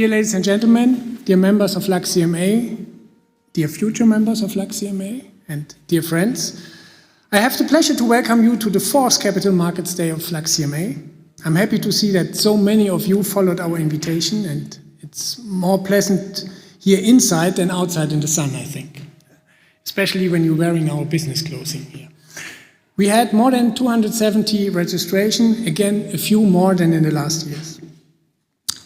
Dear ladies and gentlemen, dear members of LuxCMA, dear future members of LuxCMA, and dear friends, I have the pleasure to welcome you to the 4th Capital Markets Day of LuxCMA. I'm happy to see that so many of you followed our invitation, and it's more pleasant here inside than outside in the sun, I think, especially when you're wearing our business clothing here. We had more than 270 registration, again, a few more than in the last years.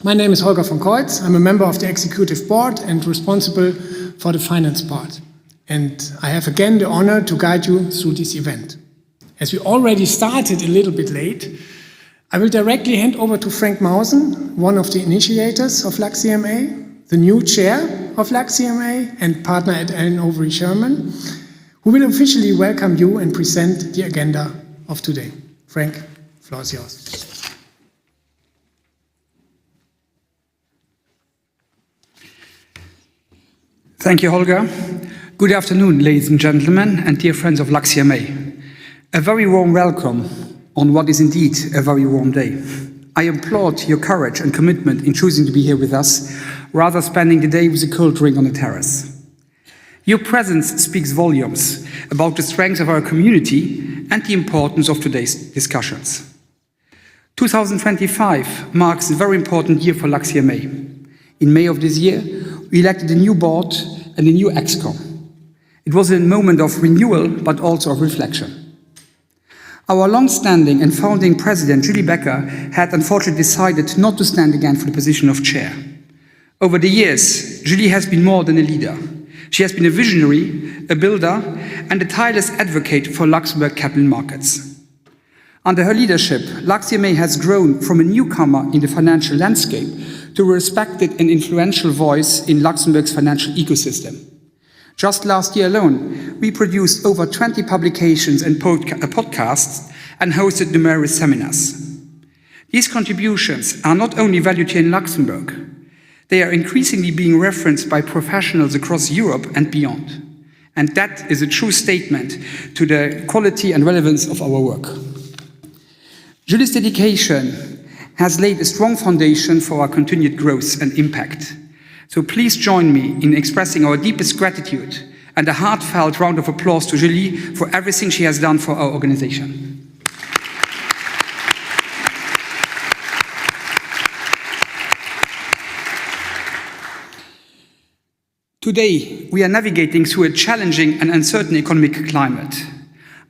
My name is Holger von Keutz. I'm a member of the executive board and responsible for the finance part. And I have again the honor to guide you through this event. As we already started a little bit late, I will directly hand over to Frank Mausen, one of the initiators of LuxCMA, the new chair of LuxCMA and partner at Allen Overy Sherman, who will officially welcome you and present the agenda of today. Frank, the floor is yours. Thank you, Holger. Good afternoon, ladies and gentlemen, and dear friends of LuxCMA. A very warm welcome on what is indeed a very warm day. I applaud your courage and commitment in choosing to be here with us, rather spending the day with a cold drink on the terrace. Your presence speaks volumes about the strength of our community and the importance of today's discussions. 2025 marks a very important year for LuxCMA. In May of this year, we elected a new board and a new ExCom. It was a moment of renewal, but also of reflection. Our long-standing and founding president, Julie Becker, had unfortunately decided not to stand again for the position of chair. Over the years, Julie has been more than a leader. She has been a visionary, a builder, and a tireless advocate for Luxembourg capital markets. Under her leadership, LuxCMA has grown from a newcomer in the financial landscape to a respected and influential voice in Luxembourg's financial ecosystem. Just last year alone, we produced over 20 publications and podcasts and hosted numerous seminars. These contributions are not only valued here in Luxembourg, they are increasingly being referenced by professionals across Europe and beyond. And that is a true statement to the quality and relevance of our work. Julie's dedication has laid a strong foundation for our continued growth and impact. So please join me in expressing our deepest gratitude and a heartfelt round of applause to Julie for everything she has done for our organization. Today, we are navigating through a challenging and uncertain economic climate.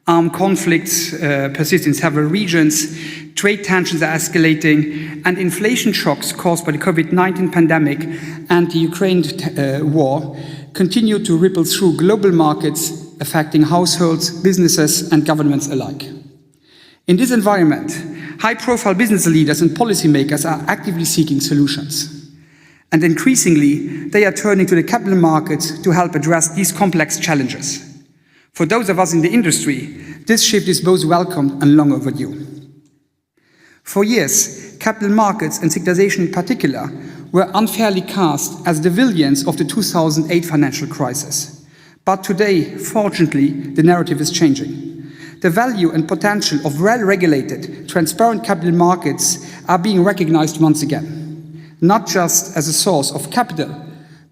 Armed conflicts persist in several regions, trade tensions are escalating, and inflation shocks caused by the COVID-19 pandemic and the Ukraine war continue to ripple through global markets, affecting households, businesses, and governments alike. In this environment, high-profile business leaders and policymakers are actively seeking solutions. And increasingly, they are turning to the capital markets to help address these complex challenges. For those of us in the industry, this shift is both welcome and long overdue. For years, capital markets and securitization in particular were unfairly cast as the villains of the 2008 financial crisis. But today, fortunately, the narrative is changing. The value and potential of well-regulated, transparent capital markets are being recognized once again, not just as a source of capital,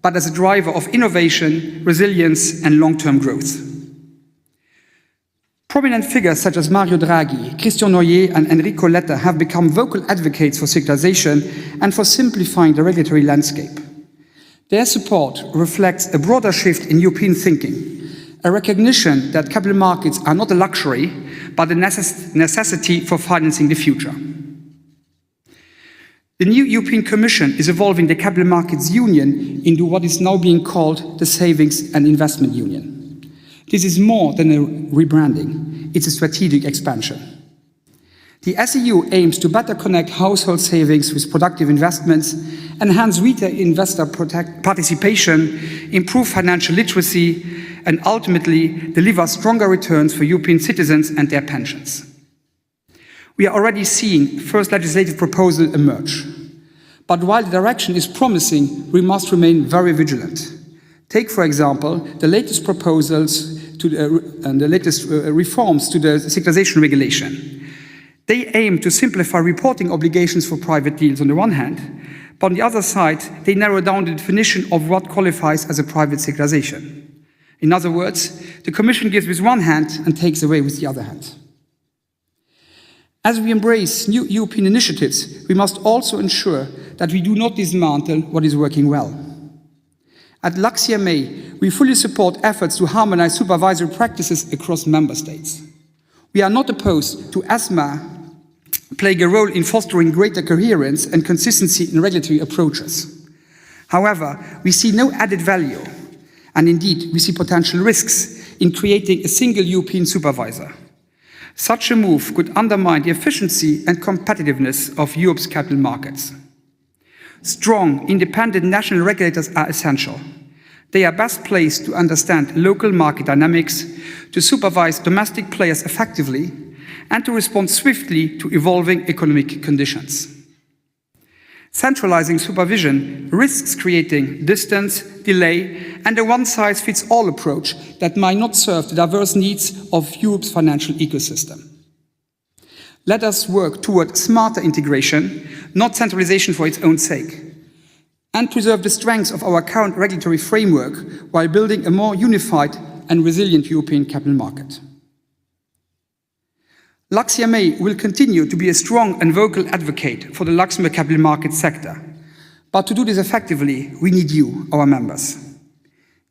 but as a driver of innovation, resilience, and long-term growth. Prominent figures such as Mario Draghi, Christian Noyer, and Enrico Letta have become vocal advocates for securitization and for simplifying the regulatory landscape. Their support reflects a broader shift in European thinking, a recognition that capital markets are not a luxury, but a necessity for financing the future. The new European Commission is evolving the Capital Markets Union into what is now being called the Savings and Investment Union. This is more than a rebranding, it's a strategic expansion. The SEU aims to better connect household savings with productive investments, enhance retail investor participation, improve financial literacy, and ultimately deliver stronger returns for European citizens and their pensions. We are already seeing first legislative proposals emerge. But while the direction is promising, we must remain very vigilant. Take, for example, the latest proposals and the latest reforms to the securitization regulation. They aim to simplify reporting obligations for private deals on the one hand, But on the other side, they narrow down the definition of what qualifies as a private securitization. In other words, the Commission gives with one hand and takes away with the other hand. As we embrace new European initiatives, we must also ensure that we do not dismantle what is working well. At LuxCMA, we fully support efforts to harmonize supervisory practices across member states. We are not opposed to ESMA playing a role in fostering greater coherence and consistency in regulatory approaches. However, we see no added value, and indeed we see potential risks in creating a single European supervisor. Such a move could undermine the efficiency and competitiveness of Europe's capital markets. Strong, independent national regulators are essential. They are best placed to understand local market dynamics, to supervise domestic players effectively, and to respond swiftly to evolving economic conditions. Centralizing supervision risks creating distance, delay, and a one-size-fits-all approach that might not serve the diverse needs of Europe's financial ecosystem. Let us work toward smarter integration, not centralization for its own sake, and preserve the strengths of our current regulatory framework while building a more unified and resilient European capital market. LuxCMA will continue to be a strong and vocal advocate for the Luxembourg capital market sector. But to do this effectively, we need you, our members.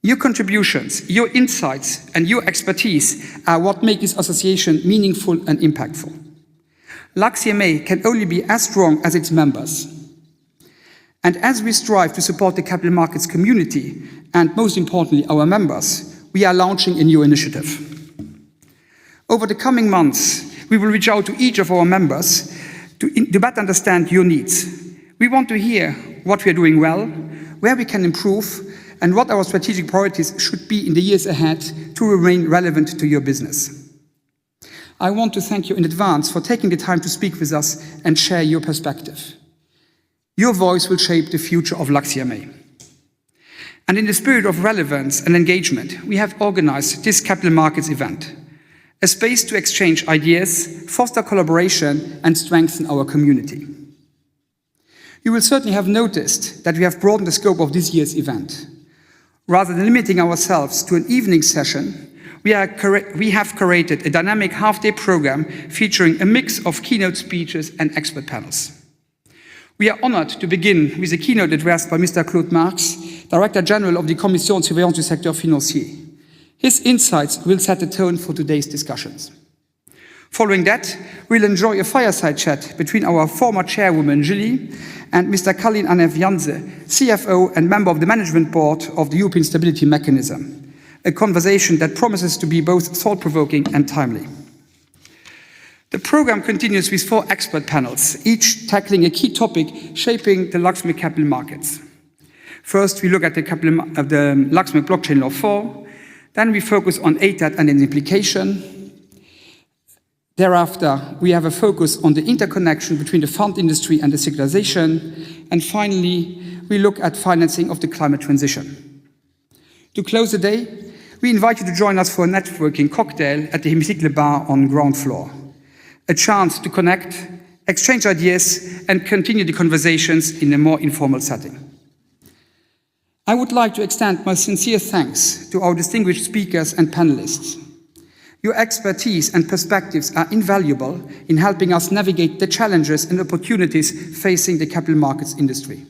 Your contributions, your insights, and your expertise are what make this association meaningful and impactful. LuxCMA can only be as strong as its members. And as we strive to support the capital markets community, and most importantly, our members, we are launching a new initiative. Over the coming months, we will reach out to each of our members to better understand your needs. We want to hear what we are doing well, where we can improve, and what our strategic priorities should be in the years ahead to remain relevant to your business. I want to thank you in advance for taking the time to speak with us and share your perspective. Your voice will shape the future of LuxCMA. And in the spirit of relevance and engagement, we have organized this capital markets event, a space to exchange ideas, foster collaboration, and strengthen our community. You will certainly have noticed that we have broadened the scope of this year's event. Rather than limiting ourselves to an evening session, we have curated a dynamic half-day program featuring a mix of keynote speeches and expert panels. We are honored to begin with a keynote address by Mr. Claude Marx, Director General of the Commission de Surveillance du Secteur Financier. His insights will set the tone for today's discussions. Following that, we'll enjoy a fireside chat between our former chairwoman, Julie, and Mr. Kalin Anev Janse, CFO and member of the management board of the European Stability Mechanism, a conversation that promises to be both thought-provoking and timely. The program continues with 4 expert panels, each tackling a key topic shaping the Luxembourg capital markets. First, we look at the Luxembourg Blockchain Law 4. Then we focus on ATAT and its implication. Thereafter, we have a focus on the interconnection between the fund industry and the securitization. And finally, we look at financing of the climate transition. To close the day, we invite you to join us for a networking cocktail at the Hemicycle Bar on ground floor. A chance to connect, exchange ideas, and continue the conversations in a more informal setting. I would like to extend my sincere thanks to our distinguished speakers and panelists. Your expertise and perspectives are invaluable in helping us navigate the challenges and opportunities facing the capital markets industry.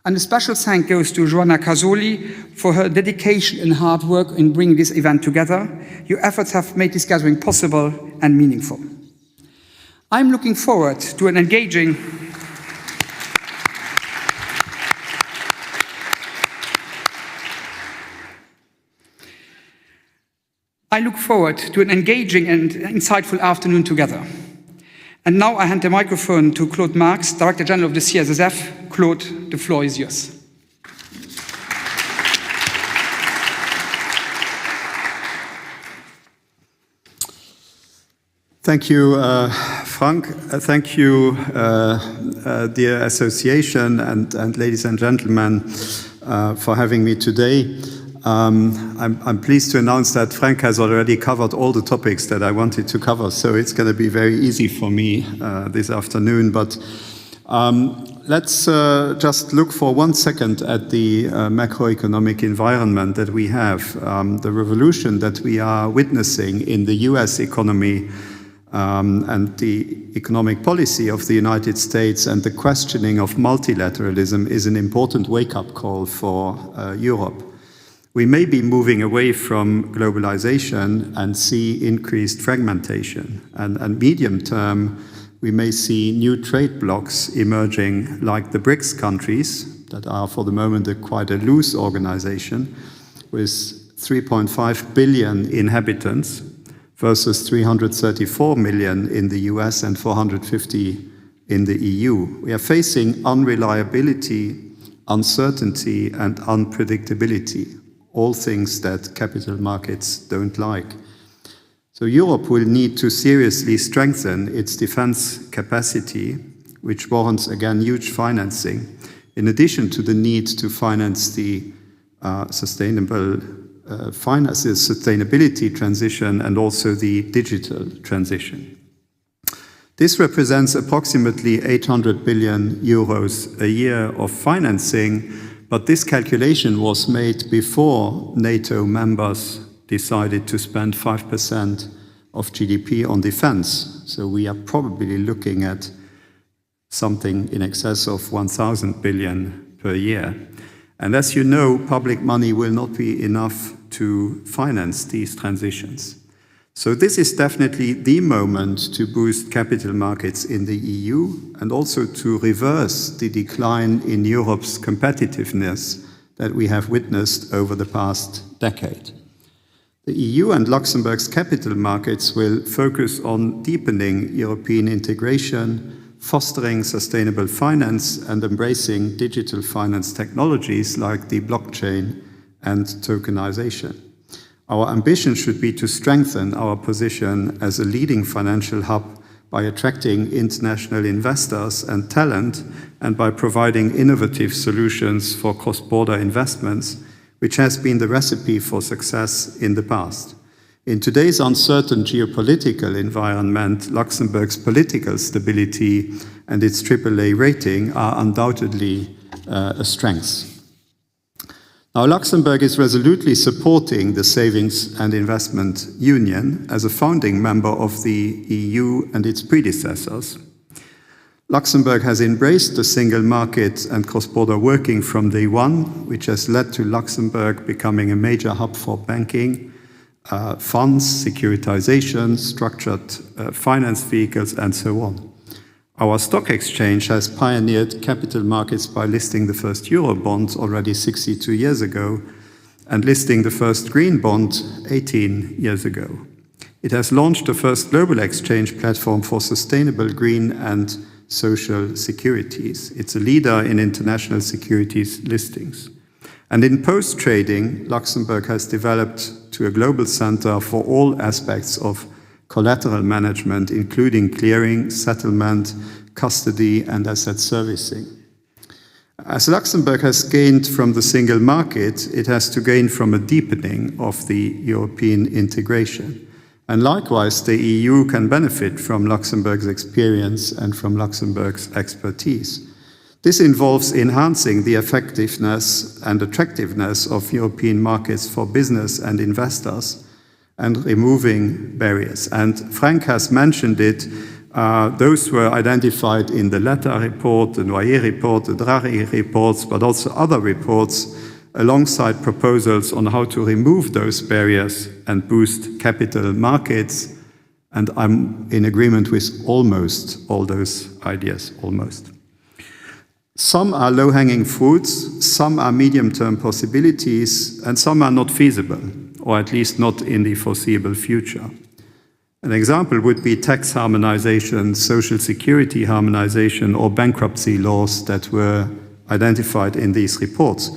And a special thanks goes to Joanna Casoli for her dedication and hard work in bringing this event together. Your efforts have made this gathering possible and meaningful. I'm looking forward to an engaging and insightful afternoon together. And now I hand the microphone to Claude Marx, Director General of the CSSF. Claude, the floor is yours. Thank you, Frank. Thank you, dear association and ladies and gentlemen, for having me today. I'm pleased to announce that Frank has already covered all the topics that I wanted to cover, so it's going to be very easy for me this afternoon. But Let's just look for 1 second at the macroeconomic environment that we have. The revolution that we are witnessing in the US economy and the economic policy of the United States and the questioning of multilateralism is an important wake-up call for Europe. We may be moving away from globalization and see increased fragmentation. And medium term, we may see new trade blocs emerging, like the BRICS countries, that are for the moment quite a loose organization, with 3.5 billion inhabitants, versus 334 million in the US and 450 in the EU. We are facing unreliability, uncertainty, and unpredictability, all things that capital markets don't like. So Europe will need to seriously strengthen its defense capacity, which warrants again huge financing, in addition to the need to finance the sustainability transition and also the digital transition. This represents approximately 800 billion euros a year of financing, but this calculation was made before NATO members decided to spend 5% of GDP on defense. So we are probably looking at something in excess of 1,000 billion per year. And as you know, public money will not be enough to finance these transitions. So this is definitely the moment to boost capital markets in the EU and also to reverse the decline in Europe's competitiveness that we have witnessed over the past decade. The EU and Luxembourg's capital markets will focus on deepening European integration, fostering sustainable finance, and embracing digital finance technologies like the blockchain and tokenization. Our ambition should be to strengthen our position as a leading financial hub by attracting international investors and talent, and by providing innovative solutions for cross-border investments, which has been the recipe for success in the past. In today's uncertain geopolitical environment, Luxembourg's political stability and its AAA rating are undoubtedly a strength. Now, Luxembourg is resolutely supporting the Savings and Investment Union as a founding member of the EU and its predecessors. Luxembourg has embraced the single market and cross-border working from day one, which has led to Luxembourg becoming a major hub for banking, funds, securitization, structured finance vehicles, and so on. Our stock exchange has pioneered capital markets by listing the first euro bond already 62 years ago and listing the first green bond 18 years ago. It has launched the first global exchange platform for sustainable green and social securities. It's a leader in international securities listings. And in post-trading, Luxembourg has developed to a global center for all aspects of collateral management, including clearing, settlement, custody, and asset servicing. As Luxembourg has gained from the single market, it has to gain from a deepening of the European integration. And likewise, the EU can benefit from Luxembourg's experience and from Luxembourg's expertise. This involves enhancing the effectiveness and attractiveness of European markets for business and investors and removing barriers. And Frank has mentioned it. Those were identified in the Letta report, the Noyer report, the Draghi reports, but also other reports, alongside proposals on how to remove those barriers and boost capital markets. And I'm in agreement with almost all those ideas, almost. Some are low-hanging fruits, some are medium-term possibilities, and some are not feasible, or at least not in the foreseeable future. An example would be tax harmonization, social security harmonization, or bankruptcy laws that were identified in these reports.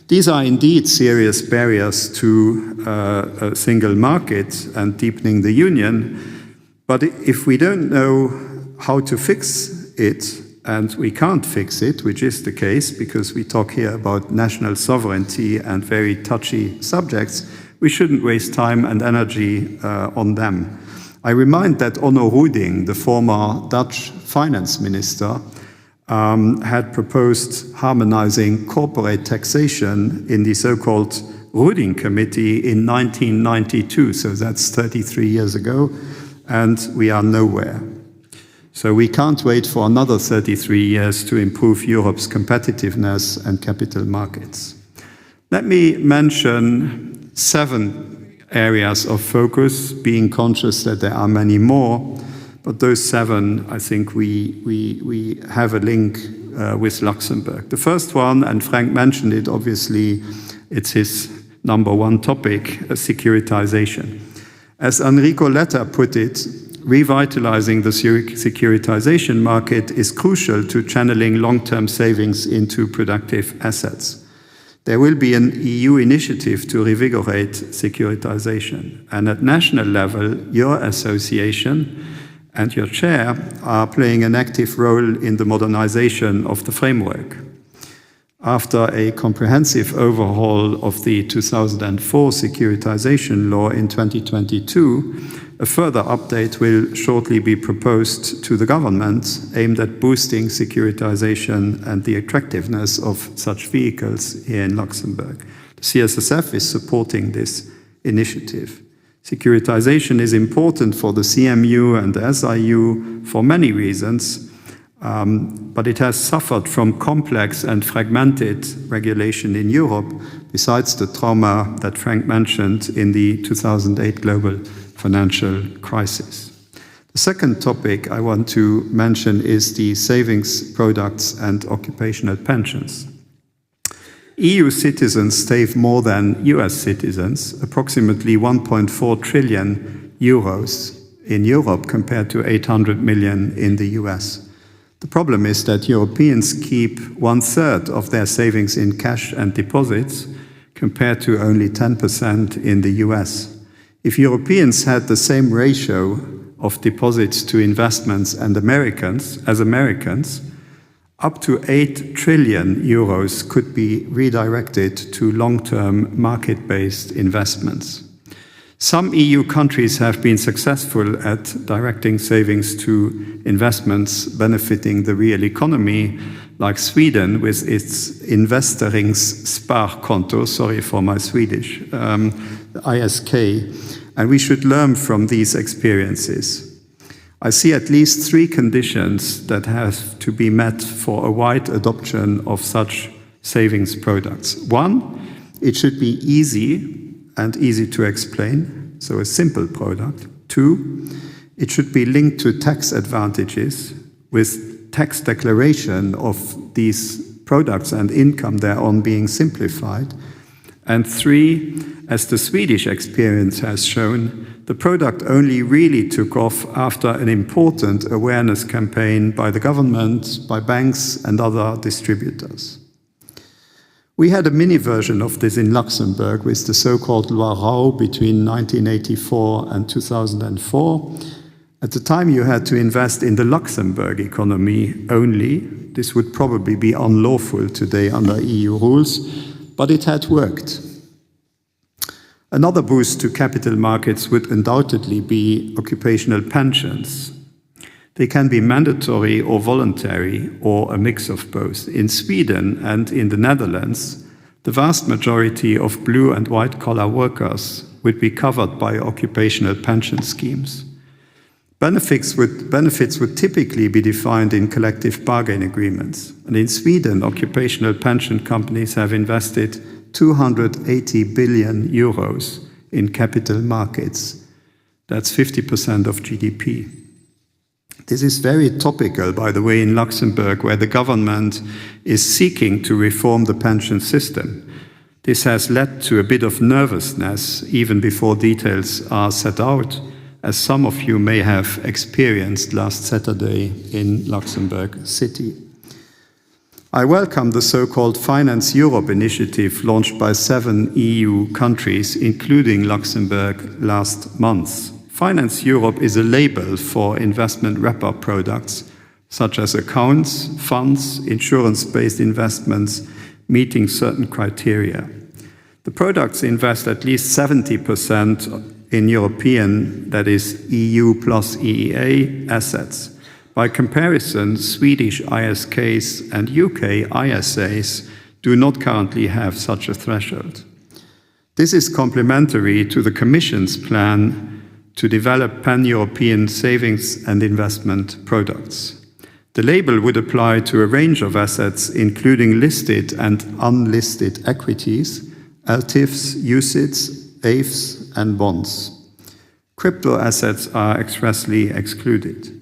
These are indeed serious barriers to a single market and deepening the union, but if we don't know how to fix it, and we can't fix it, which is the case because we talk here about national sovereignty and very touchy subjects, we shouldn't waste time and energy on them. I remind that Onno Ruding, the former Dutch finance minister, had proposed harmonizing corporate taxation in the so-called Ruding Committee in 1992, so that's 33 years ago, and we are nowhere. So we can't wait for another 33 years to improve Europe's competitiveness and capital markets. Let me mention 7 areas of focus, being conscious that there are many more, but those 7, I think we have a link with Luxembourg. The first one, and Frank mentioned it, obviously, it's his #1 topic, securitization. As Enrico Letta put it, revitalizing the securitization market is crucial to channeling long-term savings into productive assets. There will be an EU initiative to revigorate securitization, and at national level, your association and your chair are playing an active role in the modernization of the framework. After a comprehensive overhaul of the 2004 securitization law in 2022, a further update will shortly be proposed to the government aimed at boosting securitization and the attractiveness of such vehicles here in Luxembourg. The CSSF is supporting this initiative. Securitization is important for the CMU and the SIU for many reasons, but it has suffered from complex and fragmented regulation in Europe, besides the trauma that Frank mentioned in the 2008 global financial crisis. The second topic I want to mention is the savings products and occupational pensions. EU citizens save more than US citizens, approximately 1.4 trillion euros in Europe compared to 800 million in the US. The problem is that Europeans keep 1/3 of their savings in cash and deposits, compared to only 10% in the US. If Europeans had the same ratio of deposits to investments and as Americans, up to 8 trillion euros could be redirected to long-term market-based investments. Some EU countries have been successful at directing savings to investments benefiting the real economy, like Sweden with its investeringssparkonto, sorry for my Swedish, ISK, and we should learn from these experiences. I see at least 3 conditions that have to be met for a wide adoption of such savings products. 1, it should be easy and easy to explain, so a simple product. 2, it should be linked to tax advantages with tax declaration of these products and income thereon being simplified. And 3, as the Swedish experience has shown, the product only really took off after an important awareness campaign by the government, by banks and other distributors. We had a mini version of this in Luxembourg with the so-called Loi Rau between 1984 and 2004. At the time you had to invest in the Luxembourg economy only. This would probably be unlawful today under EU rules, but it had worked. Another boost to capital markets would undoubtedly be occupational pensions. They can be mandatory or voluntary, or a mix of both. In Sweden and in the Netherlands, the vast majority of blue and white-collar workers would be covered by occupational pension schemes. Benefits would typically be defined in collective bargain agreements. And in Sweden, occupational pension companies have invested 280 billion euros in capital markets. That's 50% of GDP. This is very topical, by the way, in Luxembourg, where the government is seeking to reform the pension system. This has led to a bit of nervousness, even before details are set out, as some of you may have experienced last Saturday in Luxembourg City. I welcome the so-called Finance Europe initiative launched by 7 EU countries, including Luxembourg, last month. Finance Europe is a label for investment wrapper products, such as accounts, funds, insurance-based investments, meeting certain criteria. The products invest at least 70% in European, that is EU plus EEA, assets. By comparison, Swedish ISKs and UK ISAs do not currently have such a threshold. This is complementary to the Commission's plan to develop pan-European savings and investment products. The label would apply to a range of assets, including listed and unlisted equities, LTIFs, UCITS, AIFs, and bonds. Crypto assets are expressly excluded.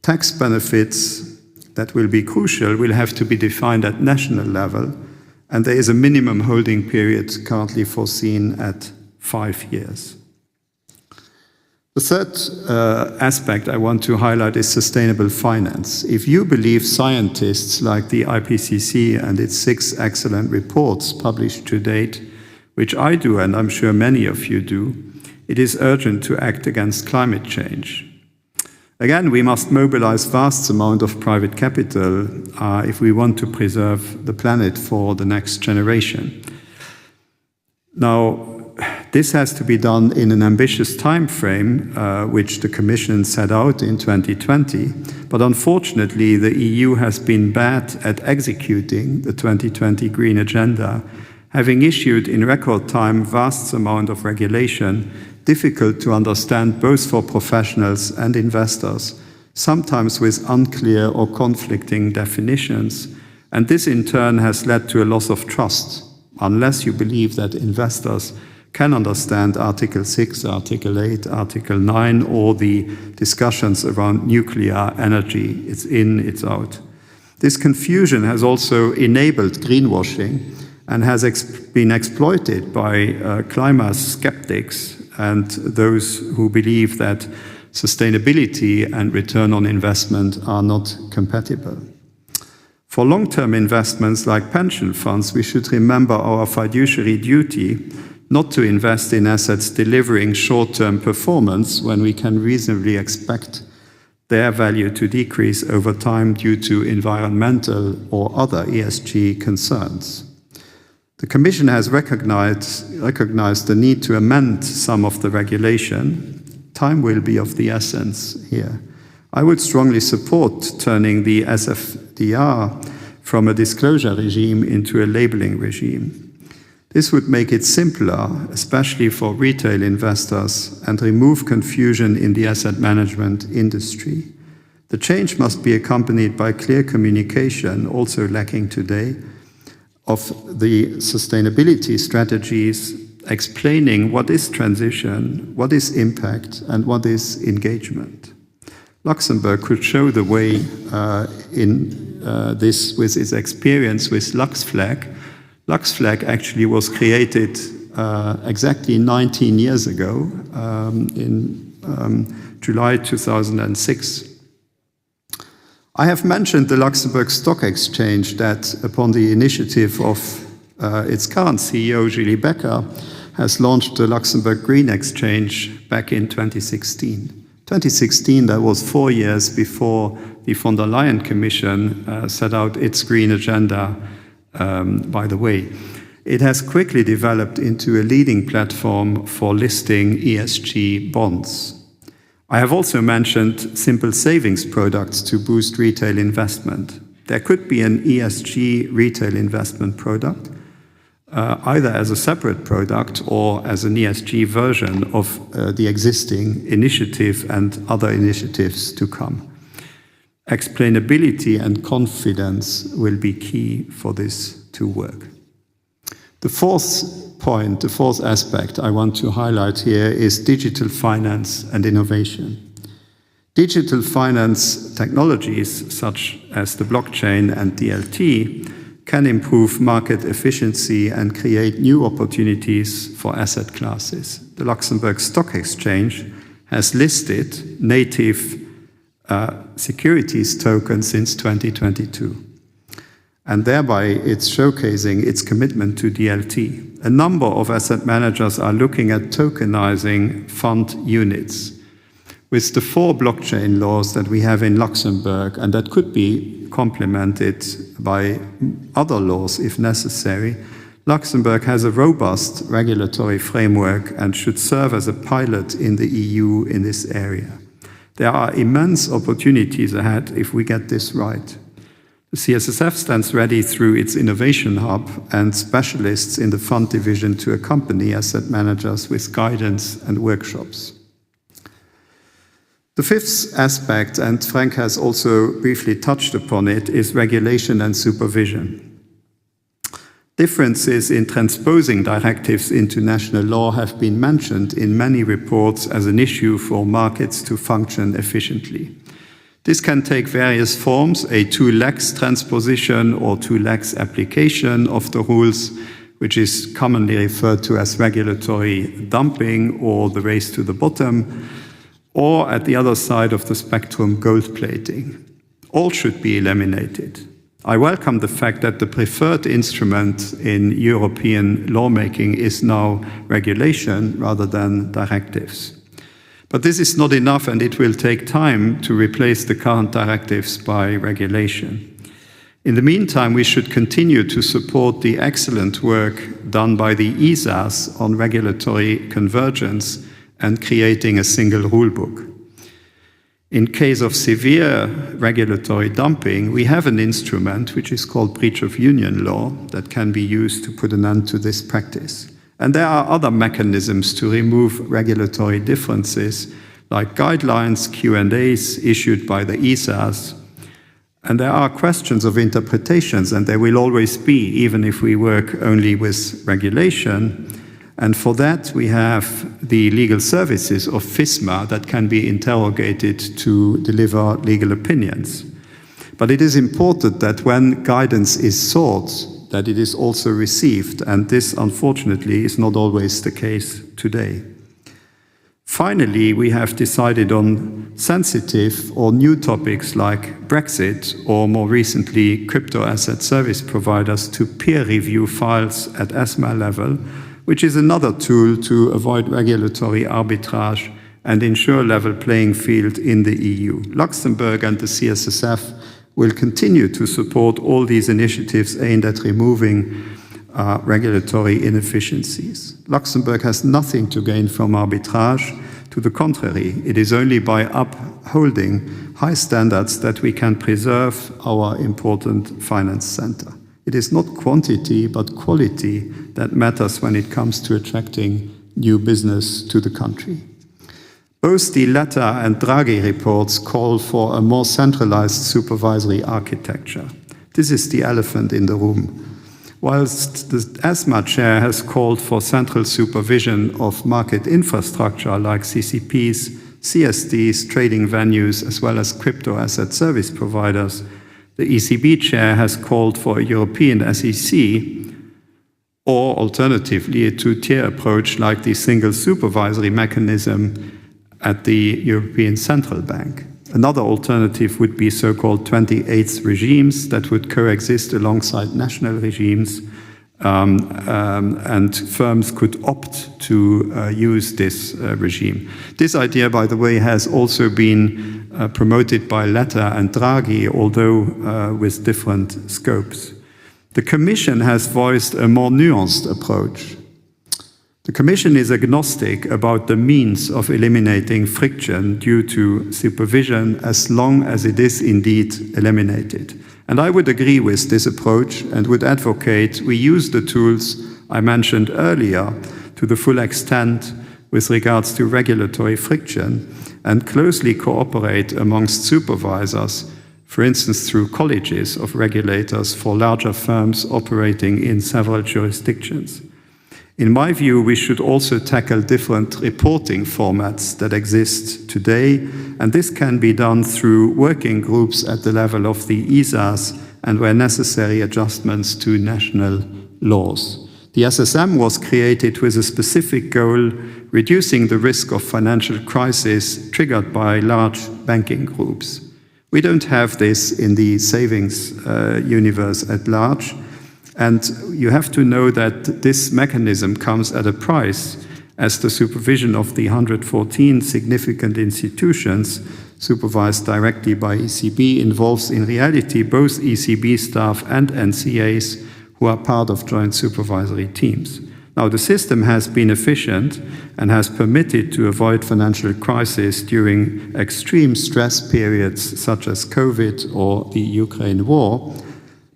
Tax benefits that will be crucial will have to be defined at national level, and there is a minimum holding period currently foreseen at 5 years. The third aspect I want to highlight is sustainable finance. If you believe scientists like the IPCC and its 6 excellent reports published to date, which I do and I'm sure many of you do, it is urgent to act against climate change. Again, we must mobilize vast amount of private capital if we want to preserve the planet for the next generation. Now, this has to be done in an ambitious time frame, which the Commission set out in 2020. But unfortunately, the EU has been bad at executing the 2020 Green Agenda, having issued in record time vast amount of regulation, difficult to understand both for professionals and investors, sometimes with unclear or conflicting definitions. And this in turn has led to a loss of trust, unless you believe that investors can understand Article 6, Article 8, Article 9, or the discussions around nuclear energy. It's in, it's out. This confusion has also enabled greenwashing and has been exploited by climate skeptics and those who believe that sustainability and return on investment are not compatible. For long-term investments like pension funds, we should remember our fiduciary duty not to invest in assets delivering short-term performance when we can reasonably expect their value to decrease over time due to environmental or other ESG concerns. The Commission has recognized the need to amend some of the regulation. Time will be of the essence here. I would strongly support turning the SFDR from a disclosure regime into a labeling regime. This would make it simpler, especially for retail investors, and remove confusion in the asset management industry. The change must be accompanied by clear communication, also lacking today, of the sustainability strategies, explaining what is transition, what is impact, and what is engagement. Luxembourg could show the way in this with its experience with LuxFlag. LuxFlag actually was created exactly 19 years ago in July 2006. I have mentioned the Luxembourg Stock Exchange that, upon the initiative of its current CEO, Becker, has launched the Luxembourg Green Exchange back in 2016. 2016, that was 4 years before the von der Leyen Commission set out its green agenda, by the way. It has quickly developed into a leading platform for listing ESG bonds. I have also mentioned simple savings products to boost retail investment. There could be an ESG retail investment product, either as a separate product or as an ESG version of the existing initiative and other initiatives to come. Explainability and confidence will be key for this to work. The fourth point, the fourth aspect I want to highlight here is digital finance and innovation. Digital finance technologies such as the blockchain and DLT can improve market efficiency and create new opportunities for asset classes. The Luxembourg Stock Exchange has listed native securities tokens since 2022. And thereby it's showcasing its commitment to DLT. A number of asset managers are looking at tokenizing fund units. With the 4 blockchain laws that we have in Luxembourg, and that could be complemented by other laws if necessary, Luxembourg has a robust regulatory framework and should serve as a pilot in the EU in this area. There are immense opportunities ahead if we get this right. The CSSF stands ready through its innovation hub and specialists in the fund division to accompany asset managers with guidance and workshops. The fifth aspect, and Frank has also briefly touched upon it, is regulation and supervision. Differences in transposing directives into national law have been mentioned in many reports as an issue for markets to function efficiently. This can take various forms, a too lax transposition or too lax application of the rules, which is commonly referred to as regulatory dumping or the race to the bottom, or at the other side of the spectrum, gold plating. All should be eliminated. I welcome the fact that the preferred instrument in European lawmaking is now regulation rather than directives. But this is not enough, and it will take time to replace the current directives by regulation. In the meantime, we should continue to support the excellent work done by the ESAs on regulatory convergence and creating a single rulebook. In case of severe regulatory dumping, we have an instrument which is called breach of union law that can be used to put an end to this practice. And there are other mechanisms to remove regulatory differences, like guidelines, Q&As issued by the ESAs. And there are questions of interpretations, and there will always be, even if we work only with regulation. And for that, we have the legal services of FISMA that can be interrogated to deliver legal opinions. But it is important that when guidance is sought, that it is also received, and this, unfortunately, is not always the case today. Finally, we have decided on sensitive or new topics like Brexit, or more recently, crypto asset service providers to peer review files at ESMA level, which is another tool to avoid regulatory arbitrage and ensure a level playing field in the EU. Luxembourg and the CSSF will continue to support all these initiatives aimed at removing regulatory inefficiencies. Luxembourg has nothing to gain from arbitrage. To the contrary, it is only by upholding high standards that we can preserve our important finance center. It is not quantity, but quality that matters when it comes to attracting new business to the country. Both the Letta and Draghi reports call for a more centralized supervisory architecture. This is the elephant in the room. Whilst the ESMA chair has called for central supervision of market infrastructure like CCPs, CSDs, trading venues, as well as crypto asset service providers, the ECB chair has called for a European SEC, or alternatively a two-tier approach like the single supervisory mechanism at the European Central Bank. Another alternative would be so-called 28th regimes that would coexist alongside national regimes, and firms could opt to use this regime. This idea, by the way, has also been promoted by Letta and Draghi, although with different scopes. The Commission has voiced a more nuanced approach. The Commission is agnostic about the means of eliminating friction due to supervision as long as it is indeed eliminated. And I would agree with this approach and would advocate we use the tools I mentioned earlier to the full extent with regards to regulatory friction and closely cooperate amongst supervisors, for instance through colleges of regulators for larger firms operating in several jurisdictions. In my view, we should also tackle different reporting formats that exist today, and this can be done through working groups at the level of the ESAs and where necessary adjustments to national laws. The SSM was created with a specific goal, reducing the risk of financial crisis triggered by large banking groups. We don't have this in the savings universe at large. And you have to know that this mechanism comes at a price, as the supervision of the 114 significant institutions supervised directly by ECB involves in reality both ECB staff and NCAs who are part of joint supervisory teams. Now, the system has been efficient and has permitted to avoid financial crisis during extreme stress periods such as COVID or the Ukraine war,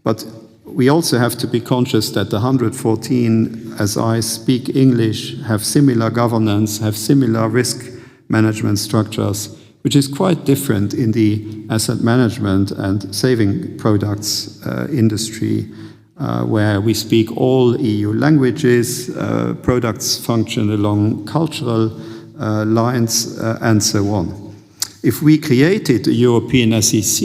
but we also have to be conscious that the 114, as I speak English, have similar governance, have similar risk management structures, which is quite different in the asset management and saving products industry, where we speak all EU languages, products function along cultural lines, and so on. If we created a European SEC,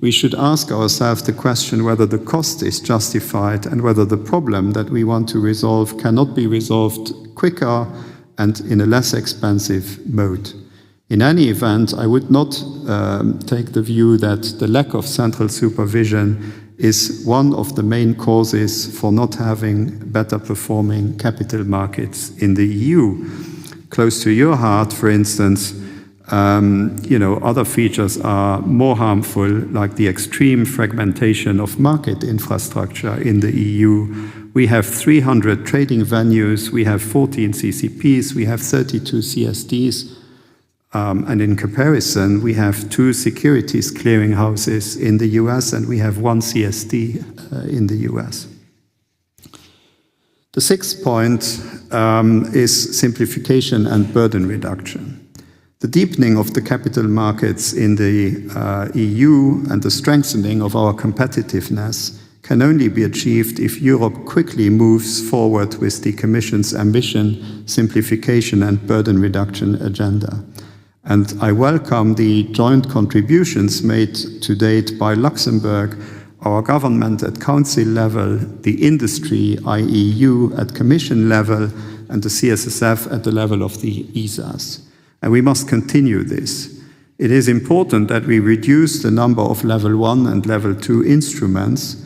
we should ask ourselves the question whether the cost is justified and whether the problem that we want to resolve cannot be resolved quicker and in a less expensive mode. In any event, I would not take the view that the lack of central supervision is one of the main causes for not having better performing capital markets in the EU. Close to your heart, for instance, other features are more harmful, like the extreme fragmentation of market infrastructure in the EU. We have 300 trading venues, we have 14 CCPs, we have 32 CSDs, and in comparison, we have 2 securities clearing houses in the US and we have 1 CSD in the US. The 6th point is simplification and burden reduction. The deepening of the capital markets in the EU and the strengthening of our competitiveness can only be achieved if Europe quickly moves forward with the Commission's ambition, simplification and burden reduction agenda. And I welcome the joint contributions made to date by Luxembourg, our government at council level, the industry, i.e. EU at Commission level, and the CSSF at the level of the ESAs. And we must continue this. It is important that we reduce the number of level 1 and level 2 instruments,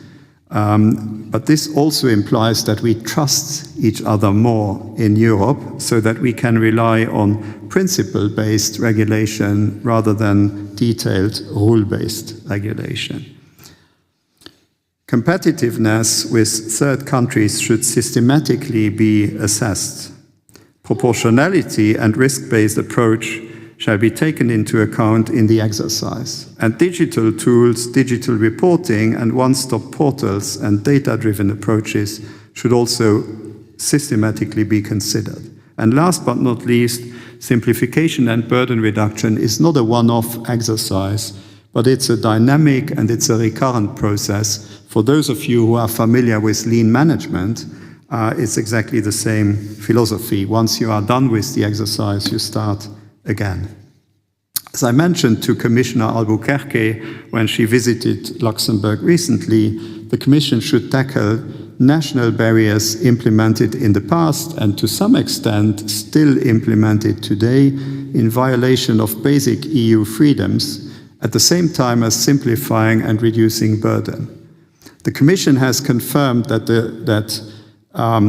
but this also implies that we trust each other more in Europe so that we can rely on principle-based regulation rather than detailed rule-based regulation. Competitiveness with third countries should systematically be assessed. Proportionality and risk-based approach shall be taken into account in the exercise. And digital tools, digital reporting, and one-stop portals and data-driven approaches should also systematically be considered. And last but not least, simplification and burden reduction is not a one-off exercise, but it's a dynamic and it's a recurrent process. For those of you who are familiar with lean management, it's exactly the same philosophy. Once you are done with the exercise, you start again. As I mentioned to Commissioner Albuquerque when she visited Luxembourg recently, the Commission should tackle national barriers implemented in the past and to some extent still implemented today in violation of basic EU freedoms, at the same time as simplifying and reducing burden. The Commission has confirmed that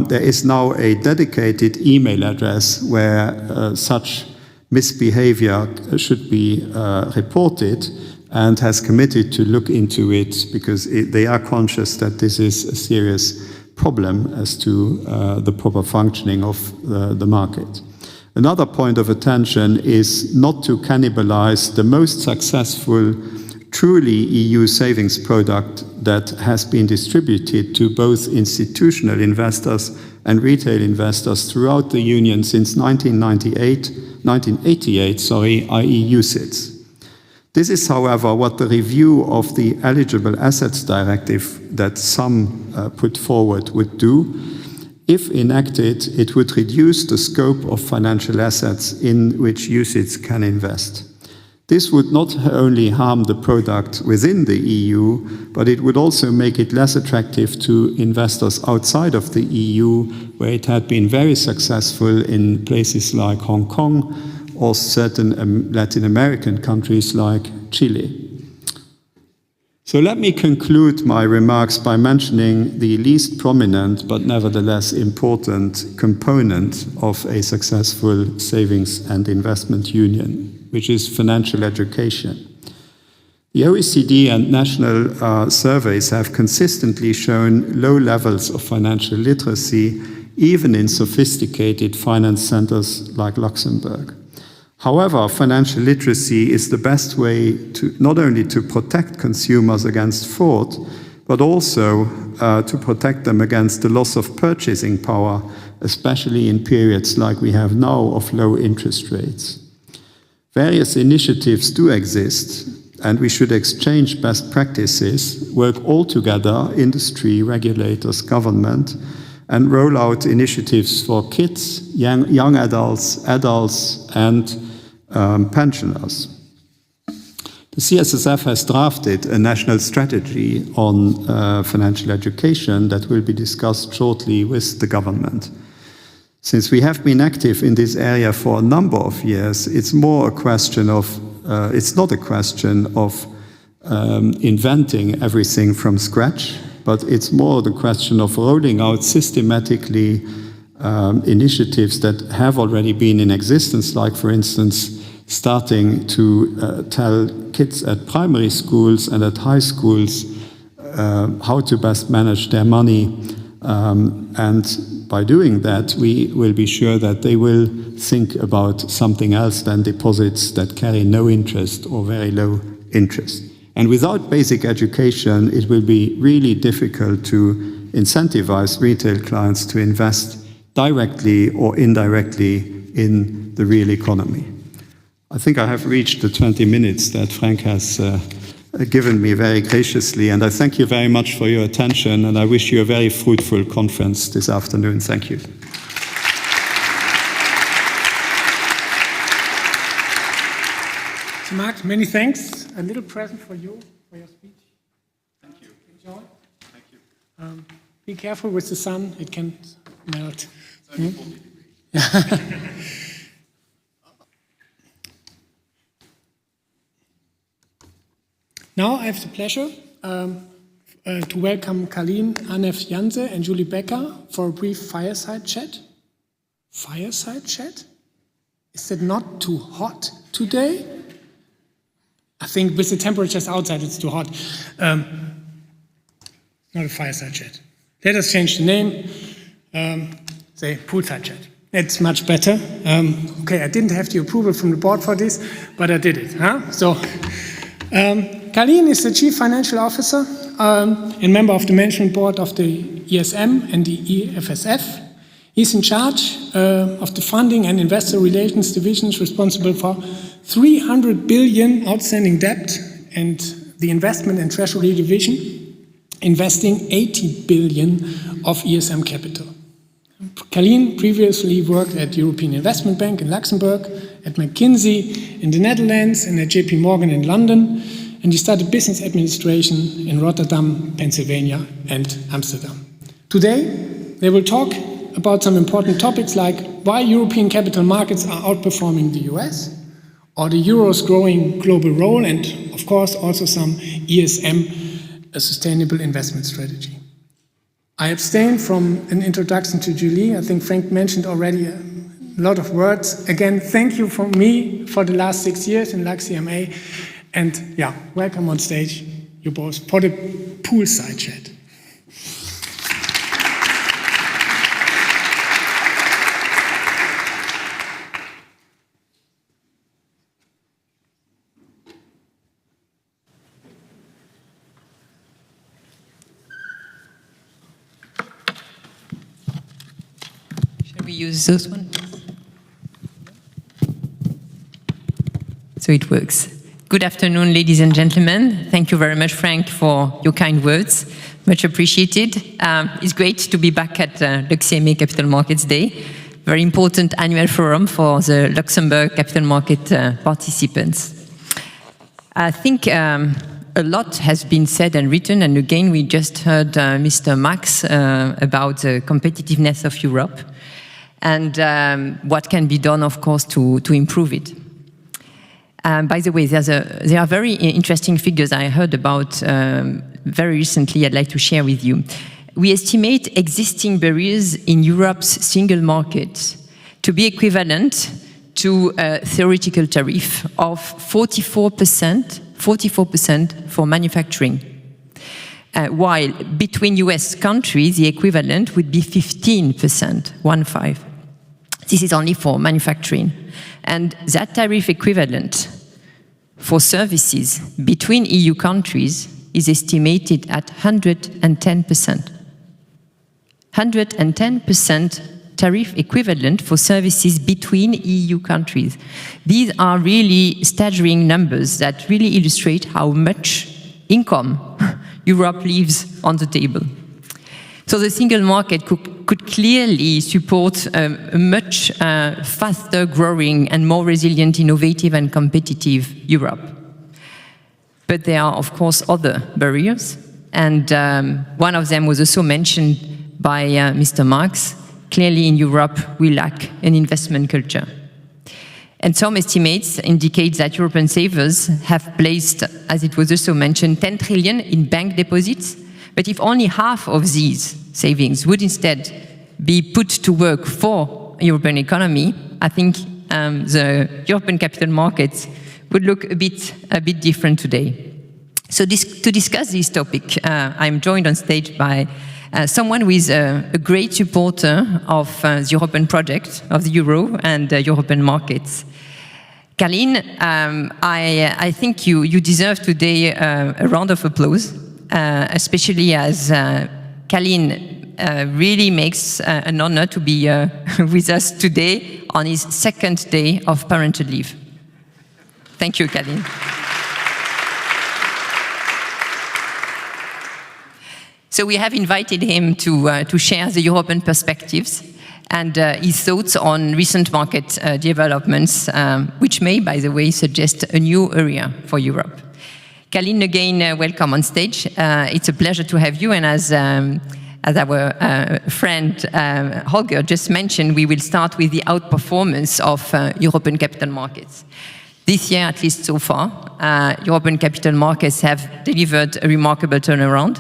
there is now a dedicated email address where such misbehavior should be reported, and has committed to look into it because they are conscious that this is a serious problem as to the proper functioning of the market. Another point of attention is not to cannibalize the most successful truly EU savings product that has been distributed to both institutional investors and retail investors throughout the Union since 1988, i.e. UCITS. This is, however, what the review of the Eligible Assets Directive that some put forward would do. If enacted, it would reduce the scope of financial assets in which UCITS can invest. This would not only harm the product within the EU, but it would also make it less attractive to investors outside of the EU, where it had been very successful in places like Hong Kong or certain Latin American countries like Chile. So let me conclude my remarks by mentioning the least prominent but nevertheless important component of a successful savings and investment union, which is financial education. The OECD and national surveys have consistently shown low levels of financial literacy even in sophisticated finance centers like Luxembourg. However, financial literacy is the best way to not only to protect consumers against fraud, but also to protect them against the loss of purchasing power, especially in periods like we have now of low interest rates. Various initiatives do exist, and we should exchange best practices, work all together, industry, regulators, government, and roll out initiatives for kids, young adults, and pensioners. The CSSF has drafted a national strategy on financial education that will be discussed shortly with the government. Since we have been active in this area for a number of years, it's more a question of, it's not a question of inventing everything from scratch, but it's more the question of rolling out systematically initiatives that have already been in existence, like, for instance, starting to tell kids at primary schools and at high schools how to best manage their money. And by doing that, we will be sure that they will think about something else than deposits that carry no interest or very low interest. And without basic education, it will be really difficult to incentivize retail clients to invest directly or indirectly in the real economy. I think I have reached the 20 minutes that Frank has given me very graciously, and I thank you very much for your attention, and I wish you a very fruitful conference this afternoon. Thank you. So Mark, many thanks. A little present for you, for your speech. Thank you. Enjoy. Thank you. Be careful with the sun, it can melt. It's only 40 degrees. Now I have the pleasure to welcome Kalin, Anev, Janse, and Julie Becker for a brief fireside chat. Fireside chat? Is it not too hot today? I think with the temperatures outside it's too hot. Not a fireside chat. Let us change the name. Say poolside chat. It's much better. Okay, I didn't have the approval from the board for this, but I did it. So. Kalin is the Chief Financial Officer and member of the Management Board of the ESM and the EFSF. He's in charge of the Funding and Investor Relations divisions responsible for 300 billion outstanding debt, and the Investment and Treasury division investing 80 billion of ESM capital. Kalin previously worked at European Investment Bank in Luxembourg, at McKinsey in the Netherlands, and at JP Morgan in London. And he studied business administration in Rotterdam, Pennsylvania, and Amsterdam. Today, they will talk about some important topics like why European capital markets are outperforming the US, or the euro's growing global role, and of course also some ESM, a sustainable investment strategy. I abstain from an introduction to Julie. I think Frank mentioned already a lot of words. Again, thank you from me for the last 6 years in LuxCMA. And yeah, welcome on stage, you both, for the poolside chat. Shall we use this one? So it works. Good afternoon, ladies and gentlemen. Thank you very much, Frank, for your kind words. Much appreciated. It's great to be back at LuxCMA Capital Markets Day. Very important annual forum for the Luxembourg capital market participants. I think a lot has been said and written, and again, we just heard Mr. Marx about the competitiveness of Europe and what can be done, of course, to improve it. By the way, there are very interesting figures I heard about very recently I'd like to share with you. We estimate existing barriers in Europe's single market to be equivalent to a theoretical tariff of 44% for manufacturing. while between US countries, the equivalent would be 15%, 1-5. This is only for manufacturing. And that tariff equivalent for services between EU countries is estimated at 110%. 110% tariff equivalent for services between EU countries. These are really staggering numbers that really illustrate how much income Europe leaves on the table. So the single market could clearly support a much faster growing and more resilient, innovative and competitive Europe. But there are, of course, other barriers. And one of them was also mentioned by Mr. Marx. Clearly in Europe, we lack an investment culture. And some estimates indicate that European savers have placed, as it was also mentioned, 10 trillion in bank deposits. But if only half of these savings would instead be put to work for European economy, I think the European capital markets would look a bit different today. So to discuss this topic, I'm joined on stage by someone who is a great supporter of the European project, of the euro and European markets. Kalin, I think you deserve today a round of applause, especially as Kalin really makes an honor to be with us today on his second day of parental leave. Thank you, Kalin. So we have invited him to share the European perspectives and his thoughts on recent market developments, which may, by the way, suggest a new area for Europe. Kalin, again, welcome on stage. It's a pleasure to have you, and as our friend Holger just mentioned, we will start with the outperformance of European capital markets. This year, at least so far, European capital markets have delivered a remarkable turnaround.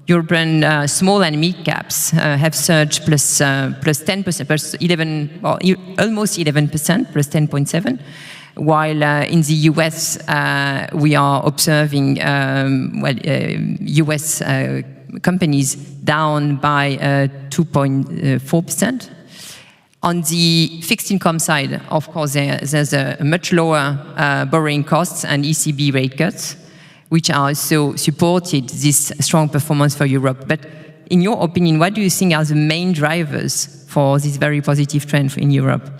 European small and mid caps have surged plus 10%, plus 11, well, almost 11%, plus 10.7%, while in the US we are observing US companies down by 2.4%. On the fixed income side, of course, there's a much lower borrowing costs and ECB rate cuts, which are also supported this strong performance for Europe. But in your opinion, what do you think are the main drivers for this very positive trend in Europe?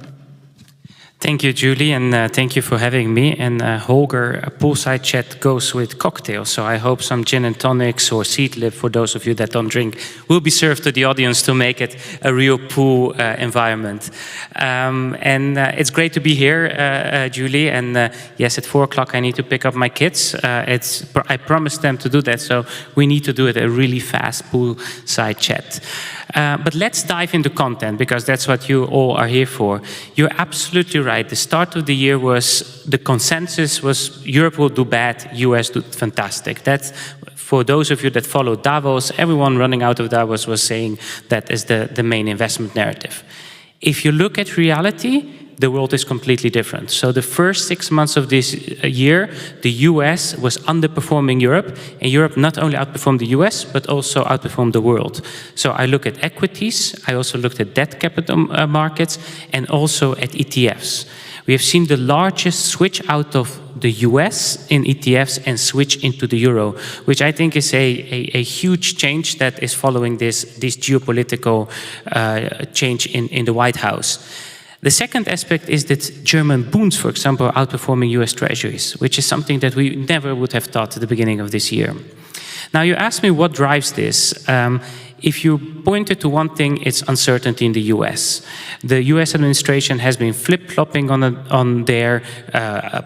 Thank you, Julie, and thank you for having me. And Holger, a poolside chat goes with cocktails, so I hope some gin and tonics or seedlip, for those of you that don't drink, will be served to the audience to make it a real pool environment. And it's great to be here, Julie, and yes, at 4 o'clock I need to pick up my kids. I promised them to do that, so we need to do it a really fast poolside chat. But let's dive into content, because that's what you all are here for. You're absolutely right. The start of the year was, the consensus was Europe will do bad, US do fantastic. That's, for those of you that follow Davos, everyone running out of Davos was saying that is the main investment narrative. If you look at reality, the world is completely different. So the first 6 months of this year, the US was underperforming Europe, and Europe not only outperformed the US, but also outperformed the world. So I look at equities, I also looked at debt capital markets, and also at ETFs. We have seen the largest switch out of the US in ETFs and switch into the euro, which I think is a huge change that is following this geopolitical change in the White House. The second aspect is that German bonds, for example, are outperforming US treasuries, which is something that we never would have thought at the beginning of this year. Now, you asked me what drives this. If you pointed to one thing, it's uncertainty in the US. The US administration has been flip-flopping on their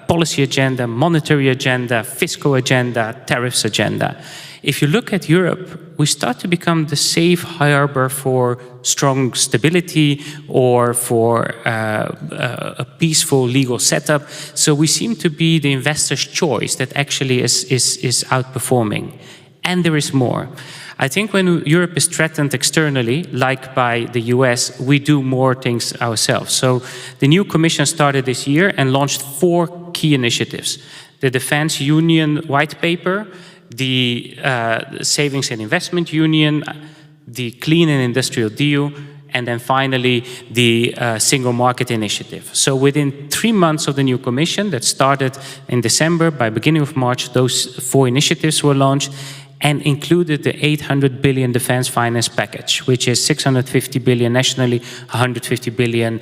policy agenda, monetary agenda, fiscal agenda, tariffs agenda. If you look at Europe, we start to become the safe harbor for strong stability or for a peaceful legal setup. So we seem to be the investor's choice that actually is outperforming. And there is more. I think when Europe is threatened externally, like by the US, we do more things ourselves. So the new Commission started this year and launched 4 key initiatives. The Defense Union White Paper, the Savings and Investment Union, the Clean and Industrial Deal, and then finally the Single Market Initiative. So within 3 months of the new Commission that started in December, by beginning of March, those 4 initiatives were launched and included the 800 billion defense finance package, which is 650 billion nationally, 150 billion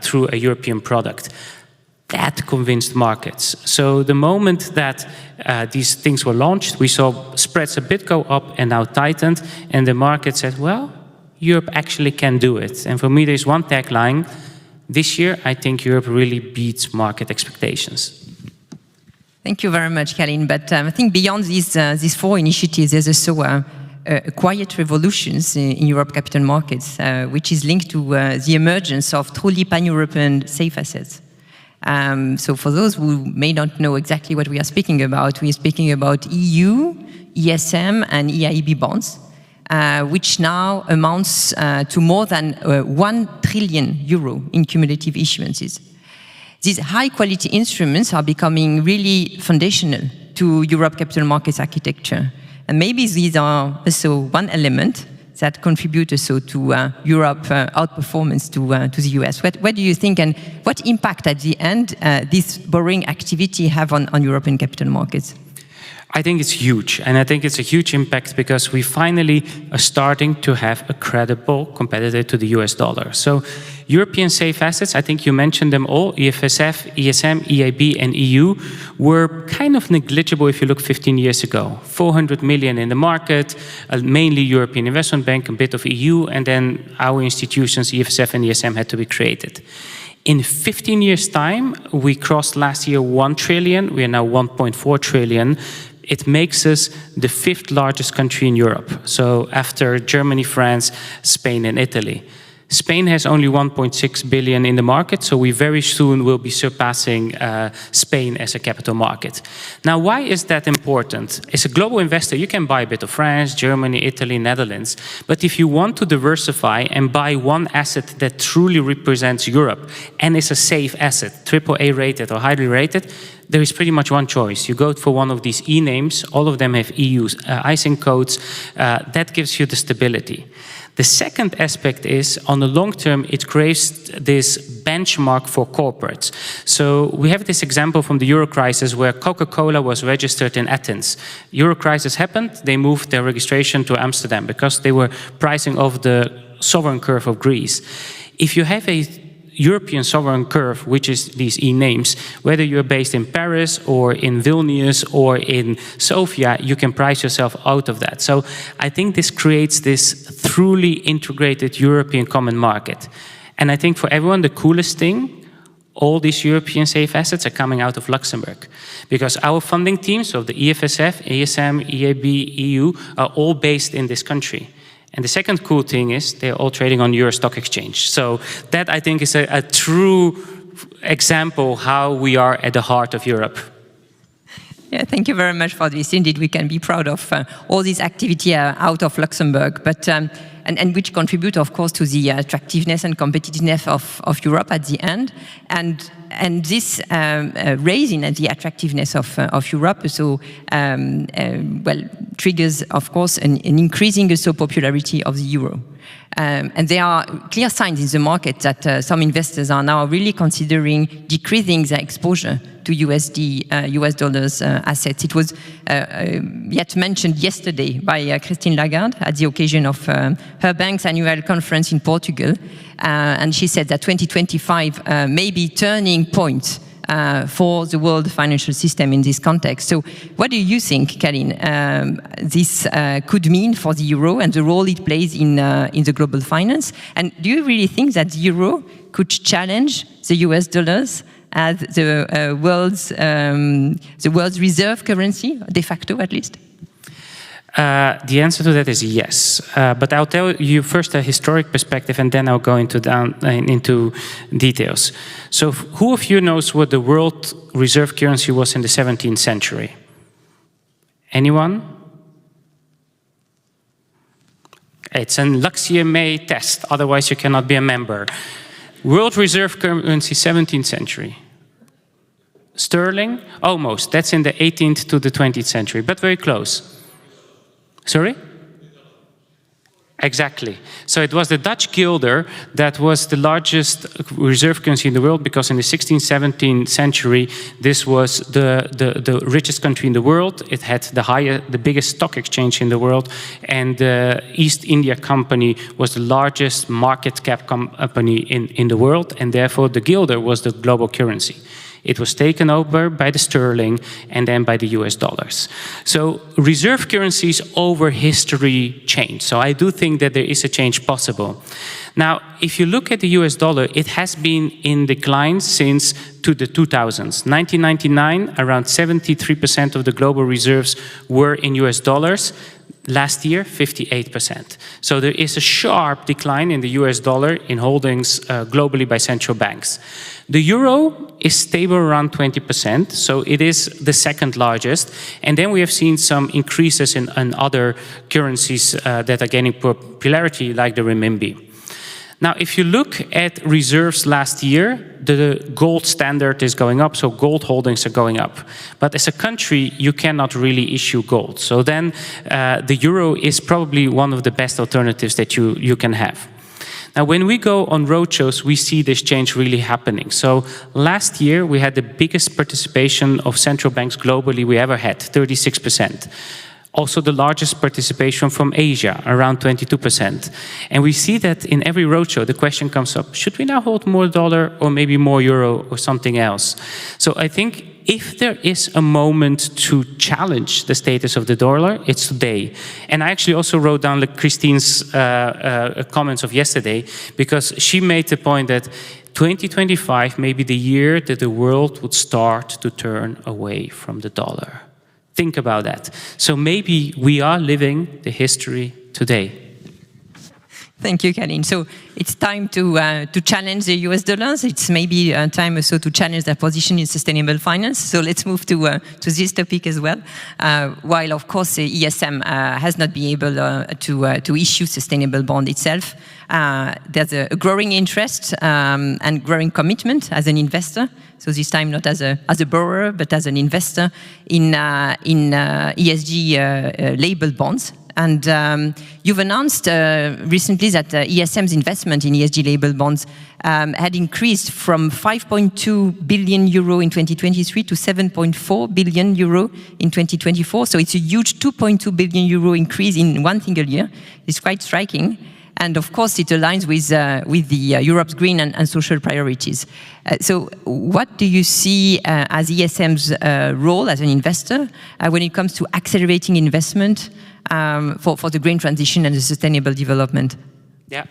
through a European product. That convinced markets. So the moment that these things were launched, we saw spreads a bit go up and now tightened, and the market said, well, Europe actually can do it. And for me, there's one tagline. This year, I think Europe really beats market expectations. Thank you very much, Kalin. But I think beyond these 4 initiatives, there's also a quiet revolution in Europe capital markets, which is linked to the emergence of truly pan-European safe assets. So for those who may not know exactly what we are speaking about EU, ESM, and EIB bonds, which now amounts to more than 1 trillion euro in cumulative issuances. These high-quality instruments are becoming really foundational to Europe capital markets architecture. And maybe these are also one element that contribute also to Europe outperformance to the US. What do you think, and what impact at the end this borrowing activity have on European capital markets? I think it's huge, and I think it's a huge impact because we finally are starting to have a credible competitor to the US dollar. So European safe assets, I think you mentioned them all, EFSF, ESM, EIB, and EU, were kind of negligible if you look 15 years ago. 400 million in the market, mainly European Investment Bank, a bit of EU, and then our institutions, EFSF and ESM, had to be created. In 15 years' time, we crossed last year 1 trillion, we are now 1.4 trillion. It makes us the 5th largest country in Europe. So after Germany, France, Spain, and Italy. Spain has only 1.6 billion in the market, so we very soon will be surpassing Spain as a capital market. Now, why is that important? As a global investor, you can buy a bit of France, Germany, Italy, Netherlands. But if you want to diversify and buy one asset that truly represents Europe and is a safe asset, AAA rated or highly rated, there is pretty much one choice. You go for one of these E-names, all of them have EU ISIN codes, that gives you the stability. The second aspect is, on the long term, it creates this benchmark for corporates. So we have this example from the Euro crisis where Coca-Cola was registered in Athens. Euro crisis happened, they moved their registration to Amsterdam because they were pricing off the sovereign curve of Greece. If you have a European sovereign curve, which is these E-names, whether you're based in Paris or in Vilnius or in Sofia, you can price yourself out of that. So I think this creates this truly integrated European common market. And I think for everyone, the coolest thing, all these European safe assets are coming out of Luxembourg. Because our funding teams, so the EFSF, ESM, EIB, EU, are all based in this country. And the second cool thing is they're all trading on Euro Stock Exchange. So that, I think, is a true example how we are at the heart of Europe. Yeah, thank you very much for this. Indeed, we can be proud of all this activity out of Luxembourg, but and which contribute, of course, to the attractiveness and competitiveness of Europe at the end. And this raising the attractiveness of Europe also triggers, of course, an increasing also popularity of the euro. And there are clear signs in the market that some investors are now really considering decreasing their exposure to US dollars assets. It was yet mentioned yesterday by Christine Lagarde at the occasion of her bank's annual conference in Portugal. And she said that 2025 may be turning point for the world financial system in this context. So what do you think, Kalin, this could mean for the euro and the role it plays in the global finance? And do you really think that the euro could challenge the US dollars as the world's reserve currency, de facto at least? The answer to that is yes. But I'll tell you first a historic perspective, and then I'll go into details. So who of you knows what the world reserve currency was in the 17th century? Anyone? It's a LuxCMA test, otherwise you cannot be a member. World reserve currency, 17th century. Sterling, almost. That's in the 18th to the 20th century, but very close. Sorry? Exactly. So it was the Dutch guilder that was the largest reserve currency in the world, because in the 16th, 17th century, this was the richest country in the world. It had the biggest stock exchange in the world, and the East India Company was the largest market cap company in the world, and therefore the guilder was the global currency. It was taken over by the sterling and then by the US dollars. So reserve currencies over history change. So I do think that there is a change possible. Now, if you look at the US dollar, it has been in decline since the 2000s. 1999, around 73% of the global reserves were in US dollars. Last year, 58%. So there is a sharp decline in the US dollar in holdings globally by central banks. The euro is stable around 20%, so it is the second largest. And then we have seen some increases in other currencies that are gaining popularity, like the renminbi. Now, if you look at reserves last year, the gold standard is going up, so gold holdings are going up. But as a country, you cannot really issue gold. So then the euro is probably one of the best alternatives that you can have. Now, when we go on roadshows, we see this change really happening. So last year, we had the biggest participation of central banks globally we ever had, 36%. Also the largest participation from Asia, around 22%. And we see that in every roadshow, the question comes up, should we now hold more dollar or maybe more euro or something else? So I think if there is a moment to challenge the status of the dollar, it's today. And I actually also wrote down Christine's comments of yesterday, because she made the point that 2025 may be the year that the world would start to turn away from the dollar. Think about that. So maybe we are living the history today. Thank you, Kalin. So it's time to challenge the US dollars. It's maybe time also to challenge their position in sustainable finance. So let's move to this topic as well. While, of course, the ESM has not been able to issue sustainable bond itself, there's a growing interest and growing commitment as an investor. So this time not as a borrower, but as an investor in ESG labeled bonds. And you've announced recently that ESM's investment in ESG labeled bonds had increased from 5.2 billion euro in 2023 to 7.4 billion euro in 2024. So it's a huge 2.2 billion euro increase in one single year. It's quite striking. And of course, it aligns with the Europe's green and social priorities. So what do you see as ESM's role as an investor when it comes to accelerating investment for the green transition and the sustainable development? Yeah.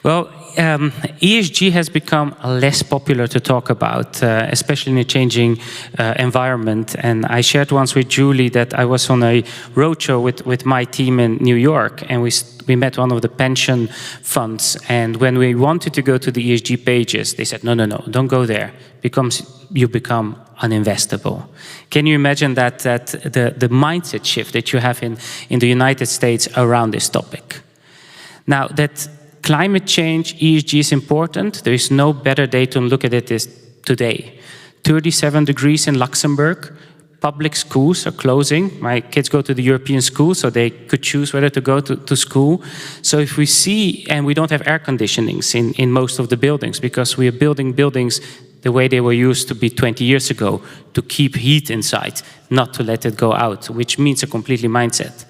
Well, ESG has become less popular to talk about, especially in a changing environment. And I shared once with Julie that I was on a roadshow with my team in New York, and we met one of the pension funds. And when we wanted to go to the ESG pages, they said, no, don't go there, because you become uninvestable. Can you imagine that the mindset shift that you have in the United States around this topic? Now, that climate change, ESG is important. There is no better day to look at it as today. 37 degrees in Luxembourg. Public schools are closing. My kids go to the European school, so they could choose whether to go to school. So if we see, and we don't have air conditionings in most of the buildings, because we are building buildings the way they were used to be 20 years ago, to keep heat inside, not to let it go out, which means a completely mindset.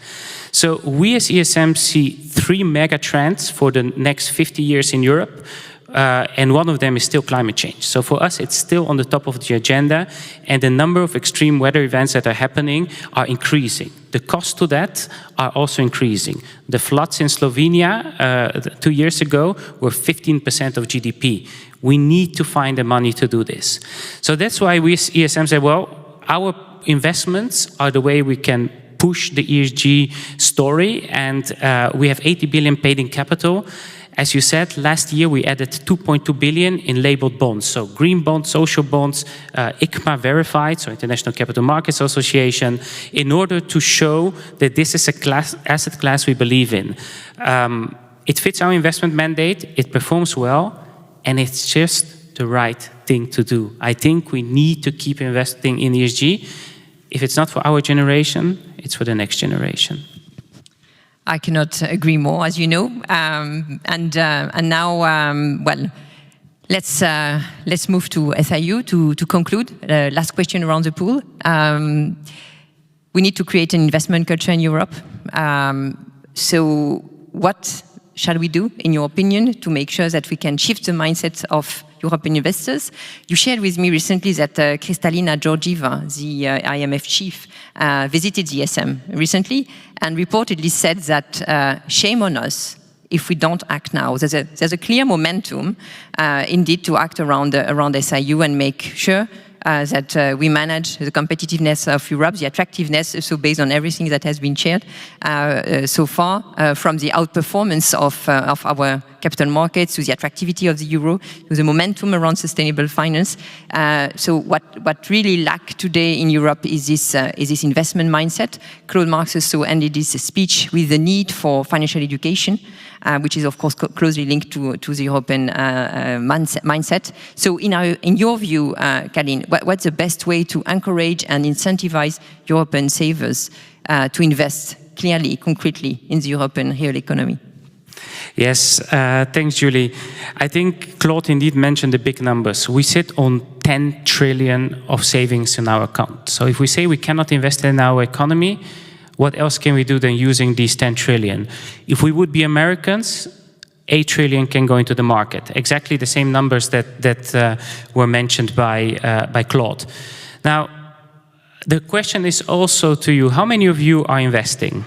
So we as ESM see 3 mega trends for the next 50 years in Europe, and one of them is still climate change. So for us, it's still on the top of the agenda, and the number of extreme weather events that are happening are increasing. The cost to that are also increasing. The floods in Slovenia 2 years ago were 15% of GDP. We need to find the money to do this. So that's why we as ESM say, well, our investments are the way we can push the ESG story, and we have 80 billion paid in capital. As you said, last year we added 2.2 billion in labeled bonds. So green bonds, social bonds, ICMA verified, so International Capital Markets Association, in order to show that this is a asset class we believe in. It fits our investment mandate, it performs well, and it's just the right thing to do. I think we need to keep investing in ESG. If it's not for our generation, it's for the next generation. I cannot agree more, as you know. And now, well, let's move to SIU to conclude. Last question around the pool. We need to create an investment culture in Europe. So what shall we do, in your opinion, to make sure that we can shift the mindset of European investors? You shared with me recently that Kristalina Georgieva, the IMF chief, visited the ESM recently and reportedly said that shame on us if we don't act now. There's a clear momentum, indeed, to act around SIU and make sure that we manage the competitiveness of Europe, the attractiveness, so based on everything that has been shared so far, from the outperformance of our capital markets to the attractivity of the euro, to the momentum around sustainable finance. So what really lacks today in Europe is this investment mindset. Claude Marx also ended his speech with the need for financial education, which is of course closely linked to the European mindset. So in your view, Kalin, what's the best way to encourage and incentivize European savers to invest clearly, concretely in the European real economy? Yes, thanks, Julie. I think Claude indeed mentioned the big numbers. We sit on 10 trillion of savings in our account. So if we say we cannot invest in our economy, what else can we do than using these 10 trillion? If we would be Americans, 8 trillion can go into the market. Exactly the same numbers that were mentioned by Claude. Now, the question is also to you, how many of you are investing?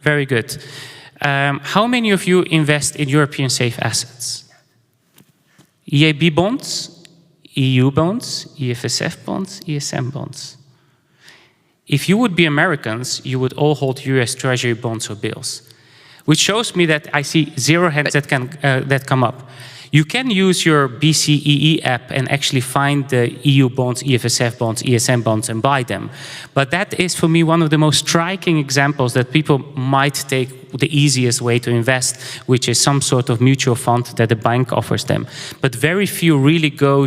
Very good. How many of you invest in European safe assets? EIB bonds, EU bonds, EFSF bonds, ESM bonds. If you would be Americans, you would all hold US Treasury bonds or bills, which shows me that I see 0 hands that come up. You can use your BCEE app and actually find the EU bonds, EFSF bonds, ESM bonds and buy them. But that is for me one of the most striking examples that people might take the easiest way to invest, which is some sort of mutual fund that the bank offers them. But very few really go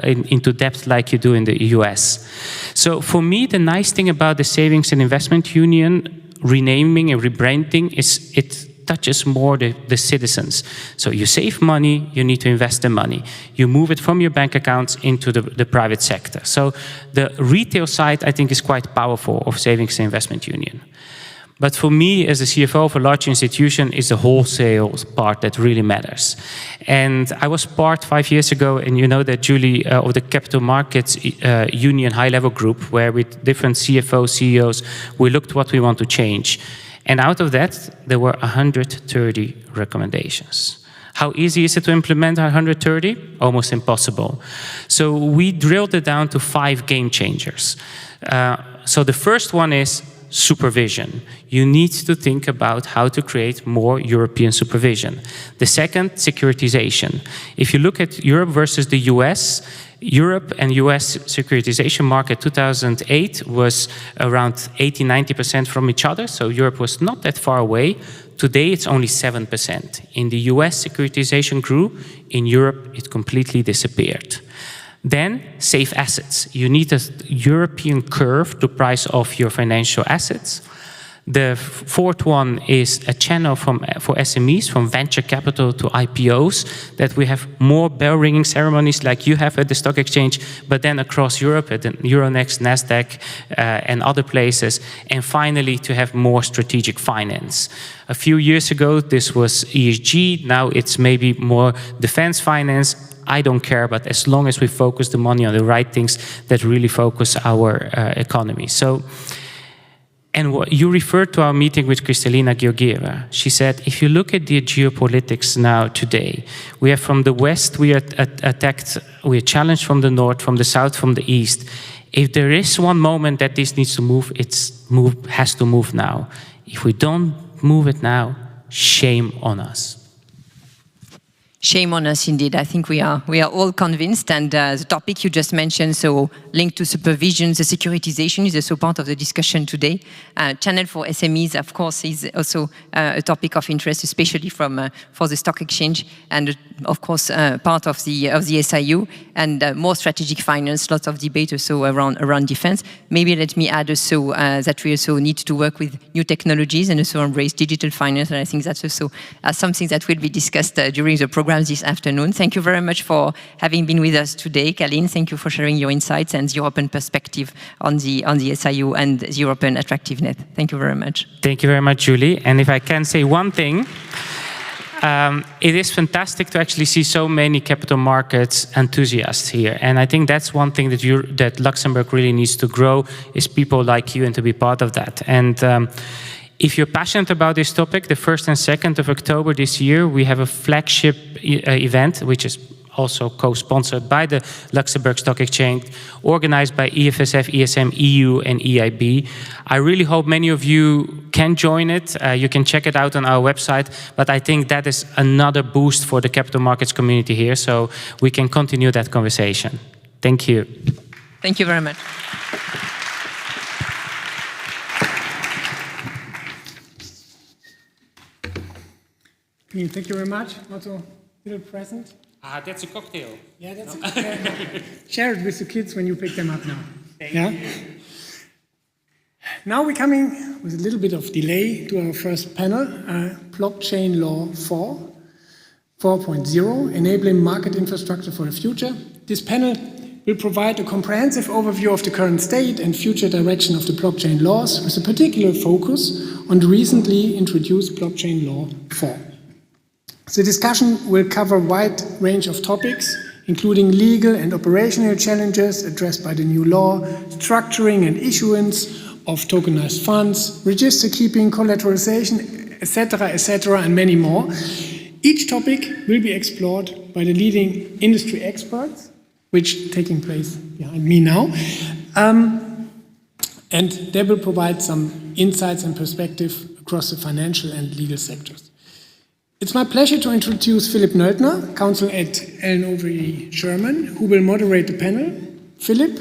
into depth like you do in the US. So for me, the nice thing about the Savings and Investment Union renaming and rebranding is it touches more the citizens. So you save money, you need to invest the money. You move it from your bank accounts into the private sector. So the retail side, I think, is quite powerful of Savings and Investment Union. But for me, as a CFO of a large institution, is the wholesale part that really matters. And I was part 5 years ago, and you know that, Julie, of the Capital Markets Union high-level group, where with different CFOs, CEOs, we looked what we want to change. And out of that, there were 130 recommendations. How easy is it to implement 130? Almost impossible. So we drilled it down to 5 game changers. So the first one is supervision. You need to think about how to create more European supervision. The second, securitization. If you look at Europe versus the US, Europe and US securitization market 2008 was around 80-90% from each other, so Europe was not that far away. Today it's only 7%. In the US, securitization grew. In Europe, it completely disappeared. Then, safe assets. You need a European curve to price off your financial assets. The fourth one is a channel for SMEs, from venture capital to IPOs, that we have more bell-ringing ceremonies like you have at the stock exchange, but then across Europe at the Euronext, Nasdaq, and other places. And finally, to have more strategic finance. A few years ago, this was ESG. Now it's maybe more defense finance. I don't care, but as long as we focus the money on the right things that really focus our economy. So, and what you referred to our meeting with Kristalina Georgieva. She said, if you look at the geopolitics now today, we have from the west, we are attacked, we are challenged from the north, from the south, from the east. If there is one moment that this needs to move, has to move now. If we don't move it now, shame on us. Shame on us, indeed. I think we are all convinced, and the topic you just mentioned, so linked to supervision, the securitization, is also part of the discussion today. Channel for SMEs, of course, is also a topic of interest, especially for the stock exchange, and of course part of the SIU, and more strategic finance. Lots of debate also around defense. Maybe let me add also that we also need to work with new technologies and also embrace digital finance, and I think that's also something that will be discussed during the program this afternoon. Thank you very much for having been with us today. Kalin, thank you for sharing your insights and European perspective on the SIU and the European attractiveness. Thank you very much. Thank you very much, Julie. And if I can say one thing, it is fantastic to actually see so many capital markets enthusiasts here. And I think that's one thing that Luxembourg really needs to grow, is people like you and to be part of that. And if you're passionate about this topic, the 1st and 2nd of October this year, we have a flagship event, which is also co-sponsored by the Luxembourg Stock Exchange, organized by EFSF, ESM, EU, and EIB. I really hope many of you can join it. You can check it out on our website, but I think that is another boost for the capital markets community here, so we can continue that conversation. Thank you. Thank you very much. Thank you very much. Also, a little present. That's a cocktail. Yeah, that's a cocktail. Share it with the kids when you pick them up now. Thank you. Now we're coming with a little bit of delay to our first panel, Blockchain Law 4.0, Enabling Market Infrastructure for the Future. This panel will provide a comprehensive overview of the current state and future direction of the blockchain laws, with a particular focus on the recently introduced Blockchain Law 4. The discussion will cover a wide range of topics, including legal and operational challenges addressed by the new law, structuring and issuance of tokenized funds, register keeping, collateralization, etc., and many more. Each topic will be explored by the leading industry experts, which taking place behind me now, and they will provide some insights and perspective across the financial and legal sectors. It's my pleasure to introduce Philipp Nöldner, counsel at LNOVE Sherman, who will moderate the panel. Philipp,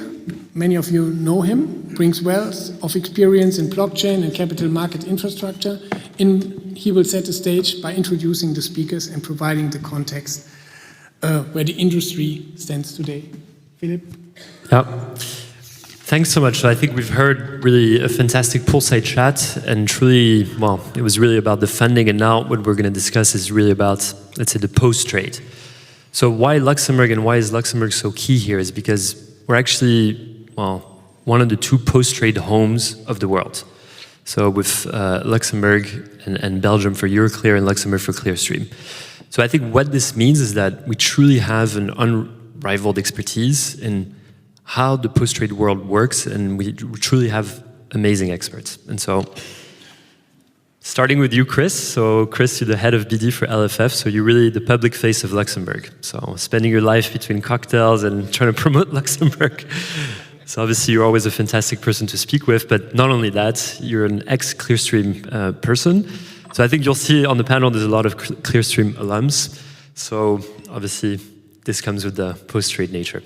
many of you know him, brings wealth of experience in blockchain and capital market infrastructure, and he will set the stage by introducing the speakers and providing the context where the industry stands today. Philipp? Yeah. Thanks so much. I think we've heard really a fantastic poolside chat, and truly, well, it was really about the funding, and now what we're going to discuss is really about, let's say, the post-trade. So why Luxembourg, and why is Luxembourg so key here, is because we're actually, well, one of the 2 post-trade homes of the world. So with Luxembourg and Belgium for Euroclear and Luxembourg for Clearstream. So I think what this means is that we truly have an unrivaled expertise in how the post-trade world works, and we truly have amazing experts. And so, starting with you, Chris. So Chris, you're the head of BD for LFF, so you're really the public face of Luxembourg. So spending your life between cocktails and trying to promote Luxembourg. So obviously you're always a fantastic person to speak with, but not only that, you're an ex-Clearstream person. So I think you'll see on the panel there's a lot of Clearstream alums. So obviously this comes with the post-trade nature.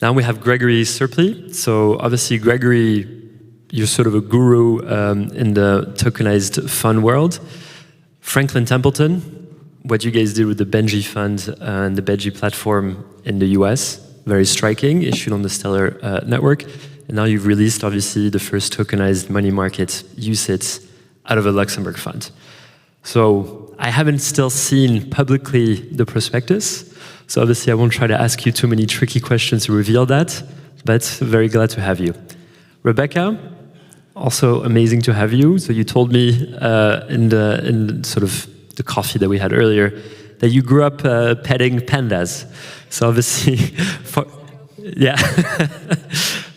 Now we have Gregory Serpley. So obviously, Gregory, you're sort of a guru in the tokenized fund world. Franklin Templeton, what you guys did with the Benji fund and the Benji platform in the US, very striking, issued on the Stellar network. And now you've released, obviously, the first tokenized money market UCITS out of a Luxembourg fund. So I haven't still seen publicly the prospectus. So obviously I won't try to ask you too many tricky questions to reveal that, but very glad to have you. Rebecca, also amazing to have you. So you told me in sort of the coffee that we had earlier that you grew up petting pandas. So obviously,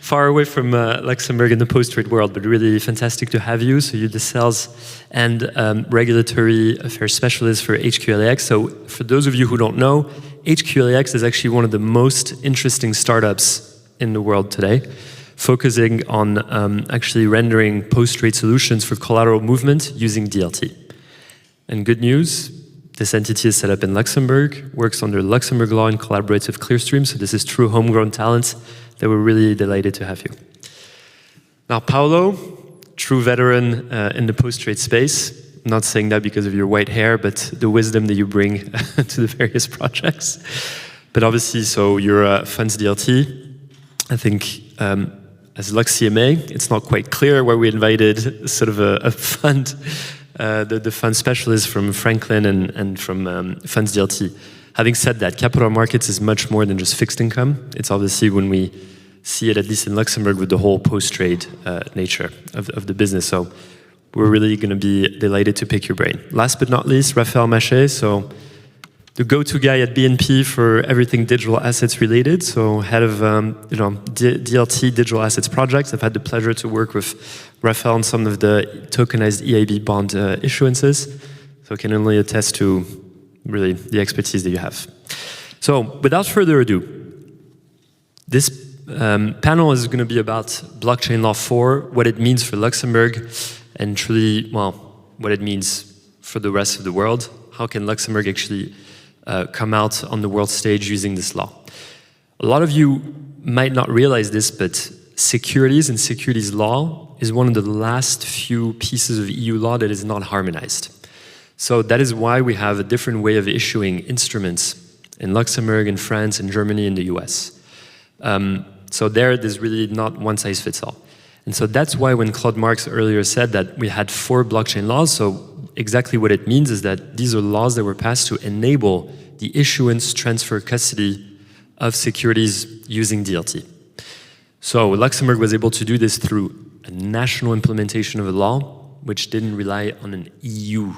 far away from Luxembourg in the post-trade world, but really fantastic to have you. So you're the sales and regulatory affairs specialist for HQLAX. So for those of you who don't know, HQLAX is actually one of the most interesting startups in the world today, focusing on actually rendering post-trade solutions for collateral movement using DLT. And good news, This entity is set up in Luxembourg, works under Luxembourg law and collaborates with Clearstream, so this is true homegrown talent that we're really delighted to have you. Now, Paolo, true veteran in the post-trade space. I'm not saying that because of your white hair, but the wisdom that you bring to the various projects. But obviously, so you're a funds DLT. I think as LuxCMA, it's not quite clear where we invited sort of a fund, the fund specialist from Franklin and from funds DLT. Having said that, capital markets is much more than just fixed income. It's obviously when we see it, at least in Luxembourg, with the whole post-trade nature of the business. So we're really going to be delighted to pick your brain. Last but not least, Raphaël Maché, so the go-to guy at BNP for everything digital assets related. So head of DLT digital assets projects. I've had the pleasure to work with Raphaël on some of the tokenized EIB bond issuances. So I can only attest to really the expertise that you have. So without further ado, this panel is going to be about blockchain law 4, what it means for Luxembourg, and truly, well, what it means for the rest of the world. How can Luxembourg actually come out on the world stage using this law? A lot of you might not realize this, but securities and securities law is one of the last few pieces of EU law that is not harmonized. So that is why we have a different way of issuing instruments in Luxembourg, in France, in Germany, in the US. So there's really not one size fits all. And so that's why when Claude Marx earlier said that we had 4 blockchain laws, so exactly what it means is that these are laws that were passed to enable the issuance, transfer, custody of securities using DLT. So Luxembourg was able to do this through a national implementation of a law, which didn't rely on an EU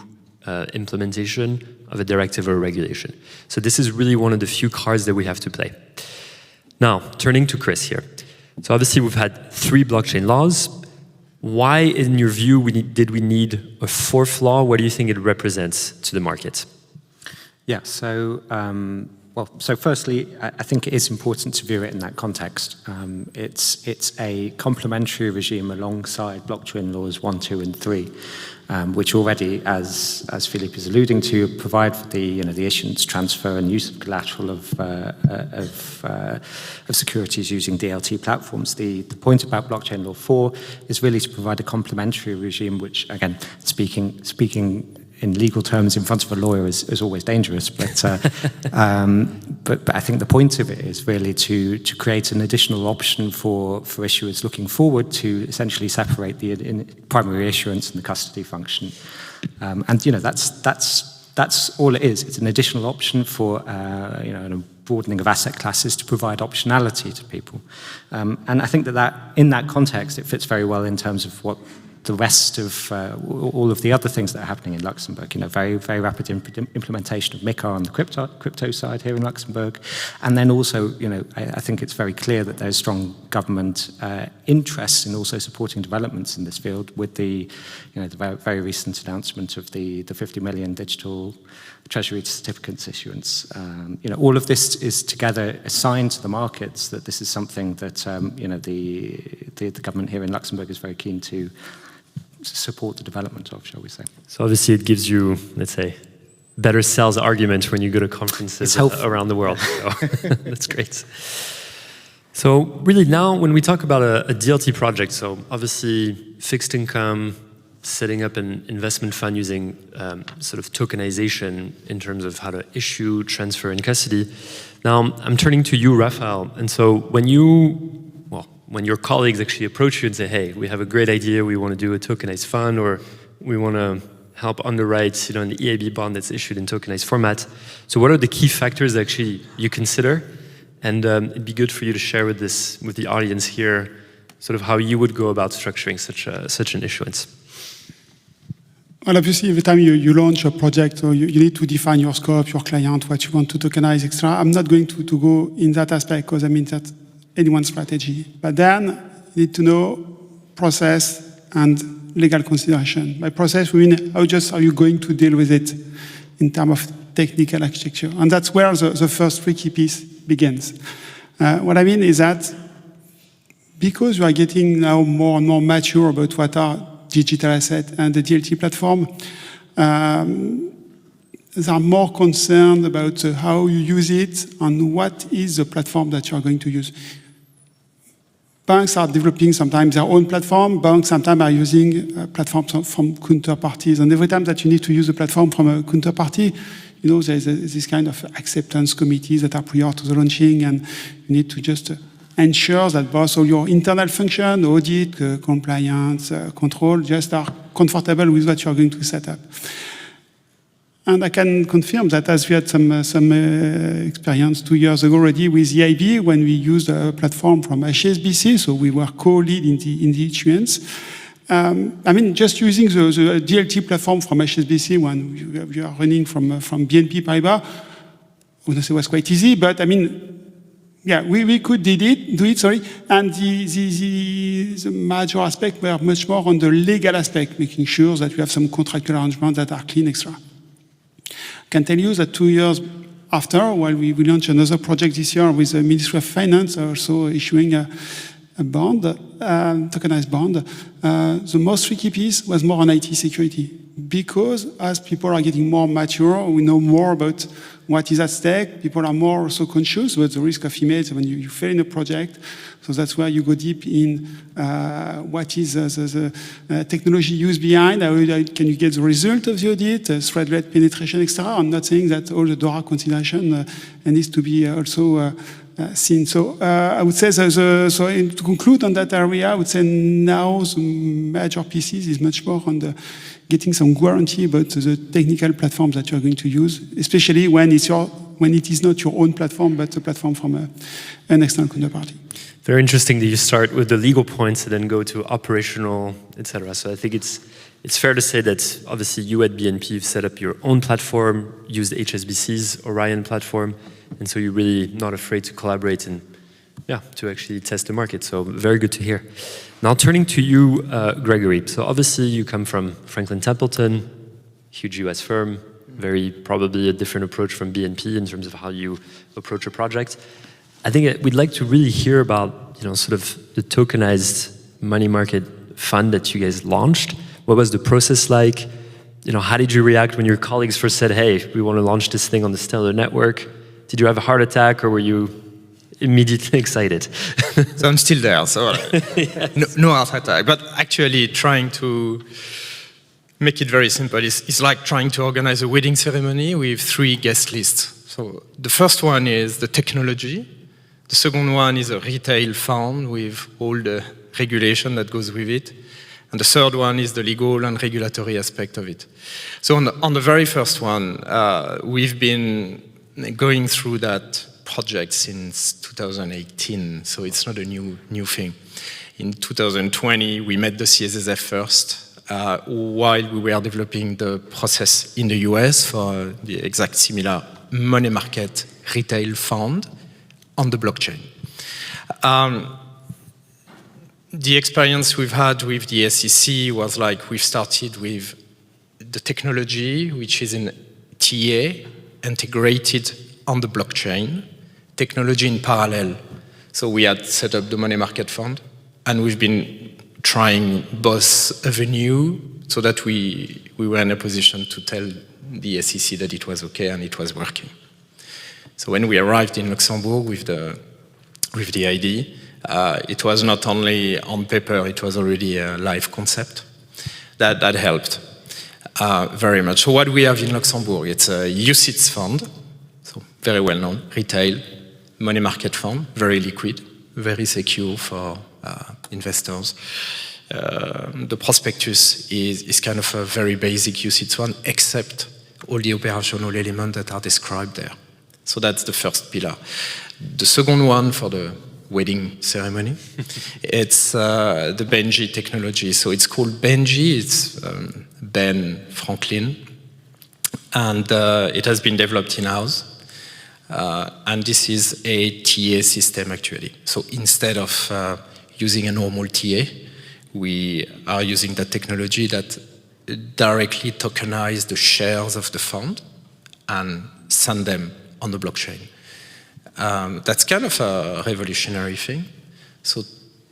implementation of a directive or a regulation. So this is really one of the few cards that we have to play. Now, turning to Chris here. So obviously we've had 3 blockchain laws. Why, in your view, did we need a 4th law? What do you think it represents to the market? Yeah, so, so firstly, I think it is important to view it in that context. It's a complementary regime alongside blockchain laws 1, 2, and 3, which already, as Philippe is alluding to, provide for the issuance, transfer, and use of collateral of securities using DLT platforms. The point about blockchain law 4 is really to provide a complementary regime, which, again, speaking in legal terms in front of a lawyer is always dangerous, but I think the point of it is really to create an additional option for issuers looking forward to essentially separate the primary issuance and the custody function. And that's all it is. It's an additional option for a broadening of asset classes to provide optionality to people. And I think that in that context, it fits very well in terms of what the rest of all of the other things that are happening in Luxembourg, very, very rapid implementation of MiCA on the crypto side here in Luxembourg. And then also, I think it's very clear that there's strong government interest in also supporting developments in this field with the very recent announcement of the 50 million digital treasury certificates issuance. All of this is together a sign to the markets that this is something that, the government here in Luxembourg is very keen to support the development of, shall we say. So obviously it gives you, let's say, better sales argument when you go to conferences around the world. So that's great. So really now when we talk about a DLT project, so obviously fixed income, setting up an investment fund using sort of tokenization in terms of how to issue, transfer, and custody. Now I'm turning to you, Raphaël. And so when your colleagues actually approach you and say, hey, we have a great idea, we want to do a tokenized fund, or we want to help underwrite an EIB bond that's issued in tokenized format. So what are the key factors that actually you consider? And it'd be good for you to share with the audience here, sort of how you would go about structuring such an issuance. Well, obviously, every time you launch a project, so you need to define your scope, your client, what you want to tokenize, etc. I'm not going to go in that aspect because I mean that's anyone's strategy. But then you need to know process and legal consideration. By process, we mean how are you going to deal with it in terms of technical architecture. And that's where the first tricky piece begins. What I mean is that because you are getting now more and more mature about what are digital assets and the DLT platform, they are more concerned about how you use it and what is the platform that you are going to use. Banks are developing sometimes their own platform. Banks sometimes are using platforms from counterparties. And every time that you need to use a platform from a counterparty, you know, there's this kind of acceptance committees that are prior to the launching, and you need to just ensure that both all your internal function, audit, compliance, control, just are comfortable with what you're going to set up. And I can confirm that as we had some experience 2 years ago already with EIB when we used a platform from HSBC, so we were co-lead in the issuance. I mean, just using the DLT platform from HSBC when we are running from BNP Paribas, I wouldn't say it was quite easy, but I mean, yeah, we could do it, and the major aspect were much more on the legal aspect, making sure that we have some contractual arrangements that are clean, extra. I can tell you that 2 years after, while we launched another project this year with the Ministry of Finance, also issuing a bond, tokenized bond, the most tricky piece was more on IT security. Because as people are getting more mature, we know more about what is at stake. People are more also conscious about the risk of image when you fail in a project. So that's where you go deep in what is the technology used behind, how can you get the result of the audit, threat rate penetration, etc. I'm not saying that all the DORA consideration needs to be also seen. So I would say, so to conclude on that area, I would say now the major pieces is much more on the getting some guarantee about the technical platforms that you're going to use, especially when it is not your own platform, but a platform from an external counterparty. Very interesting that you start with the legal points and then go to operational, etc. So I think it's fair to say that obviously you at BNP have set up your own platform, used HSBC's Orion platform, and so you're really not afraid to collaborate and to actually test the market. So very good to hear. Now turning to you, Gregory. So obviously you come from Franklin Templeton, huge US firm, very probably a different approach from BNP in terms of how you approach a project. I think we'd like to really hear about, sort of the tokenized money market fund that you guys launched. What was the process like? How did you react when your colleagues first said, hey, we want to launch this thing on the Stellar network? Did you have a heart attack or were you immediately excited? So I'm still there, so no heart attack. But actually trying to make it very simple, it's like trying to organize a wedding ceremony with 3 guest lists. So the first one is the technology. The second one is a retail fund with all the regulation that goes with it. And the third one is the legal and regulatory aspect of it. So on the very first one, we've been going through that project since 2018, so it's not a new thing. In 2020, we met the CSSF first, while we were developing the process in the US for the exact similar money market retail fund on the blockchain. The experience we've had with the SEC was like we've started with the technology, which is in TA, integrated on the blockchain, technology in parallel. So we had set up the money market fund, and we've been trying both avenues so that we were in a position to tell the SEC that it was okay and it was working. So when we arrived in Luxembourg with the ID, it was not only on paper, it was already a live concept. That helped very much. So what we have in Luxembourg, it's a UCITS fund, so very well known, retail, money market fund, very liquid, very secure for investors. The prospectus is kind of a very basic UCITS one, except all the operational elements that are described there. So that's the first pillar. The second one for the wedding ceremony, it's the Benji technology. So it's called Benji, it's Ben Franklin, and it has been developed in-house. And this is a TA system actually. So instead of using a normal TA, we are using that technology that directly tokenize the shares of the fund and send them on the blockchain. That's kind of a revolutionary thing. So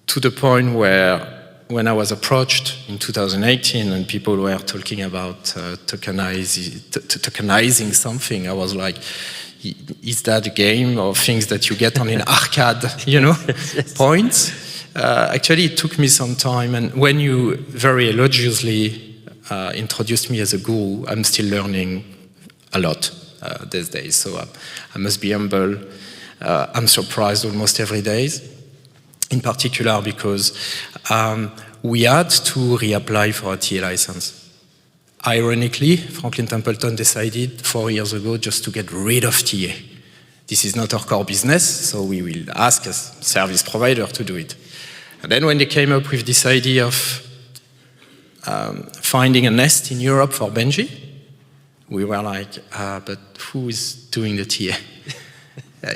to the point where when I was approached in 2018 and people were talking about tokenizing something, I was like, is that a game or things that you get on an arcade, points? Actually, it took me some time, and when you very elogiously introduced me as a guru, I'm still learning a lot these days, so I must be humble. I'm surprised almost every day, in particular because we had to reapply for a TA license. Ironically, Franklin Templeton decided 4 years ago just to get rid of TA. This is not our core business, so we will ask a service provider to do it. And then when they came up with this idea of finding a nest in Europe for Benji, we were like, but who is doing the TA?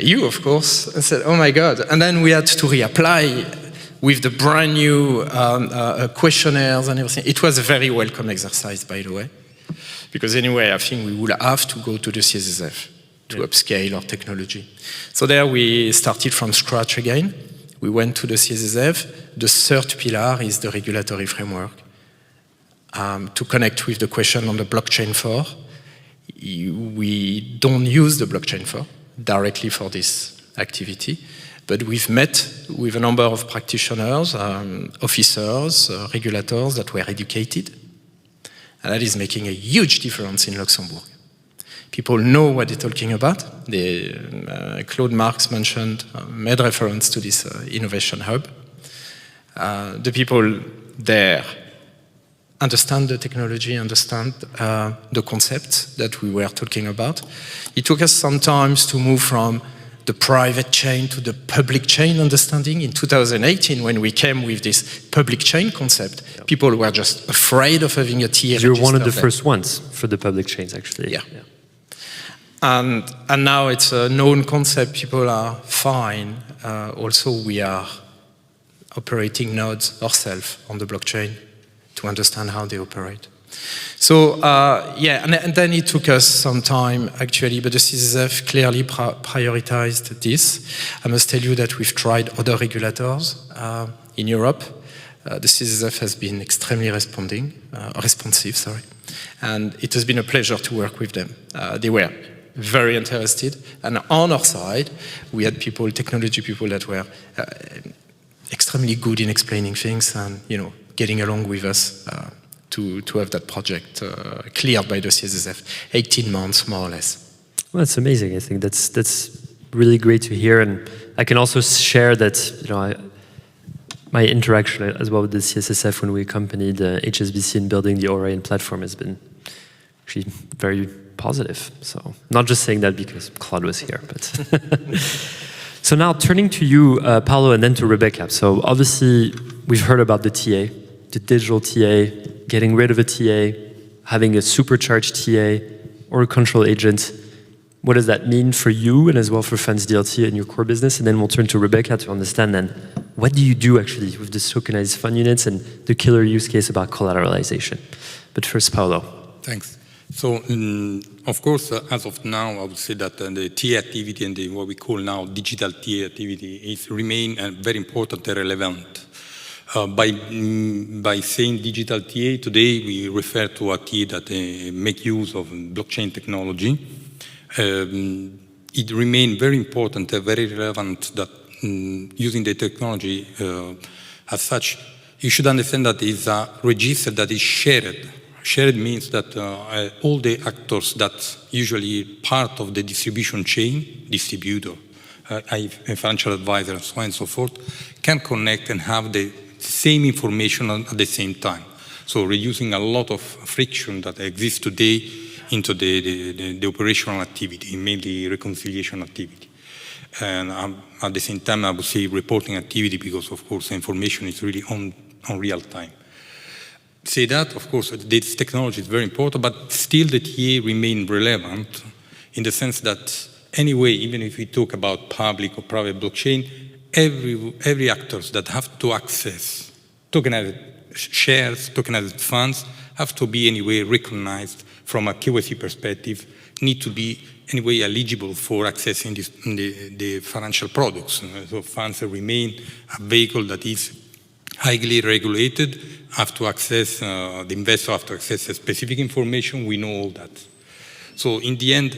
You, of course. I said, oh my God. And then we had to reapply with the brand new questionnaires and everything. It was a very welcome exercise, by the way. Because anyway, I think we would have to go to the CSSF to upscale our technology. So there we started from scratch again. We went to the CSSF. The third pillar is the regulatory framework. To connect with the question on the blockchain 4, we don't use the blockchain 4 directly for this activity, but we've met with a number of practitioners, officers, regulators that were educated, and that is making a huge difference in Luxembourg. People know what they're talking about. Claude Marx made reference to this innovation hub. The people there understand the technology, understand the concepts that we were talking about. It took us some time to move from the private chain to the public chain understanding. In 2018, when we came with this public chain concept, people were just afraid of having a TA register. You're one of the first ones for the public chains, actually. Yeah. And now it's a known concept. People are fine. Also, we are operating nodes ourselves on the blockchain to understand how they operate. So, and then it took us some time, actually, but the CSSF clearly prioritized this. I must tell you that we've tried other regulators in Europe. The CSSF has been extremely responsive, and it has been a pleasure to work with them. They were very interested, and on our side, we had technology people that were extremely good in explaining things and, getting along with us to have that project cleared by the CSSF, 18 months, more or less. Well, that's amazing. I think that's really great to hear. And I can also share that, my interaction as well with the CSSF when we accompanied HSBC in building the Orion platform has been actually very positive. So not just saying that because Claude was here, but... So now turning to you, Paolo, and then to Rebecca. So obviously, we've heard about the TA, the digital TA, getting rid of a TA, having a supercharged TA or a control agent. What does that mean for you and as well for Funds DLT and your core business? And then we'll turn to Rebecca to understand then, what do you do actually with the tokenized fund units and the killer use case about collateralization? But first, Paolo. Thanks. So, of course, as of now, I would say that the TA activity and what we call now digital TA activity remain very important and relevant. By saying digital TA, today we refer to a TA that make use of blockchain technology. It remains very important and very relevant that using the technology as such, you should understand that it's a register that is shared. Shared means that all the actors that usually part of the distribution chain, distributor, a financial advisor, and so on and so forth, can connect and have the same information at the same time. So reducing a lot of friction that exists today into the operational activity, mainly reconciliation activity. And at the same time, I would say reporting activity because, of course, information is really on real time. Say that, of course, this technology is very important, but still the TA remain relevant in the sense that anyway, even if we talk about public or private blockchain, every actors that have to access tokenized shares, tokenized funds, have to be anyway recognized from a KYC perspective, need to be anyway eligible for accessing the financial products. So funds remain a vehicle that is highly regulated, have to access, the investor have to access a specific information, we know all that. So in the end,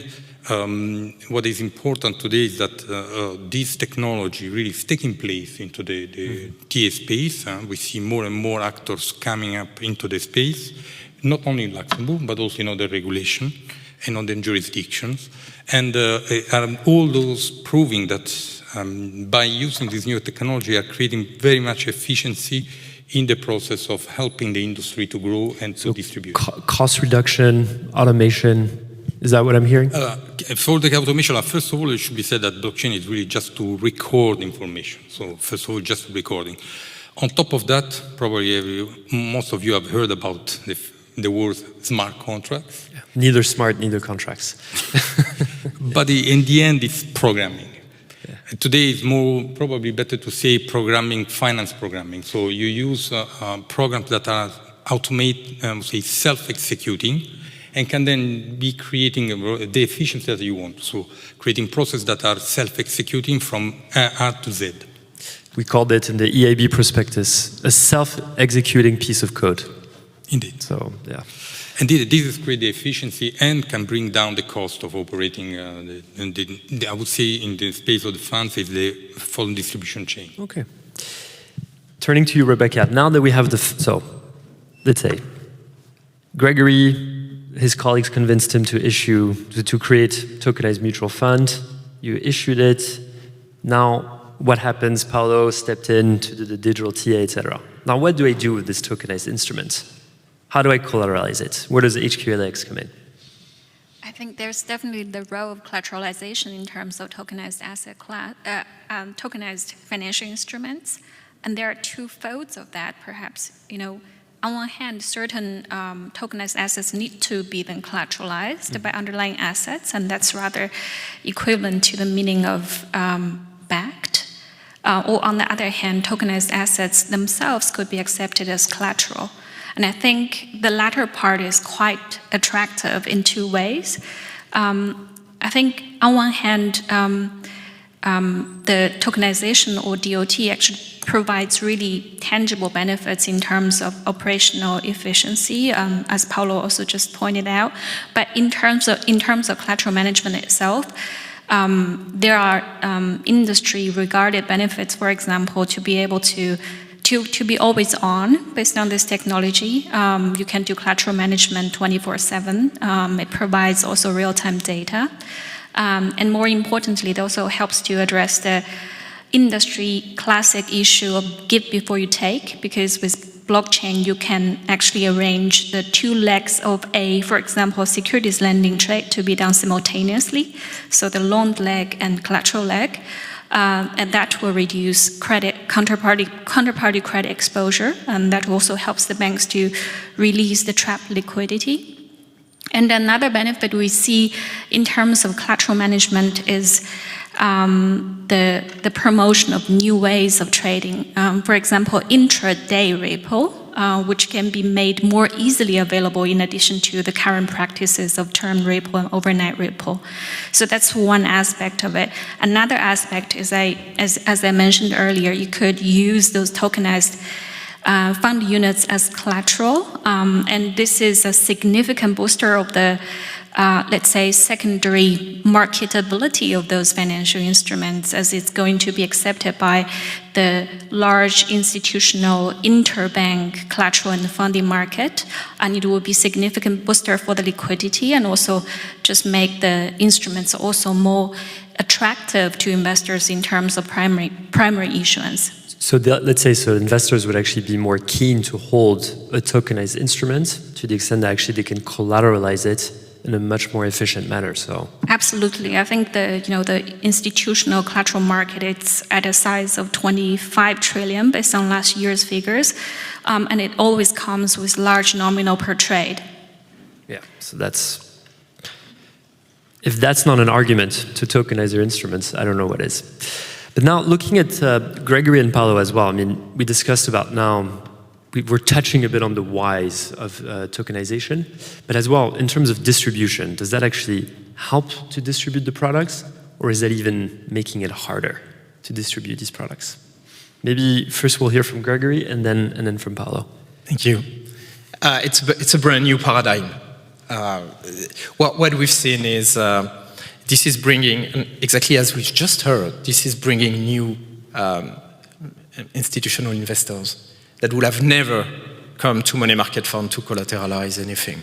what is important today is that this technology really is taking place into the TA space. We see more and more actors coming up into the space, not only in Luxembourg, but also in other regulation and other jurisdictions. And all those proving that by using this new technology are creating very much efficiency in the process of helping the industry to grow and to distribute. Cost reduction, automation, is that what I'm hearing? For the automation, first of all, it should be said that blockchain is really just to record information. So first of all, just recording. On top of that, probably most of you have heard about the word smart contracts. Yeah. Neither smart, neither contracts. But in the end, it's programming. Yeah. Today, it's more probably better to say programming, finance programming. So you use programs that are say self-executing, and can then be creating the efficiency that you want. So creating processes that are self-executing from A to Z. We called it in the EIB prospectus a self-executing piece of code. Indeed. So, yeah. Indeed, this is create the efficiency and can bring down the cost of operating, I would say in the space of the funds, is the full distribution chain. Okay. Turning to you, Rebecca, now that we have so let's say, Gregory, his colleagues convinced him to create tokenized mutual fund. You issued it. Now, what happens? Paolo stepped in to do the digital TA, etc. Now, what do I do with this tokenized instrument? How do I collateralize it? Where does HQLX come in? I think there's definitely the role of collateralization in terms of tokenized tokenized financial instruments, and there are two folds of that. Perhaps, on one hand, certain tokenized assets need to be then collateralized by underlying assets, and that's rather equivalent to the meaning of backed. Or on the other hand, tokenized assets themselves could be accepted as collateral. And I think the latter part is quite attractive in two ways. I think on one hand, the tokenization or DOT actually provides really tangible benefits in terms of operational efficiency, as Paolo also just pointed out. But in terms of collateral management itself, there are industry-regarded benefits, for example, to be able to be always on based on this technology. You can do collateral management 24/7. It provides also real-time data. And more importantly, it also helps to address the industry classic issue of give before you take, because with blockchain, you can actually arrange the two legs of for example, securities lending trade to be done simultaneously. So the loan leg and collateral leg. And that will reduce counterparty credit exposure, and that also helps the banks to release the trapped liquidity. And another benefit we see in terms of collateral management is the promotion of new ways of trading. For example, intraday repo, which can be made more easily available in addition to the current practices of term repo and overnight repo. So that's one aspect of it. Another aspect is, as I mentioned earlier, you could use those tokenized fund units as collateral, and this is a significant booster of the let's say, secondary marketability of those financial instruments, as it's going to be accepted by the large institutional interbank collateral and funding market, and it will be a significant booster for the liquidity and also just make the instruments also more attractive to investors in terms of primary issuance. So let's say investors would actually be more keen to hold a tokenized instrument to the extent that actually they can collateralize it in a much more efficient manner. So absolutely, I think the institutional collateral market, it's at a size of 25 trillion based on last year's figures, and it always comes with large nominal per trade. Yeah, so if that's not an argument to tokenize your instruments, I don't know what is. But now looking at Gregory and Paolo as well, I mean, we discussed about now. We're touching a bit on the whys of tokenization, but as well, in terms of distribution, does that actually help to distribute the products, or is that even making it harder to distribute these products? Maybe first we'll hear from Gregory and then from Paolo. Thank you. It's a brand new paradigm. What we've seen is this is bringing, exactly as we've just heard, this is bringing new institutional investors that would have never come to money market fund to collateralize anything.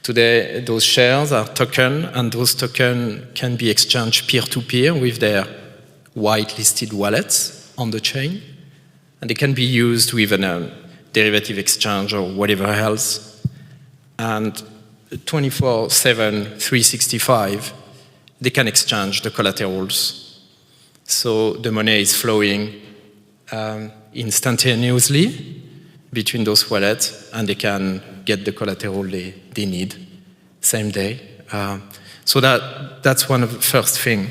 Today, those shares are token, and those tokens can be exchanged peer-to-peer with their whitelisted wallets on the chain, and they can be used with a derivative exchange or whatever else. And 24/7, 365, they can exchange the collaterals. So the money is flowing instantaneously between those wallets, and they can get the collateral they need same day. So that's one of the first thing.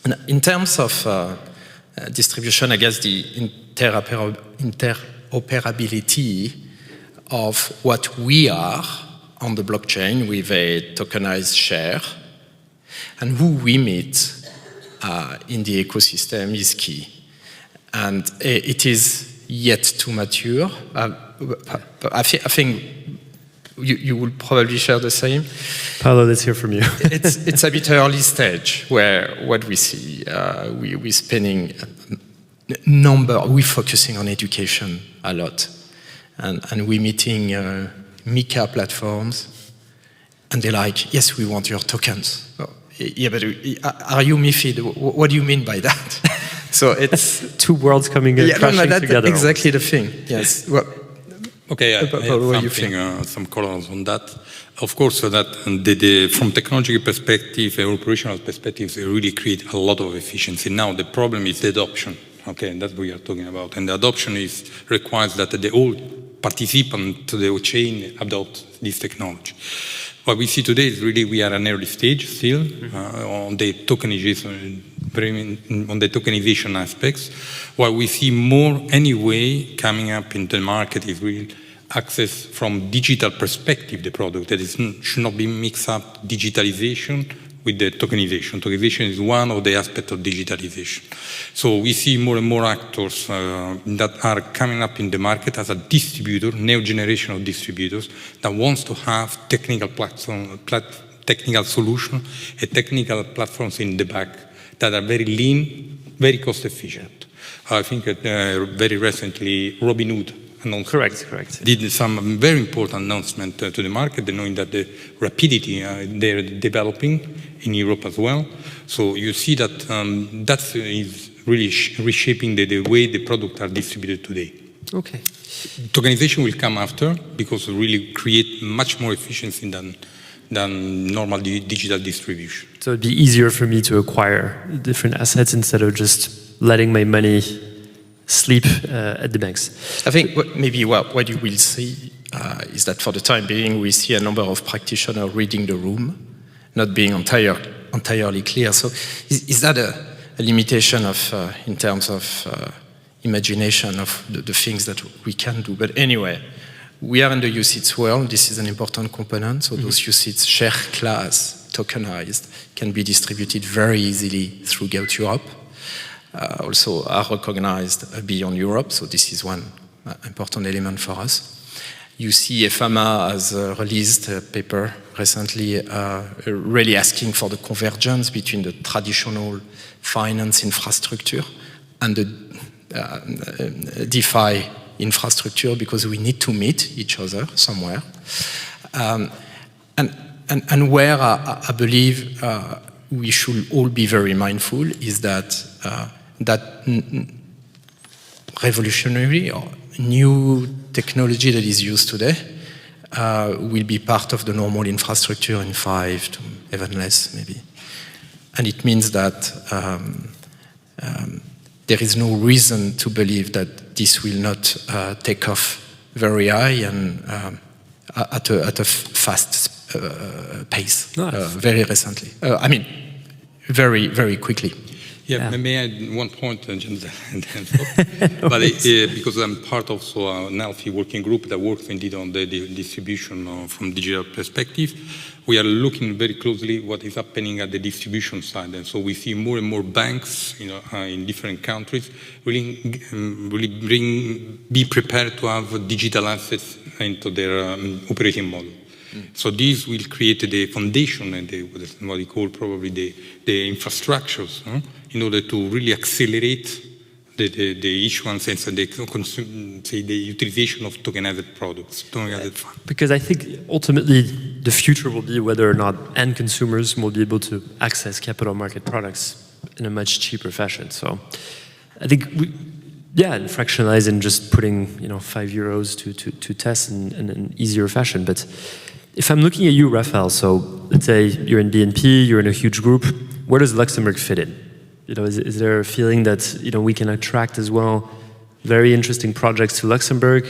And in terms of distribution, I guess the interoperability of what we are on the blockchain with a tokenized share and who we meet in the ecosystem is key. And it is yet to mature. I think you will probably share the same. Paolo, let's hear from you. It's a bit early stage where what we see, we're spending we're focusing on education a lot. And we're meeting MiCA platforms, and they're like, yes, we want your tokens. Oh, yeah, but are you MiFID? What do you mean by that? So it's two worlds coming crashing together. Exactly the thing. Yes. Well, okay, I have some colors on that. Of course, that from technological perspective, operational perspective, they really create a lot of efficiency. Now the problem is the adoption. Okay, and that's what we are talking about. And the adoption requires that the whole participant to the chain adopt this technology. What we see today is really we are at an early stage still on the tokenization aspects. What we see more anyway coming up in the market is really access from digital perspective the product. That should not be mixed up digitalization with the tokenization. Tokenization is one of the aspects of digitalization. So we see more and more actors that are coming up in the market as a distributor, new generation of distributors that wants to have technical technical solution, technical platforms in the back that are very lean, very cost efficient. I think that very recently Robinhood announced, correct. Did some very important announcement to the market, knowing that the rapidity they're developing in Europe as well. So you see that that is really reshaping the way the products are distributed today. Okay. Tokenization will come after because it really create much more efficiency than normal digital distribution. So it'd be easier for me to acquire different assets instead of just letting my money sleep at the banks. I think maybe what you will see is that for the time being, we see a number of practitioners reading the room, not being entirely clear. So is that a limitation of, in terms of imagination of the things that we can do? But anyway, we are in the UCITS world. This is an important component. So those UCITS share class tokenized can be distributed very easily throughout Europe. Also are recognized beyond Europe, so this is one important element for us. You see FMA has released a paper recently really asking for the convergence between the traditional finance infrastructure and the DeFi infrastructure, because we need to meet each other somewhere. And where I believe we should all be very mindful is that that revolutionary or new technology that is used today will be part of the normal infrastructure in 5 to even less maybe. And it means that there is no reason to believe that this will not take off very high and at a fast pace, nice. Very recently. I mean, very, very quickly. Yeah, may I add one point, Janse, but because I'm part of an healthy working group that works indeed on the distribution from digital perspective. we are looking very closely what is happening at the distribution side. And so we see more and more banks, in different countries really be prepared to have digital assets into their operating model. So this will create the foundation and what we call probably the infrastructures in order to really accelerate the issuance and the utilization of tokenized products, tokenized funds. Because I think ultimately the future will be whether or not end consumers will be able to access capital market products in a much cheaper fashion. So I think and fractionalize and just putting €5 to test in an easier fashion. But if I'm looking at you, Raphael, so let's say you're in BNP, you're in a huge group, where does Luxembourg fit in? Is there a feeling that we can attract as well very interesting projects to Luxembourg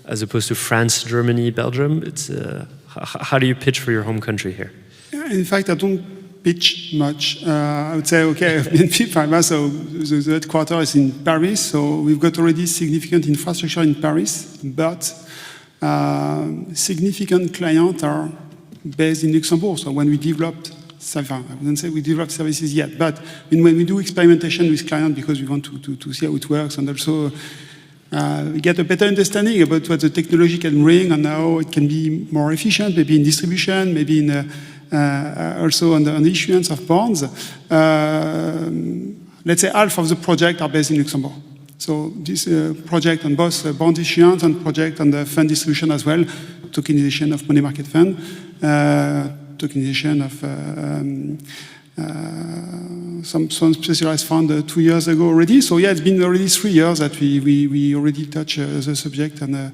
as opposed to France, Germany, Belgium? It's how do you pitch for your home country here? In fact, I don't pitch much. I would say, okay, BNP Paribas, so the headquarters is in Paris, so we've got already significant infrastructure in Paris, but significant clients are based in Luxembourg. So when we developed, I wouldn't say we developed services yet, but when we do experimentation with clients because we want to see how it works, and also we get a better understanding about what the technology can bring and how it can be more efficient, maybe in distribution, maybe in also on the issuance of bonds. Let's say half of the projects are based in Luxembourg. So this project on both bond issuance and project on the fund distribution as well, tokenization of money market fund, tokenization of some specialized fund 2 years ago already. So yeah, it's been already 3 years that we already touch the subject and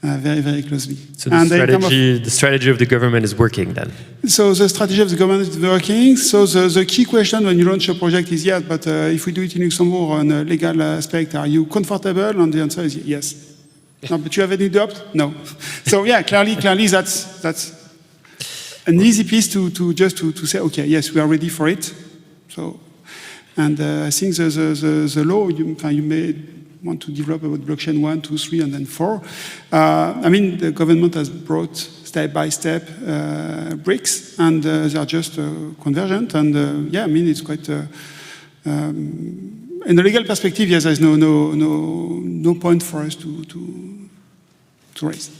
very, very closely. So the strategy of the government is working then? So the strategy of the government is working. So the key question when you launch a project is, yes, but if we do it in Luxembourg on a legal aspect, are you comfortable? And the answer is yes. No, but you have any doubt? No. So yeah, clearly that's an easy piece to say, okay, yes, we are ready for it. So, and I think the law, you may want to develop about blockchain 1, 2, 3, and then 4. I mean, the government has brought step-by-step bricks, and they are just convergent. And yeah, I mean, it's quite. In the legal perspective, yes, there's no point for us to raise.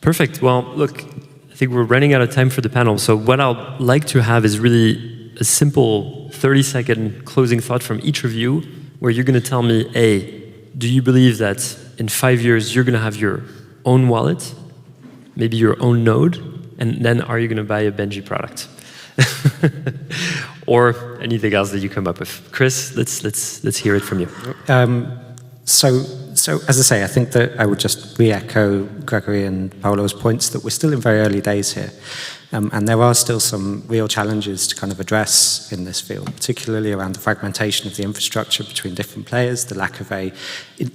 Perfect. Well, look, I think we're running out of time for the panel. So what I'd like to have is really a simple 30-second closing thought from each of you, where you're going to tell me, A, do you believe that in 5 years you're going to have your own wallet, maybe your own node, and then are you going to buy a Benji product? Or anything else that you come up with? Chris, let's hear it from you. So as I say, I think that I would just re-echo Gregory and Paolo's points that we're still in very early days here. And there are still some real challenges to kind of address in this field, particularly around the fragmentation of the infrastructure between different players, the lack of an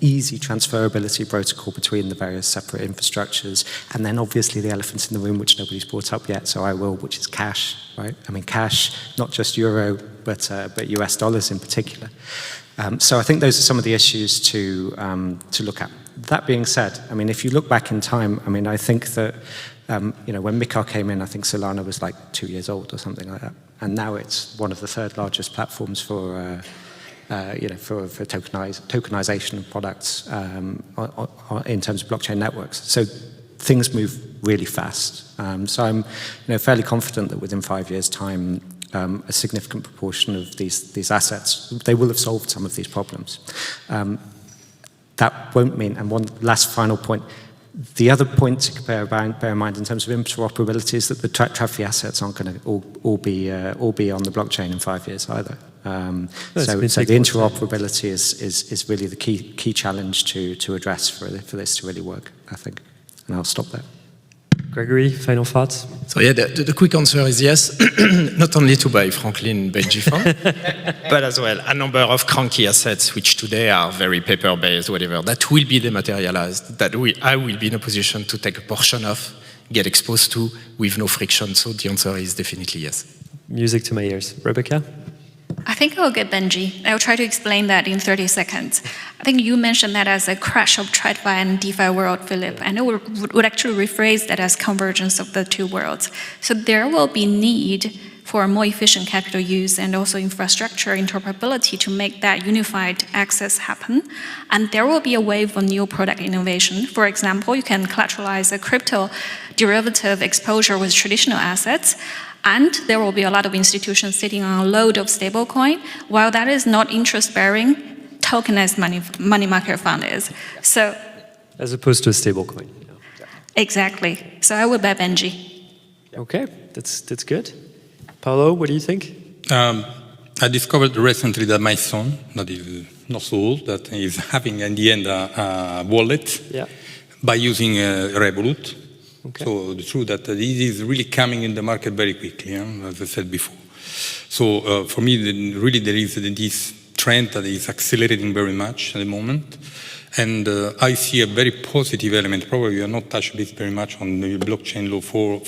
easy transferability protocol between the various separate infrastructures, and then obviously the elephant in the room, which nobody's brought up yet, so I will, which is cash, right? I mean, cash, not just euro, but US dollars in particular. So I think those are some of the issues to look at. That being said, I mean, if you look back in time, I mean, I think that when Becker came in, I think Solana was like 2 years old or something like that, and now it's one of the third largest platforms for tokenization of products in terms of blockchain networks. So things move really fast. So I'm fairly confident that within 5 years' time, a significant proportion of these assets, they will have solved some of these problems. That won't mean, and one last final point, the other point to bear in mind in terms of interoperability is that the TRAFI assets aren't going to all be on the blockchain in 5 years either. So the interoperability is really the key challenge to address for this to really work, I think. And I'll stop there. Gregory, final thoughts? So yeah, the quick answer is yes, not only to buy Franklin Benji fund, but as well a number of cranky assets which today are very paper-based, whatever, that will be dematerialized, that I will be in a position to take a portion of, get exposed to with no friction. So the answer is definitely yes. Music to my ears. Rebecca? I think I'll get Benji. I'll try to explain that in 30 seconds. I think you mentioned that as a crash of TradFi and DeFi world, Philip, and I would actually rephrase that as convergence of the two worlds. So there will be need for more efficient capital use and also infrastructure interoperability to make that unified access happen. And there will be a wave of new product innovation. For example, you can collateralize a crypto derivative exposure with traditional assets, and there will be a lot of institutions sitting on a load of stablecoin. While that is not interest-bearing, tokenized money market fund is. So, as opposed to a stablecoin. Yeah. Exactly. So I would bet Benji. Okay, that's good. Paolo, what do you think? I discovered recently that my son, that is not so old, that is having in the end a wallet by using Revolut. Okay. So the truth that this is really coming in the market very quickly, as I said before. So for me, really there is this trend that is accelerating very much at the moment. And I see a very positive element. Probably we are not touched this very much on the blockchain law for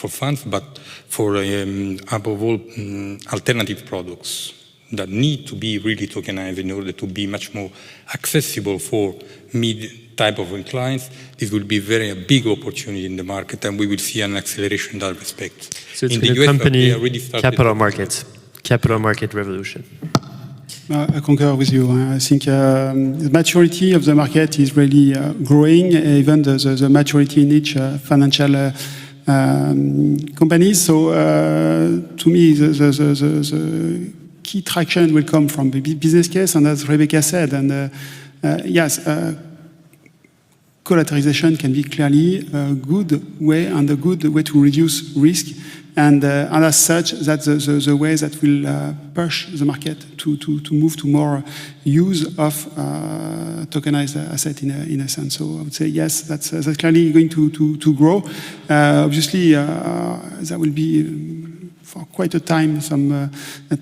funds, but for above all alternative products that need to be really tokenized in order to be much more accessible for mid type of clients. This will be a big opportunity in the market, and we will see an acceleration in that respect. So it's in going the to US, accompany capital market revolution. I concur with you. I think the maturity of the market is really growing, even the maturity in each financial companies. So to me, the key traction will come from the business case, and as Rebecca said, and yes, collateralization can be clearly a good way and a good way to reduce risk. And as such, that's the way that will push the market to move to more use of tokenized asset in a sense. So I would say yes, that's clearly going to grow. Obviously, there will be for quite a time some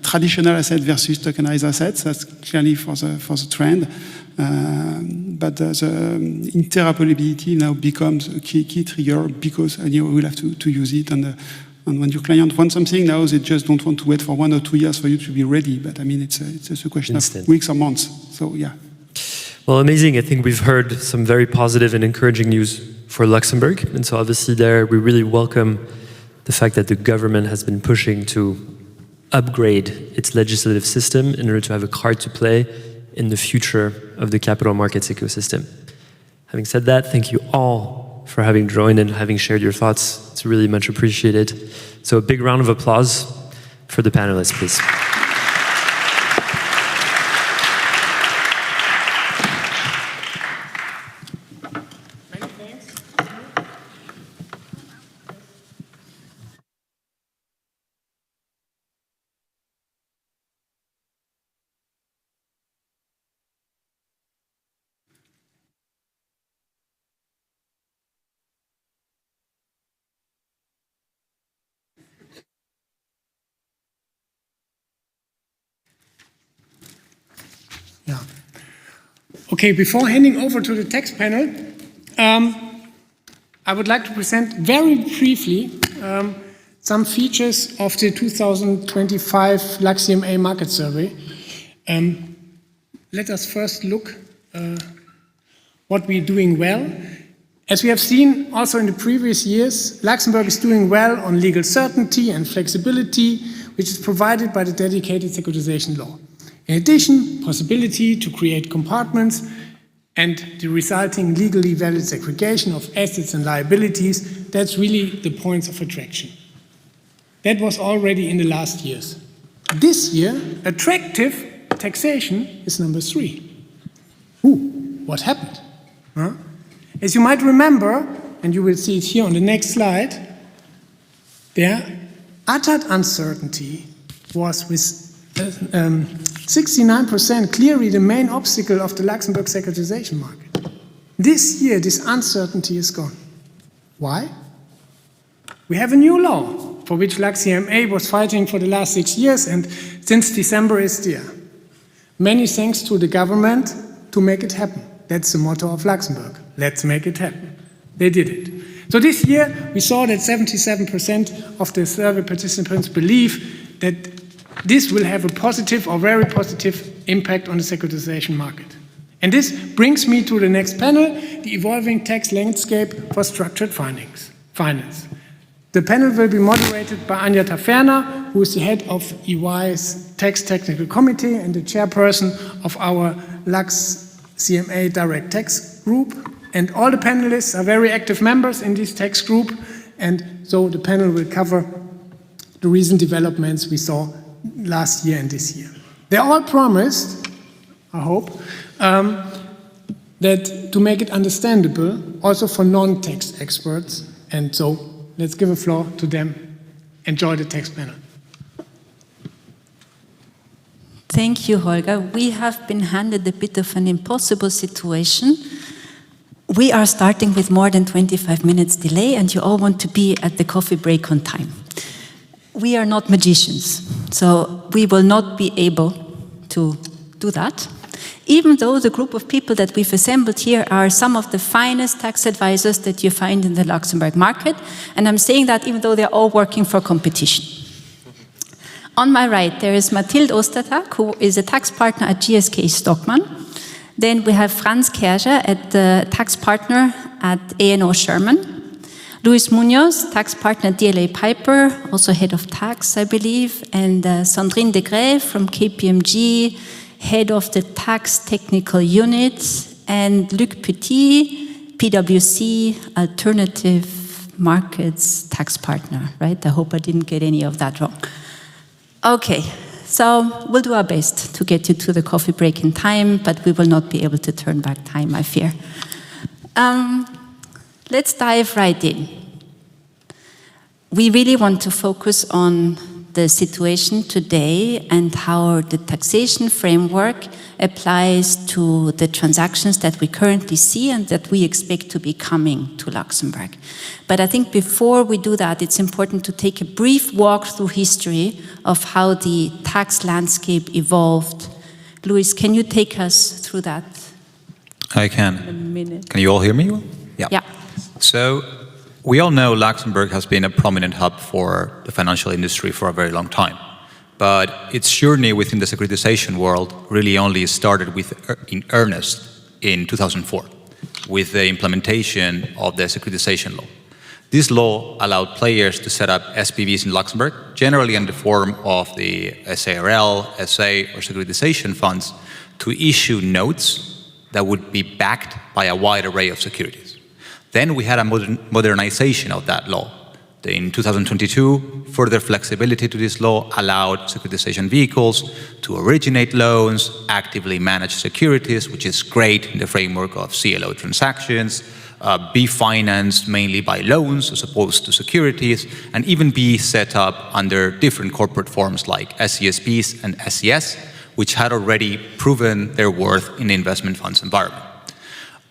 traditional asset versus tokenized assets. That's clearly for the trend. But the interoperability now becomes a key trigger because you will have to use it. And when your client wants something now, they just don't want to wait for 1 or 2 years for you to be ready. But I mean, it's a question of weeks or months. So yeah. Well, amazing. I think we've heard some very positive and encouraging news for Luxembourg. And so obviously there, we really welcome the fact that the government has been pushing to upgrade its legislative system in order to have a card to play in the future of the capital markets ecosystem. Having said that, thank you all for having joined and having shared your thoughts. It's really much appreciated. So a big round of applause for the panelists, please. Yeah. Okay, before handing over to the text panel, I would like to present very briefly some features of the 2025 LuxCMA market survey. Let us first look what we're doing well. As we have seen also in the previous years, Luxembourg is doing well on legal certainty and flexibility, which is provided by the dedicated securitization law. In addition, possibility to create compartments and the resulting legally valid segregation of assets and liabilities, that's really the points of attraction. That was already in the last years. This year, attractive taxation is number 3. What happened? Huh? As you might remember, and you will see it here on the next slide, their uttered uncertainty was with 69% clearly the main obstacle of the Luxembourg securitization market. This year, this uncertainty is gone. Why? We have a new law for which LuxCMA was fighting for the last 6 years, and since December is there. Many thanks to the government to make it happen. That's the motto of Luxembourg. Let's make it happen. They did it. So this year, we saw that 77% of the survey participants believe that this will have a positive or very positive impact on the securitization market. And this brings me to the next panel, the evolving tax landscape for structured finance. The panel will be moderated by Anja Taferner, who is the head of EY's Tax Technical Committee and the chairperson of our LuxCMA Direct Tax Group. And all the panelists are very active members in this tax group, and so the panel will cover the recent developments we saw last year and this year. They all promised, I hope, that to make it understandable also for non-tax experts, and so let's give a floor to them. Enjoy the tax panel. Thank you, Holger. We have been handed a bit of an impossible situation. We are starting with more than 25 minutes delay, and you all want to be at the coffee break on time. We are not magicians, so we will not be able to do that, even though the group of people that we've assembled here are some of the finest tax advisors that you find in the Luxembourg market, and I'm saying that even though they're all working for competition. On my right, there is Mathilde Ostertag, who is a tax partner at GSK Stockmann. Then we have Franz Kerger, the tax partner at A&O Sherman. Luis Munoz, tax partner at DLA Piper, also head of tax, I believe. And Sandrine Degré from KPMG, head of the tax technical unit. And Luc Petit, PwC, alternative markets tax partner, right? I hope I didn't get any of that wrong. Okay. So we'll do our best to get you to the coffee break in time, but we will not be able to turn back time, I fear. Let's dive right in. We really want to focus on the situation today and how the taxation framework applies to the transactions that we currently see and that we expect to be coming to Luxembourg. But I think before we do that, it's important to take a brief walk through history of how the tax landscape evolved. Luis, can you take us through that? I can. In a minute. Can you all hear me? Yeah. So we all know Luxembourg has been a prominent hub for the financial industry for a very long time. But its journey within the securitization world really only started in earnest in 2004 with the implementation of the securitization law. This law allowed players to set up SPVs in Luxembourg, generally in the form of the SARL, SA, or securitization funds, to issue notes that would be backed by a wide array of securities. Then we had a modernization of that law. In 2022, further flexibility to this law allowed securitization vehicles to originate loans, actively manage securities, which is great in the framework of CLO transactions, be financed mainly by loans as opposed to securities, and even be set up under different corporate forms like SCSPs and SCS, which had already proven their worth in the investment funds environment.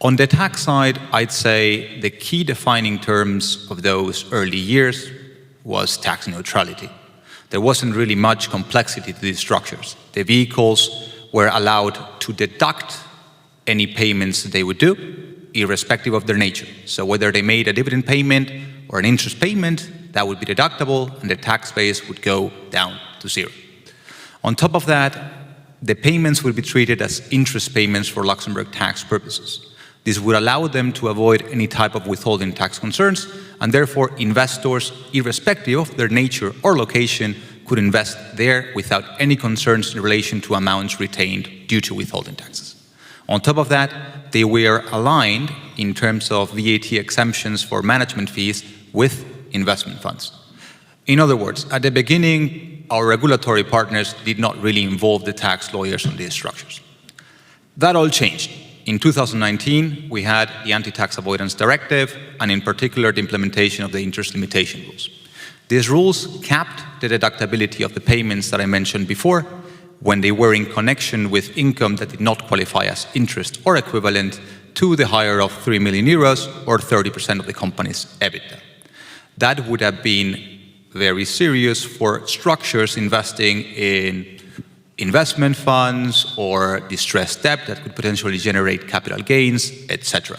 On the tax side, I'd say the key defining terms of those early years was tax neutrality. There wasn't really much complexity to these structures. The vehicles were allowed to deduct any payments that they would do, irrespective of their nature. So whether they made a dividend payment or an interest payment, that would be deductible and the tax base would go down to zero. On top of that, the payments would be treated as interest payments for Luxembourg tax purposes. This would allow them to avoid any type of withholding tax concerns, and therefore investors, irrespective of their nature or location, could invest there without any concerns in relation to amounts retained due to withholding taxes. On top of that, they were aligned in terms of VAT exemptions for management fees with investment funds. In other words, at the beginning, our regulatory partners did not really involve the tax lawyers on these structures. That all changed. In 2019, we had the Anti-Tax Avoidance Directive, and in particular, the implementation of the interest limitation rules. These rules capped the deductibility of the payments that I mentioned before when they were in connection with income that did not qualify as interest or equivalent to the higher of 3 million euros or 30% of the company's EBITDA. That would have been very serious for structures investing in investment funds or distressed debt that could potentially generate capital gains, etc.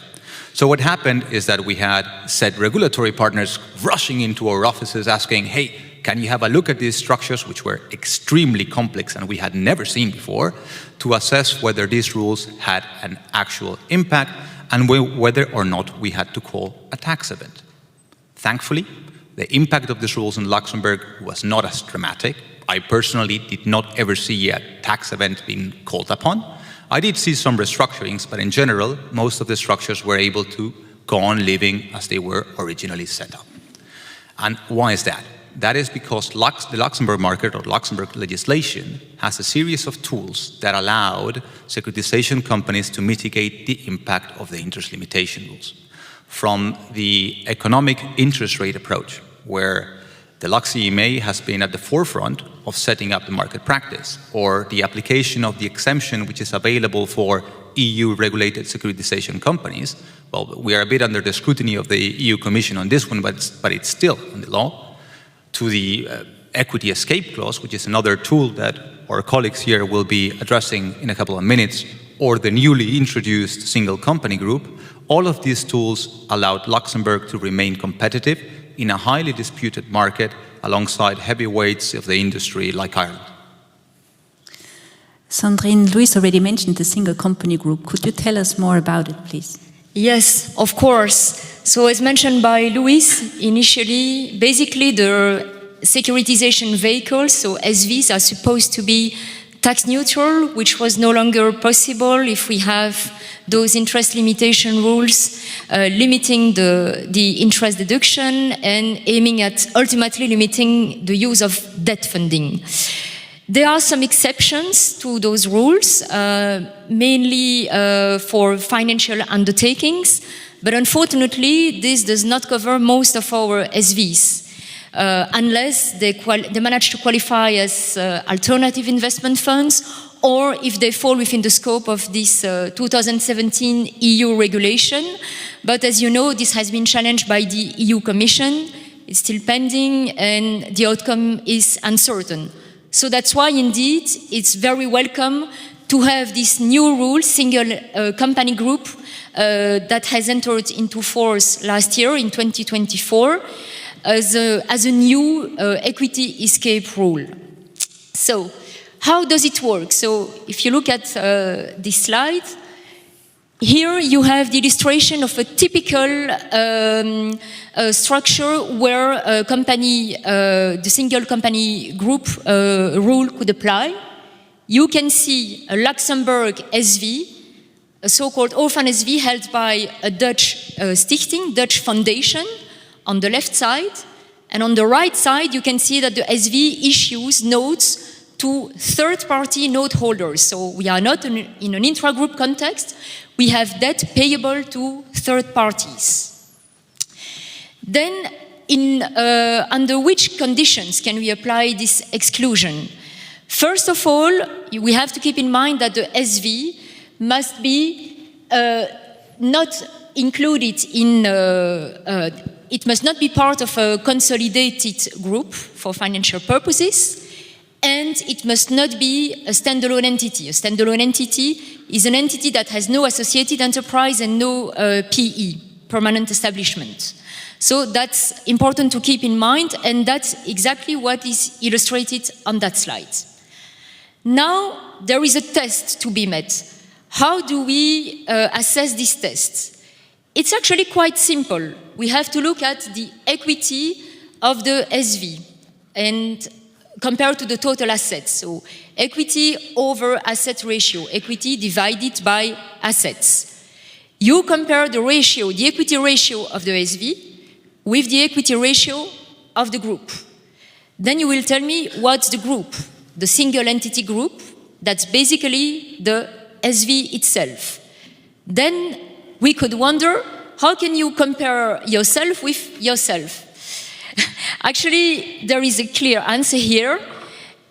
So what happened is that we had said regulatory partners rushing into our offices asking, hey, can you have a look at these structures, which were extremely complex and we had never seen before, to assess whether these rules had an actual impact and whether or not we had to call a tax event. Thankfully, the impact of these rules in Luxembourg was not as dramatic. I personally did not ever see a tax event being called upon. I did see some restructurings, but in general, most of the structures were able to go on living as they were originally set up. And why is that? That is because the Luxembourg market or Luxembourg legislation has a series of tools that allowed securitization companies to mitigate the impact of the interest limitation rules. From the economic interest rate approach, where the LuxCMA has been at the forefront of setting up the market practice, or the application of the exemption which is available for EU-regulated securitization companies. Well, we are a bit under the scrutiny of the EU Commission on this one, but it's still in the law. To the equity escape clause, which is another tool that our colleagues here will be addressing in a couple of minutes, or the newly introduced single company group. All of these tools allowed Luxembourg to remain competitive in a highly disputed market alongside heavyweights of the industry like Ireland. Sandrine, Luis already mentioned the single company group. Could you tell us more about it, please? Yes, of course. So as mentioned by Luis, initially, basically the securitization vehicles, so SVs, are supposed to be tax neutral, which was no longer possible if we have those interest limitation rules limiting the interest deduction and aiming at ultimately limiting the use of debt funding. There are some exceptions to those rules, mainly for financial undertakings, but unfortunately this does not cover most of our SVs. Unless they manage to qualify as alternative investment funds, or if they fall within the scope of this 2017 EU regulation. But as you know, this has been challenged by the EU Commission. It's still pending, and the outcome is uncertain. So that's why, indeed, it's very welcome to have this new rule, single company group, that has entered into force last year in 2024, as a new equity escape rule. So, how does it work? So, if you look at this slide, here you have the illustration of a typical structure where a company, the single company group rule could apply. You can see a Luxembourg SV, a so-called orphan SV held by a Dutch stichting, Dutch foundation, on the left side, and on the right side you can see that the SV issues notes to third-party note holders. So we are not in an intra-group context, we have debt payable to third parties. Then, under which conditions can we apply this exclusion? First of all, we have to keep in mind that the SV must be not included in it must not be part of a consolidated group for financial purposes, and it must not be a standalone entity. A standalone entity is an entity that has no associated enterprise and no PE, permanent establishment. So that's important to keep in mind, and that's exactly what is illustrated on that slide. Now, there is a test to be met. How do we assess this test? It's actually quite simple. We have to look at the equity of the SV and compared to the total assets. So equity over asset ratio, equity divided by assets. You compare the ratio, the equity ratio of the SV with the equity ratio of the group. Then you will tell me what's the group, the single entity group, that's basically the SV itself. Then we could wonder, how can you compare yourself with yourself? Actually, there is a clear answer here.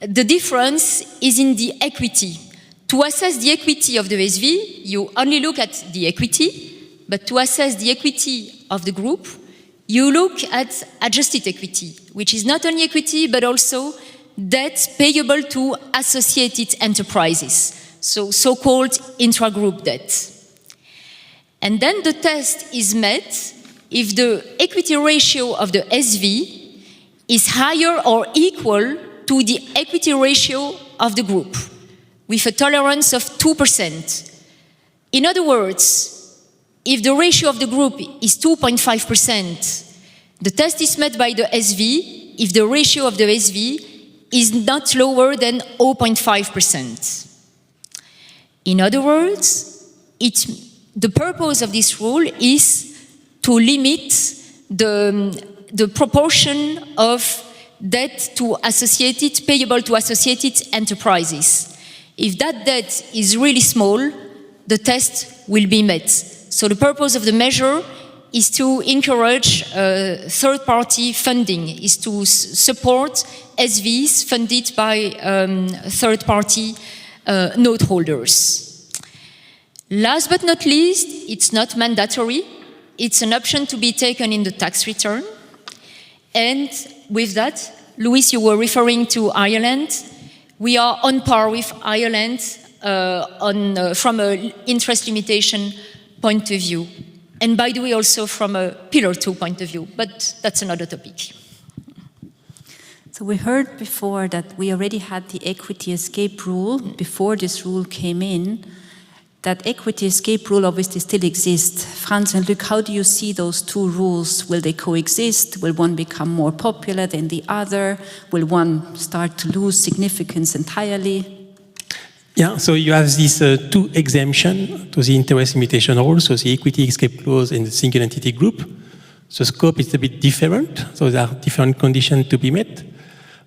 The difference is in the equity. To assess the equity of the SV, you only look at the equity, but to assess the equity of the group, you look at adjusted equity, which is not only equity, but also debt payable to associated enterprises, so-called intra-group debt. And then the test is met if the equity ratio of the SV is higher or equal to the equity ratio of the group, with a tolerance of 2%. In other words, if the ratio of the group is 2.5%, the test is met by the SV if the ratio of the SV is not lower than 0.5%. In other words, the purpose of this rule is to limit the proportion of debt to associated, payable to associated enterprises. If that debt is really small, the test will be met. So the purpose of the measure is to encourage third-party funding, is to support SVs funded by third-party note holders. Last but not least, it's not mandatory. It's an option to be taken in the tax return. And with that, Louis, you were referring to Ireland. We are on par with Ireland from an interest limitation point of view. And by the way, also from a Pillar 2 point of view, but that's another topic. So we heard before that we already had the equity escape rule before this rule came in. That equity escape rule obviously still exists. Franz and Luc, how do you see those two rules? Will they coexist? Will one become more popular than the other? Will one start to lose significance entirely? Yeah, so you have these two exemptions to the interest limitation rule, so the equity escape clause and the single entity group. The scope is a bit different, so there are different conditions to be met.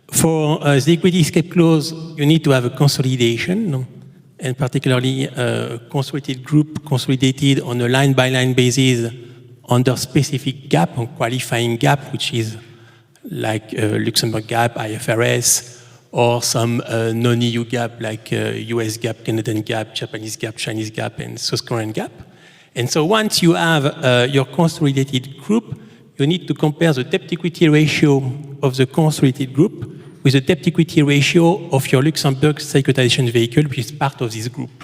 For the equity escape clause, you need to have a consolidation, and particularly a consolidated group consolidated on a line-by-line basis under specific gap, on qualifying gap, which is like Luxembourg gap, IFRS, or some non-EU gap like US gap, Canadian gap, Japanese gap, Chinese gap, and South Korean gap. And so once you have your consolidated group, you need to compare the debt-equity ratio of the consolidated group with the debt-equity ratio of your Luxembourg securitization vehicle, which is part of this group.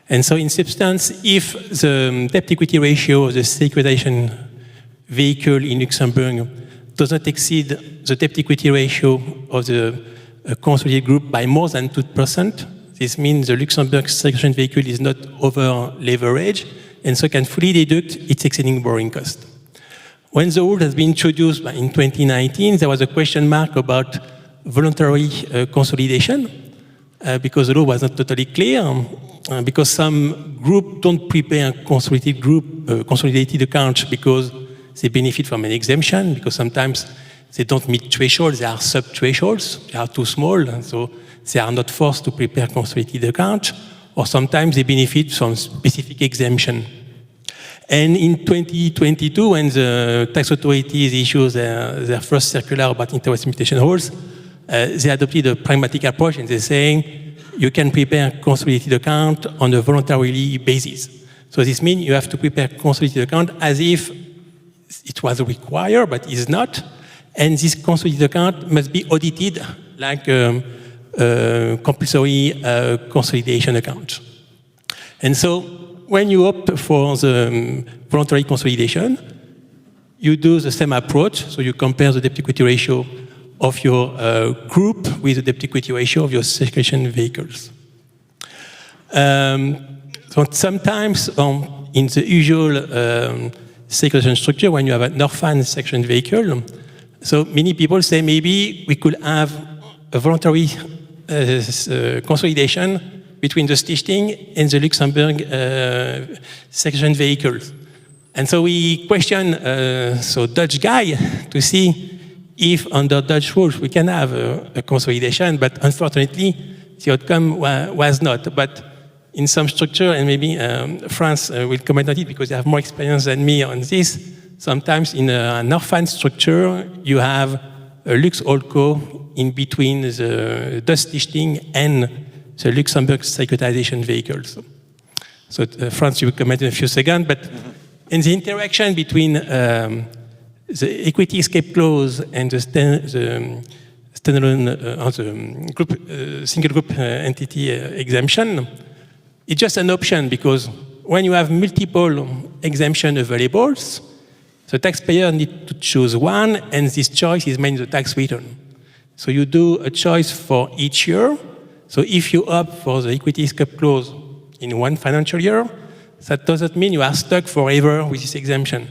And so in substance, if the debt-equity ratio of the securitization vehicle in Luxembourg does not exceed the debt-equity ratio of the consolidated group by more than 2%, this means the Luxembourg securitization vehicle is not over-leveraged, and so can fully deduct its exceeding borrowing cost. When the rule has been introduced in 2019, there was a question mark about voluntary consolidation, because the law was not totally clear, because some groups don't prepare consolidated accounts because they benefit from an exemption, because sometimes they don't meet thresholds, they are sub-thresholds, they are too small, and so they are not forced to prepare consolidated accounts, or sometimes they benefit from specific exemption. And in 2022, when the tax authorities issued their first circular about interest limitation rules, they adopted a pragmatic approach, and they're saying you can prepare consolidated account on a voluntary basis. So this means you have to prepare consolidated account as if it was required, but is not. And this consolidated account must be audited like a compulsory consolidation account. And so when you opt for the voluntary consolidation, you do the same approach. So you compare the debt-equity ratio of your group with the debt-equity ratio of your securitization vehicles. So sometimes in the usual securitization structure, when you have an orphan securitization vehicle, so many people say maybe we could have a voluntary consolidation between the Stichting and the Luxembourg securitization vehicles. And so we question Dutch guy to see if under Dutch rules we can have a consolidation, but unfortunately the outcome was not. But in some structure, and maybe France will comment on it because they have more experience than me on this, sometimes in an orphan structure you have a Lux Holdco in between the Dutch Stichting and the Luxembourg securitization vehicles. So France, you will comment in a few seconds, but in the interaction between the equity escape clause and the standalone, the group, single group entity exemption, it's just an option because when you have multiple exemption available, The taxpayer needs to choose one, and this choice is made in the tax return. So you do a choice for each year. So if you opt for the equity escape clause in one financial year, that doesn't mean you are stuck forever with this exemption.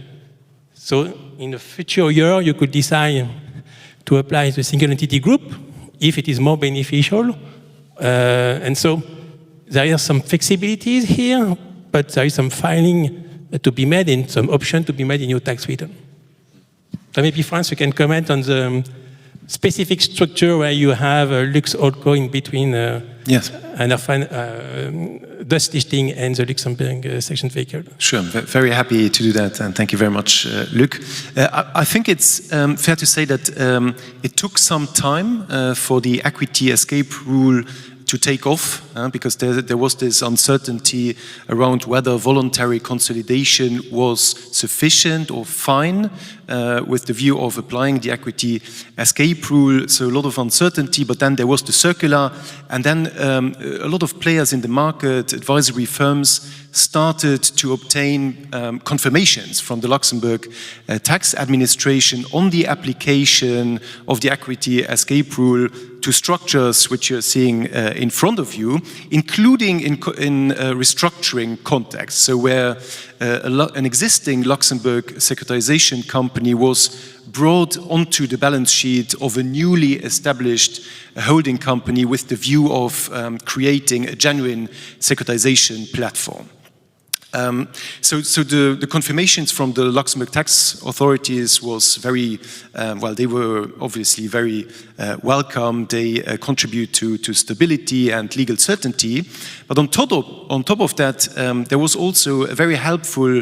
So in the future year, you could decide to apply the single entity group if it is more beneficial. And so there are some flexibilities here, but there is some filing to be made and some option to be made in your tax return. So maybe, Franz, you can comment on the specific structure where you have a Lux Holdco in between yes. Dutch listing and the Luxembourg section vehicle. Sure, I'm very happy to do that, and thank you very much, Luc. I think it's fair to say that it took some time for the equity escape rule to take off, because there was this uncertainty around whether voluntary consolidation was sufficient or fine with the view of applying the equity escape rule. So a lot of uncertainty, but then there was the circular, and then a lot of players in the market, advisory firms, started to obtain confirmations from the Luxembourg tax administration on the application of the equity escape rule to structures which you're seeing in front of you, including in restructuring context. So where an existing Luxembourg securitization company was brought onto the balance sheet of a newly established holding company with the view of creating a genuine securitization platform. So the confirmations from the Luxembourg tax authorities was very, well, they were obviously very welcome. They contribute to stability and legal certainty. But on top of that, there was also a very helpful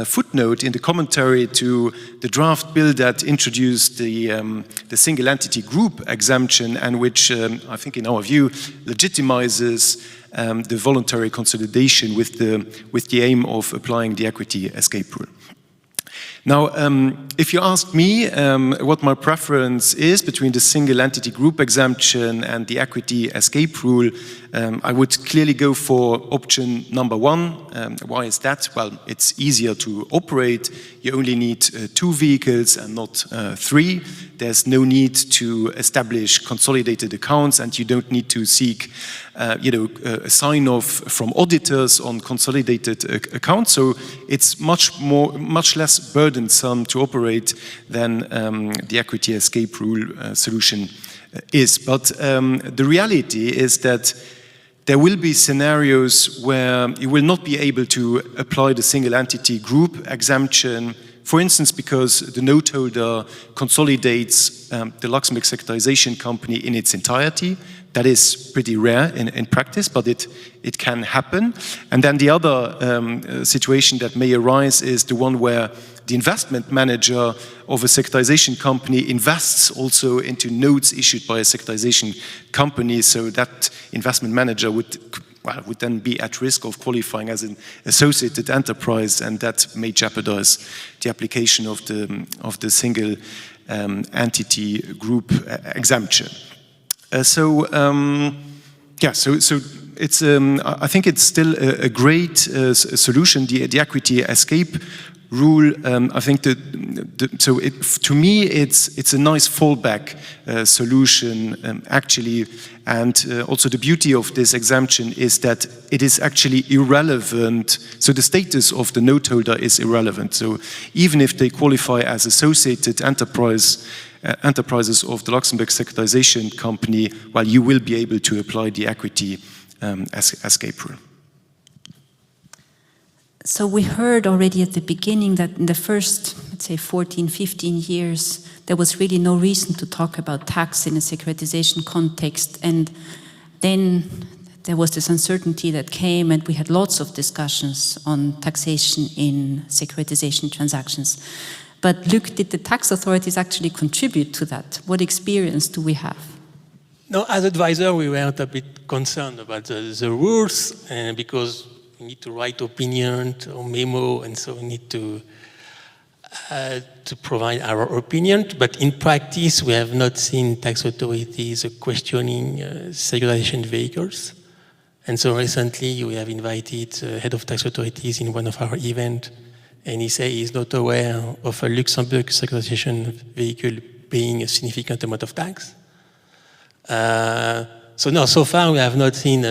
footnote in the commentary to the draft bill that introduced the single entity group exemption, and which I think in our view legitimizes the voluntary consolidation with the aim of applying the equity escape rule. Now, if you ask me what my preference is between the single entity group exemption and the equity escape rule, I would clearly go for option number one. Why is that? Well, it's easier to operate. You only need 2 vehicles and not 3. There's no need to establish consolidated accounts, and you don't need to seek a sign-off from auditors on consolidated accounts. So it's much less burdensome to operate than the equity escape rule solution is. But the reality is that there will be scenarios where you will not be able to apply the single entity group exemption, for instance, because the note holder consolidates the Luxembourg securitization company in its entirety. That is pretty rare in practice, but it can happen. And then the other situation that may arise is the one where the investment manager of a securitization company invests also into notes issued by a securitization company, so that investment manager would then be at risk of qualifying as an associated enterprise, and that may jeopardize the application of the single entity group exemption. So it's I think it's still a great solution. The equity escape rule. I think to me it's a nice fallback solution actually, and also the beauty of this exemption is that it is actually irrelevant. So the status of the note holder is irrelevant. So even if they qualify as associated enterprises of the Luxembourg securitization company, well, you will be able to apply the equity escape rule. So we heard already at the beginning that in the first, let's say, 14, 15 years, there was really no reason to talk about tax in a securitization context. And then there was this uncertainty that came, and we had lots of discussions on taxation in securitization transactions. But Luc, did the tax authorities actually contribute to that? What experience do we have? No, as advisor, we were a bit concerned about the rules, because we need to write opinion or memo, and so we need to provide our opinion. But in practice, we have not seen tax authorities questioning securitization vehicles. And so recently, we have invited head of tax authorities in one of our events, and he said he's not aware of a Luxembourg securitization vehicle paying a significant amount of tax. So no, so far we have not seen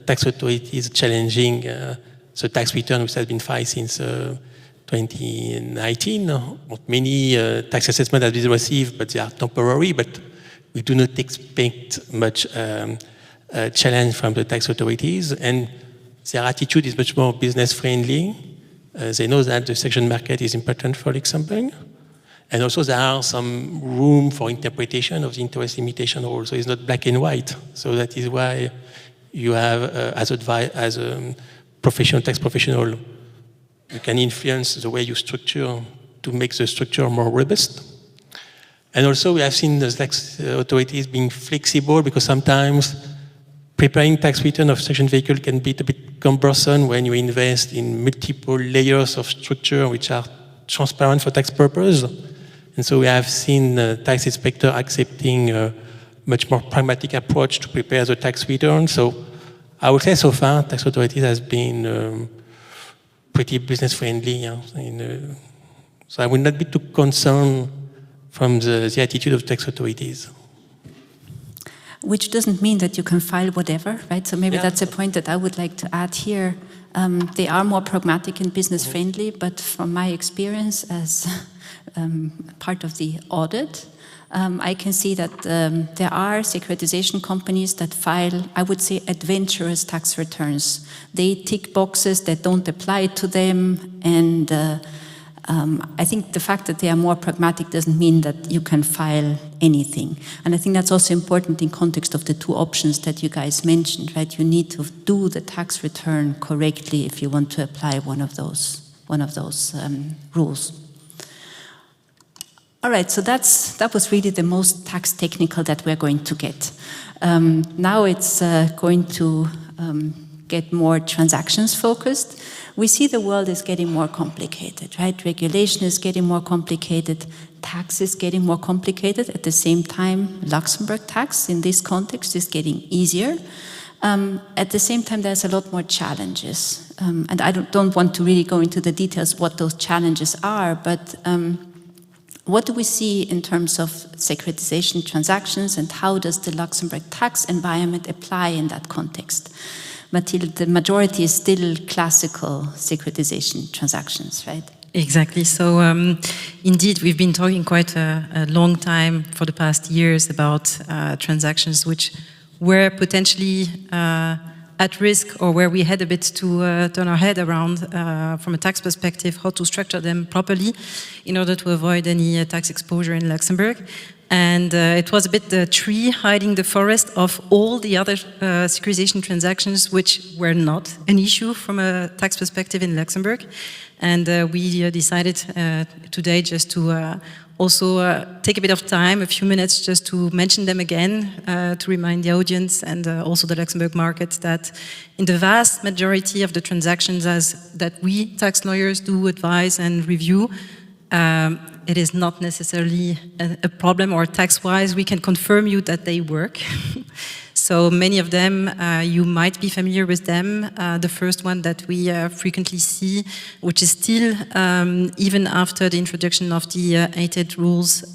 tax authorities challenging the tax return which has been filed since 2019. Many tax assessments have been received, but they are temporary, but we do not expect much challenge from the tax authorities, and their attitude is much more business friendly. They know that the section market is important for Luxembourg. And also there are some room for interpretation of the interest limitation rule. So it's not black and white. So that is why you have, as a professional, tax professional, you can influence the way you structure to make the structure more robust. And also we have seen the tax authorities being flexible, because sometimes preparing tax return of section vehicle can be a bit cumbersome when you invest in multiple layers of structure which are transparent for tax purposes. And so we have seen tax inspector accepting a much more pragmatic approach to prepare the tax return. So I would say so far tax authorities has been pretty business friendly. Yeah? So I would not be too concerned from the attitude of tax authorities. Which doesn't mean that you can file whatever, right? So maybe that's a point that I would like to add here. They are more pragmatic and business friendly, but from my experience as part of the audit, I can see that there are securitization companies that file, I would say, adventurous tax returns. They tick boxes that don't apply to them, and I think the fact that they are more pragmatic doesn't mean that you can file anything. And I think that's also important in context of the two options that you guys mentioned, right? You need to do the tax return correctly if you want to apply one of those rules. All right, so that was really the most tax technical that we're going to get. Now it's going to get more transactions focused. We see the world is getting more complicated, right? Regulation is getting more complicated, tax is getting more complicated. At the same time, Luxembourg tax in this context is getting easier. At the same time, there's a lot more challenges. And I don't want to really go into the details what those challenges are, but what do we see in terms of securitization transactions, and how does the Luxembourg tax environment apply in that context? Mathilde, the majority is still classical securitization transactions, right? Exactly. So indeed, we've been talking quite a long time for the past years about transactions which were potentially at risk, or where we had a bit to turn our head around from a tax perspective, how to structure them properly in order to avoid any tax exposure in Luxembourg. And it was a bit the tree hiding the forest of all the other securitization transactions which were not an issue from a tax perspective in Luxembourg. And we decided today just to also take a bit of time, a few minutes, just to mention them again, to remind the audience and also the Luxembourg market that in the vast majority of the transactions that we tax lawyers do advise and review, it is not necessarily a problem, or tax-wise, we can confirm you that they work. So many of them, you might be familiar with them. The first one that we frequently see, which is still, even after the introduction of the 8 rules,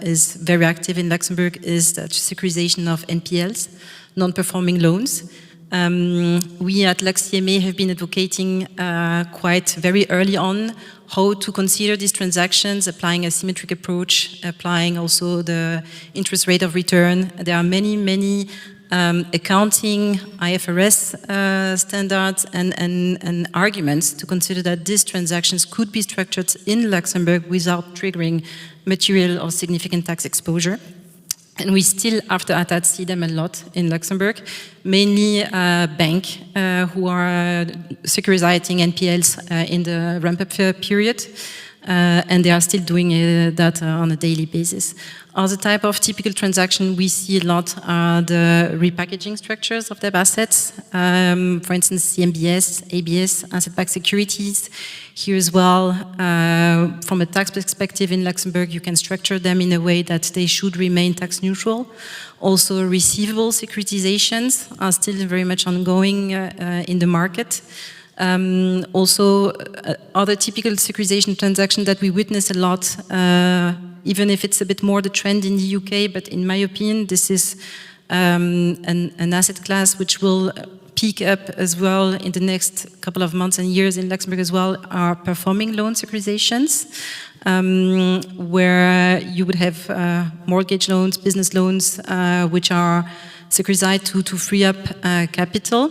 is very active in Luxembourg, is the securitization of NPLs, non-performing loans. We at LuxCMA have been advocating quite very early on how to consider these transactions, applying a symmetric approach, applying also the interest rate of return. There are many accounting, IFRS standards and arguments to consider that these transactions could be structured in Luxembourg without triggering material or significant tax exposure. And we still, after that, see them a lot in Luxembourg, mainly banks who are securitizing NPLs in the ramp-up period, and they are still doing that on a daily basis. Other type of typical transaction we see a lot are the repackaging structures of their assets, for instance, CMBS, ABS, asset-backed securities. Here as well, from a tax perspective in Luxembourg, you can structure them in a way that they should remain tax neutral. Also, receivable securitizations are still very much ongoing in the market. Also, other typical securitization transaction that we witness a lot, even if it's a bit more the trend in the UK, but in my opinion, this is an asset class which will peak up as well in the next couple of months and years in Luxembourg as well, are performing loan securitizations, where you would have mortgage loans, business loans, which are securitized to free up capital.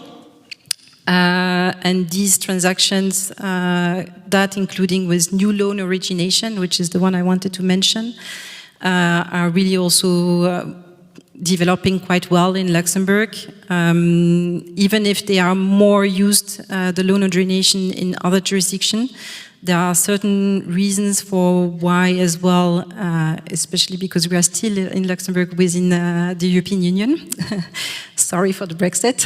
And these transactions, that including with new loan origination, which is the one I wanted to mention, are really also developing quite well in Luxembourg. Even if they are more used, the loan origination in other jurisdictions, there are certain reasons for why as well, especially because we are still in Luxembourg within the European Union. Sorry for the Brexit.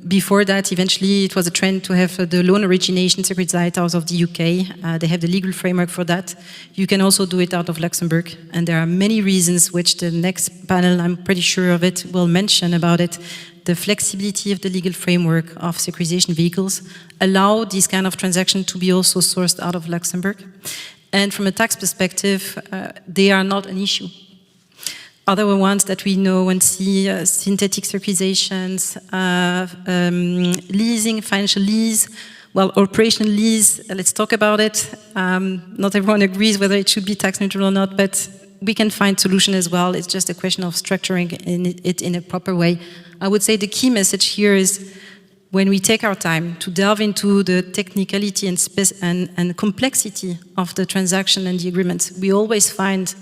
Before that, eventually, it was a trend to have the loan origination securitized out of the UK. They have the legal framework for that. You can also do it out of Luxembourg. And there are many reasons which the next panel, I'm pretty sure of it, will mention about it. The flexibility of the legal framework of securitization vehicles allow these kind of transactions to be also sourced out of Luxembourg. And from a tax perspective, they are not an issue. Other ones that we know and see, synthetic securitizations, leasing, financial lease, well, operational lease, let's talk about it. Not everyone agrees whether it should be tax neutral or not, but we can find solution as well. It's just a question of structuring it in a proper way. I would say the key message here is when we take our time to delve into the technicality and complexity of the transaction and the agreements, we always find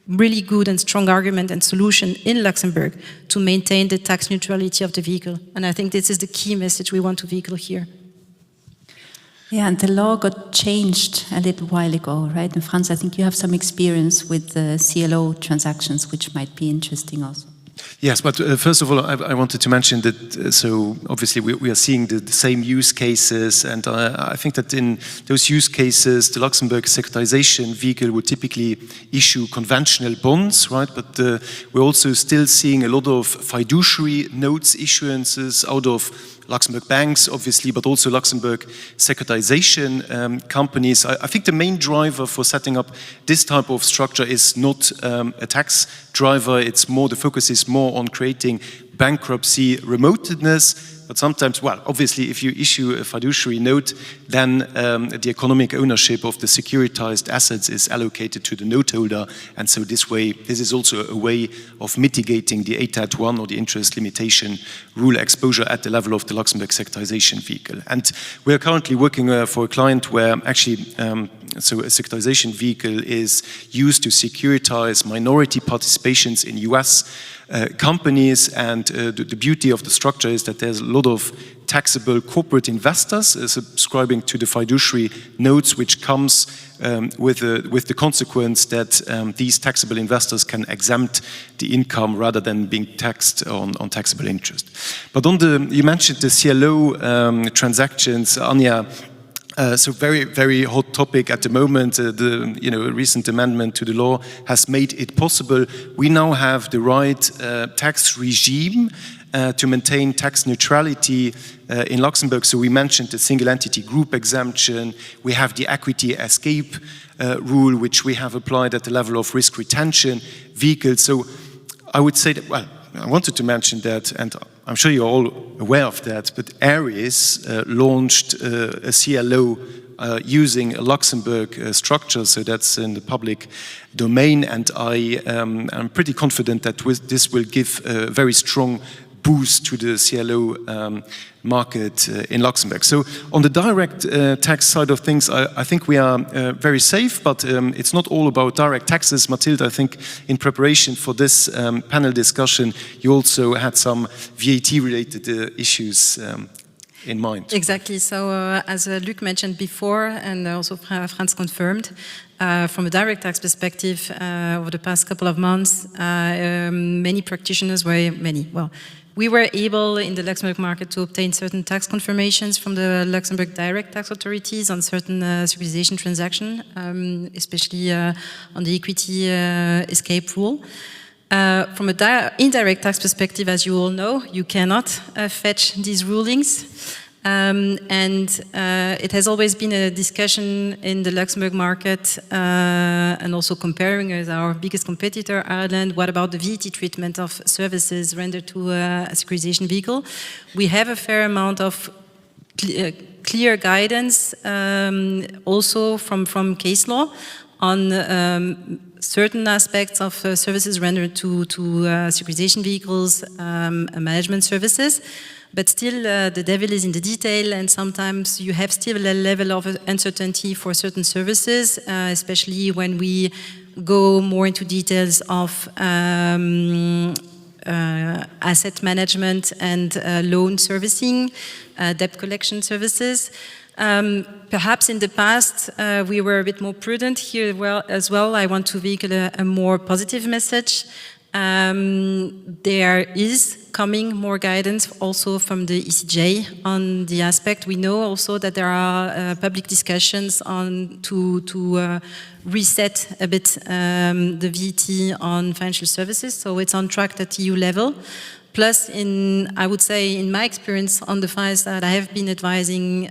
really good and strong argument and solution in Luxembourg to maintain the tax neutrality of the vehicle. And I think this is the key message we want to vehicle here. Yeah, and the law got changed a little while ago, right? And Franz, I think you have some experience with the CLO transactions, which might be interesting also. Yes, but first of all, I wanted to mention that, so obviously we are seeing the same use cases, and I think that in those use cases, the Luxembourg securitization vehicle would typically issue conventional bonds, right? But we're also still seeing a lot of fiduciary notes issuances out of Luxembourg banks, obviously, but also Luxembourg securitization companies. I think the main driver for setting up this type of structure is not a tax driver. It's more, the focus is more on creating bankruptcy remotedness. But sometimes, well, obviously, if you issue a fiduciary note, then the economic ownership of the securitized assets is allocated to the note holder. And so this is also a way of mitigating the ATAT1 or the interest limitation rule exposure at the level of the Luxembourg securitization vehicle. And we are currently working for a client where actually, so a securitization vehicle is used to securitize minority participations in US companies, and the beauty of the structure is that there's a lot of taxable corporate investors subscribing to the fiduciary notes, which comes with the consequence that these taxable investors can exempt the income rather than being taxed on taxable interest. But you mentioned the CLO transactions, Anja. So very, very hot topic at the moment. The recent amendment to the law has made it possible. We now have the right tax regime to maintain tax neutrality in Luxembourg. So we mentioned the single entity group exemption. We have the equity escape rule, which we have applied at the level of risk retention vehicles. So I would say that, well, I wanted to mention that, and I'm sure you're all aware of that, but Ares launched a CLO using a Luxembourg structure, so that's in the public domain, and I'm pretty confident that this will give a very strong boost to the CLO market in Luxembourg. So on the direct tax side of things, I think we are very safe, but it's not all about direct taxes. Mathilde, I think in preparation for this panel discussion, you also had some VAT-related issues in mind. Exactly. So as Luc mentioned before, and also Franz confirmed, from a direct tax perspective, over the past couple of months, many practitioners we were able in the Luxembourg market to obtain certain tax confirmations from the Luxembourg direct tax authorities on certain securitization transactions, especially on the equity escape rule. From an indirect tax perspective, as you all know, you cannot fetch these rulings. It has always been a discussion in the Luxembourg market and also comparing with our biggest competitor, Ireland, what about the VAT treatment of services rendered to a securitization vehicle? We have a fair amount of clear guidance also from case law on certain aspects of services rendered to securitization vehicles, management services. But still, the devil is in the detail, and sometimes you have still a level of uncertainty for certain services, especially when we go more into details of asset management and loan servicing, debt collection services. Perhaps in the past, we were a bit more prudent here as well. I want to vehicle a more positive message. There is coming more guidance also from the ECJ on the aspect. We know also that there are public discussions on to reset a bit the VAT on financial services, so it's on track at EU level. Plus, I would say, in my experience on the files that I have been advising,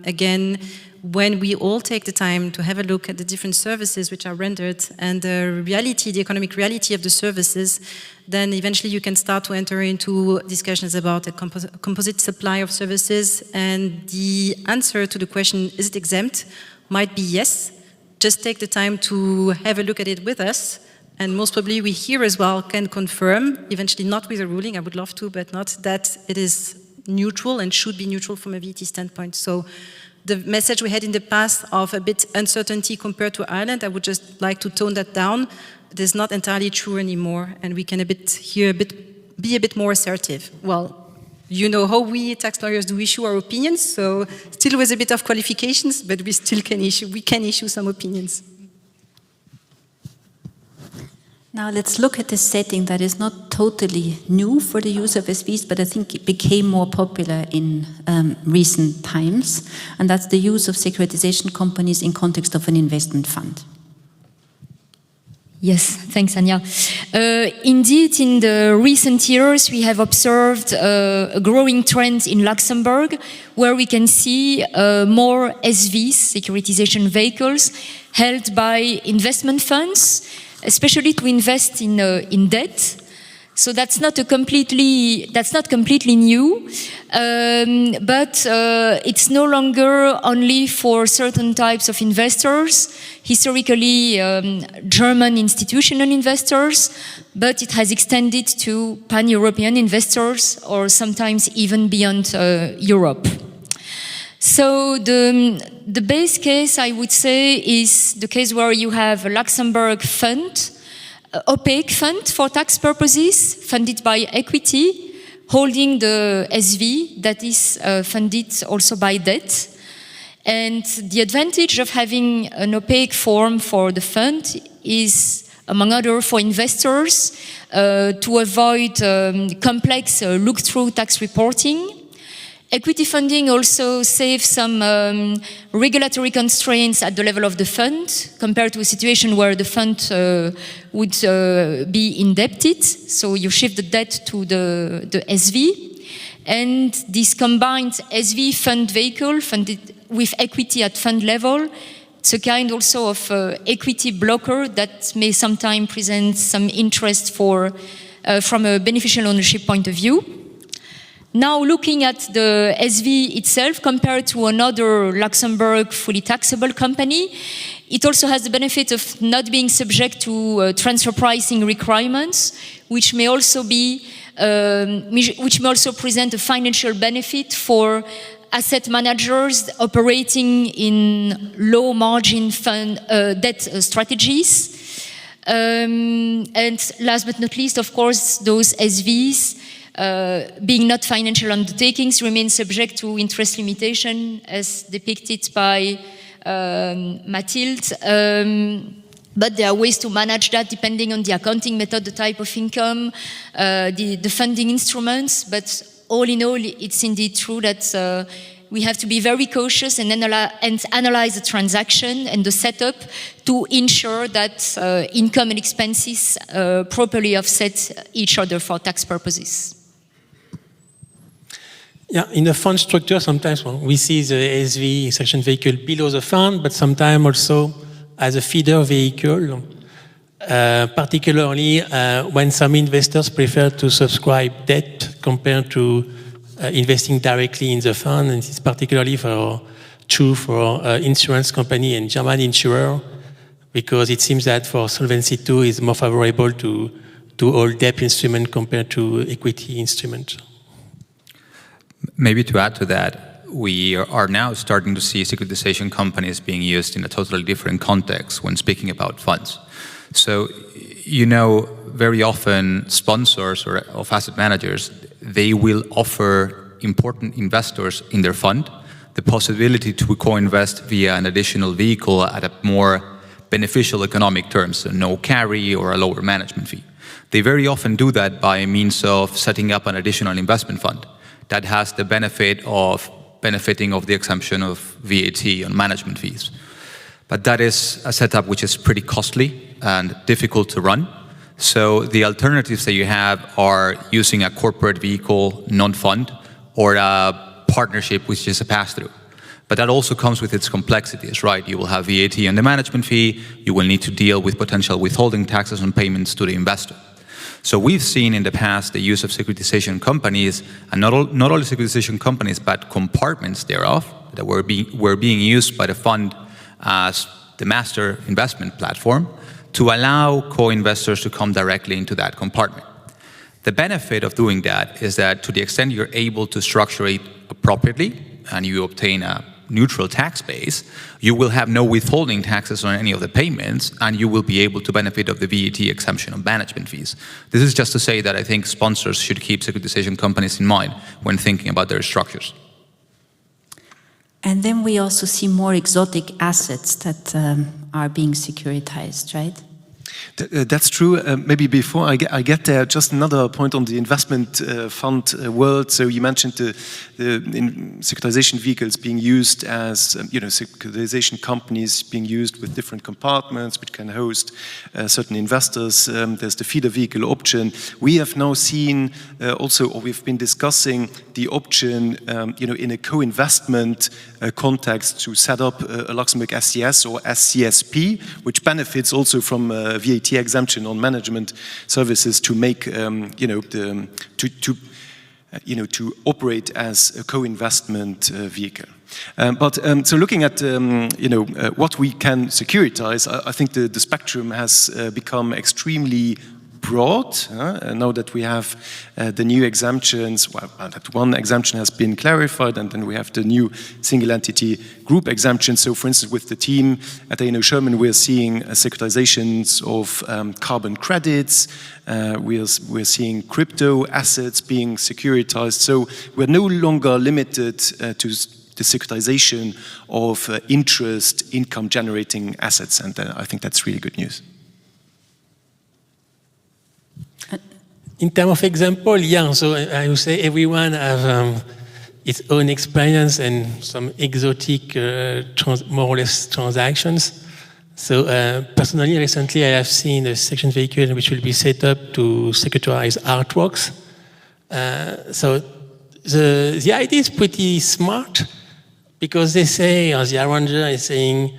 again, when we all take the time to have a look at the different services which are rendered and the reality, the economic reality of the services, then eventually you can start to enter into discussions about a composite supply of services. And the answer to the question, is it exempt, might be yes. Just take the time to have a look at it with us. And most probably we here as well can confirm, eventually not with a ruling, I would love to, but not, that it is neutral and should be neutral from a VAT standpoint. So the message we had in the past of a bit uncertainty compared to Ireland, I would just like to tone that down. It is not entirely true anymore, and we can be a bit more assertive. Well, you know how we tax lawyers do issue our opinions, so still with a bit of qualifications, but we still can issue some opinions. Now let's look at a setting that is not totally new for the use of SVs, but I think it became more popular in recent times, and that's the use of securitization companies in context of an investment fund. Yes, thanks, Anya. Indeed, in the recent years, we have observed a growing trend in Luxembourg, where we can see more SVs, securitization vehicles, held by investment funds, especially to invest in debt. So that's not completely new, but it's no longer only for certain types of investors, historically German institutional investors, but it has extended to pan-European investors or sometimes even beyond Europe. So the base case, I would say, is the case where you have a Luxembourg fund, opaque fund for tax purposes, funded by equity, holding the SV that is funded also by debt. And the advantage of having an opaque form for the fund is, among others, for investors to avoid complex look-through tax reporting. Equity funding also saves some regulatory constraints at the level of the fund compared to a situation where the fund would be indebted. So you shift the debt to the SV. And this combined SV fund vehicle funded with equity at fund level, it's a kind also of equity blocker that may sometimes present some interest from a beneficial ownership point of view. Now, looking at the SV itself compared to another Luxembourg fully taxable company, it also has the benefit of not being subject to transfer pricing requirements, which may also present a financial benefit for asset managers operating in low margin fund debt strategies. And last but not least, of course, those SVs, being not financial undertakings, remain subject to interest limitation as depicted by Mathilde. But there are ways to manage that depending on the accounting method, the type of income, the funding instruments. But all in all, it's indeed true that we have to be very cautious and analyze the transaction and the setup to ensure that income and expenses properly offset each other for tax purposes. Yeah, in the fund structure, sometimes we see the SV section vehicle below the fund, but sometimes also as a feeder vehicle, particularly when some investors prefer to subscribe debt compared to investing directly in the fund, and it's particularly true for insurance company and German insurer, because it seems that for Solvency II is more favorable to hold debt instrument compared to equity instrument. Maybe to add to that, we are now starting to see securitization companies being used in a totally different context when speaking about funds. So, very often sponsors of asset managers, they will offer important investors in their fund the possibility to co-invest via an additional vehicle at a more beneficial economic terms, so no carry or a lower management fee. They very often do that by means of setting up an additional investment fund that has the benefit of benefiting of the exemption of VAT on management fees. But that is a setup which is pretty costly and difficult to run. So the alternatives that you have are using a corporate vehicle, non-fund, or a partnership which is a pass-through. But that also comes with its complexities, right? You will have VAT on the management fee, you will need to deal with potential withholding taxes on payments to the investor. So we've seen in the past the use of securitization companies, and not only securitization companies, but compartments thereof that were being used by the fund as the master investment platform to allow co-investors to come directly into that compartment. The benefit of doing that is that to the extent you're able to structure it appropriately and you obtain a neutral tax base, you will have no withholding taxes on any of the payments, and you will be able to benefit of the VAT exemption on management fees. This is just to say that I think sponsors should keep securitization companies in mind when thinking about their structures. And then we also see more exotic assets that are being securitized, right? That's true. Maybe before I get there, just another point on the investment fund world. So you mentioned the securitization vehicles being used as, securitization companies being used with different compartments which can host certain investors. There's the feeder vehicle option. We have now seen also, or we've been discussing the option, in a co-investment context to set up a Luxembourg SCS or SCSP, which benefits also from VAT exemption on management services to make, to operate as a co-investment vehicle. So looking at, what we can securitize, I think the spectrum has become extremely broad. Now that we have the new exemptions, that one exemption has been clarified, and then we have the new single entity group exemption. So for instance, with the team at A&O Sherman, we're seeing securitizations of carbon credits, we're seeing crypto assets being securitized. So we're no longer limited to the securitization of interest income generating assets, and I think that's really good news. In terms of example, yeah, so I would say everyone has its own experience and some exotic, more or less transactions. So personally, recently I have seen a section vehicle which will be set up to securitize artworks. So the idea is pretty smart, because they say, or the arranger is saying,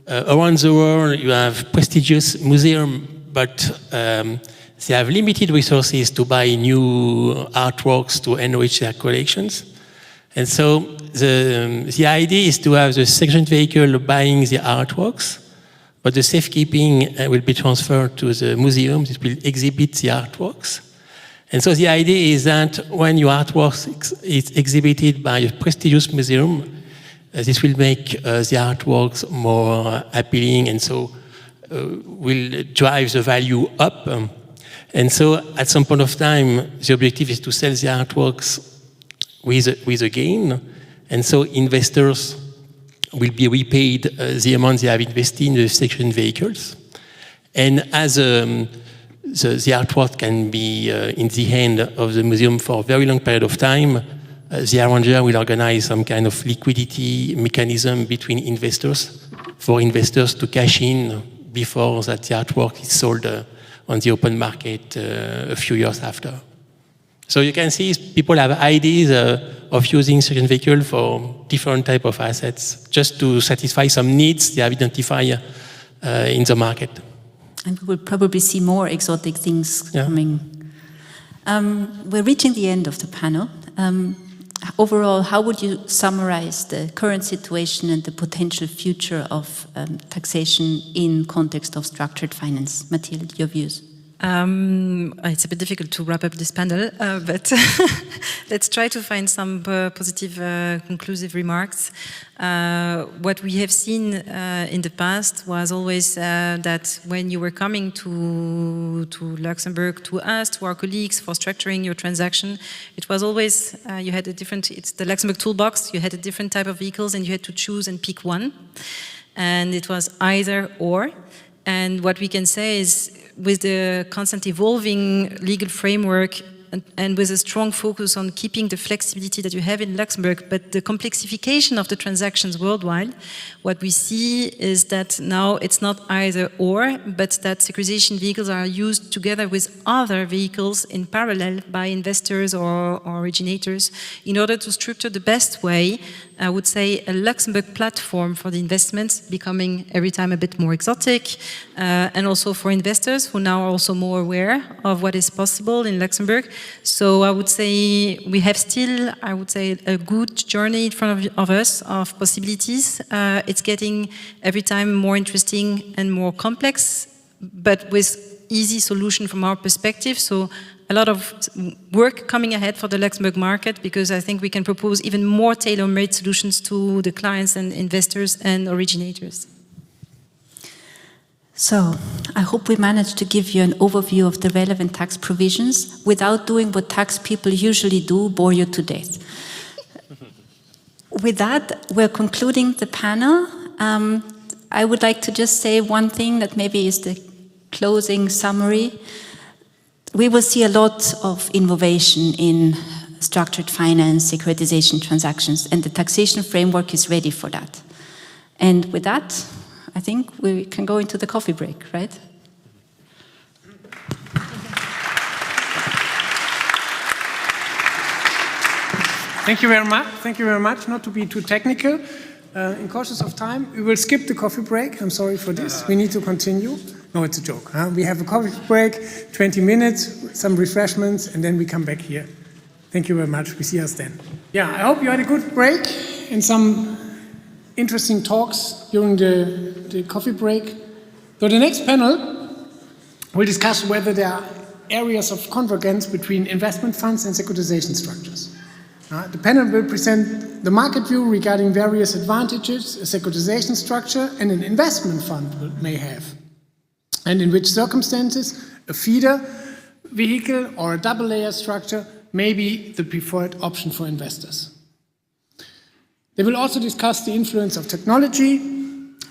around the world you have prestigious museums, but they have limited resources to buy new artworks to enrich their collections. And so the idea is to have the section vehicle buying the artworks, but the safekeeping will be transferred to the museums. It will exhibit the artworks. And so the idea is that when your artwork is exhibited by a prestigious museum, this will make the artworks more appealing, and so will drive the value up. And so at some point of time, the objective is to sell the artworks with a gain. And so investors will be repaid the amount they have invested in the section vehicles. And as the artwork can be in the hand of the museum for a very long period of time, the arranger will organize some kind of liquidity mechanism between investors for investors to cash in before that the artwork is sold on the open market a few years after. So you can see people have ideas of using certain vehicle for different type of assets, just to satisfy some needs they have identified in the market. And we will probably see more exotic things coming. We're reaching the end of the panel. Overall, how would you summarize the current situation and the potential future of taxation in context of structured finance? Mathilde, your views? It's a bit difficult to wrap up this panel, but let's try to find some positive, conclusive remarks. What we have seen in the past was always that when you were coming to Luxembourg, to us, to our colleagues for structuring your transaction, it was always, you had a different, it's the Luxembourg toolbox, you had a different type of vehicles and you had to choose and pick one. And it was either or. And what we can say is, with the constant evolving legal framework and with a strong focus on keeping the flexibility that you have in Luxembourg, but the complexification of the transactions worldwide, what we see is that now it's not either or, but that securitization vehicles are used together with other vehicles in parallel by investors or originators in order to structure the best way, I would say, a Luxembourg platform for the investments becoming every time a bit more exotic, and also for investors who now are also more aware of what is possible in Luxembourg. So I would say we have still, I would say, a good journey in front of us of possibilities. It's getting every time more interesting and more complex, but with easy solution from our perspective. So a lot of work coming ahead for the Luxembourg market, because I think we can propose even more tailor-made solutions to the clients and investors and originators. So, I hope we managed to give you an overview of the relevant tax provisions without doing what tax people usually do, bore you to death. With that, we're concluding the panel. I would like to just say one thing that maybe is the closing summary. We will see a lot of innovation in structured finance, securitization transactions, and the taxation framework is ready for that. And with that, I think we can go into the coffee break, right? Thank you very much. Thank you very much. Not to be too technical. In cautious of time, we will skip the coffee break. I'm sorry for this. We need to continue. No, it's a joke. Huh? We have a coffee break, 20 minutes, some refreshments, and then we come back here. Thank you very much. We see us then. Yeah, I hope you had a good break and some interesting talks during the coffee break. So the next panel will discuss whether there are areas of convergence between investment funds and securitization structures. The panel will present the market view regarding various advantages a securitization structure and an investment fund may have, and in which circumstances a feeder vehicle or a double layer structure may be the preferred option for investors. They will also discuss the influence of technology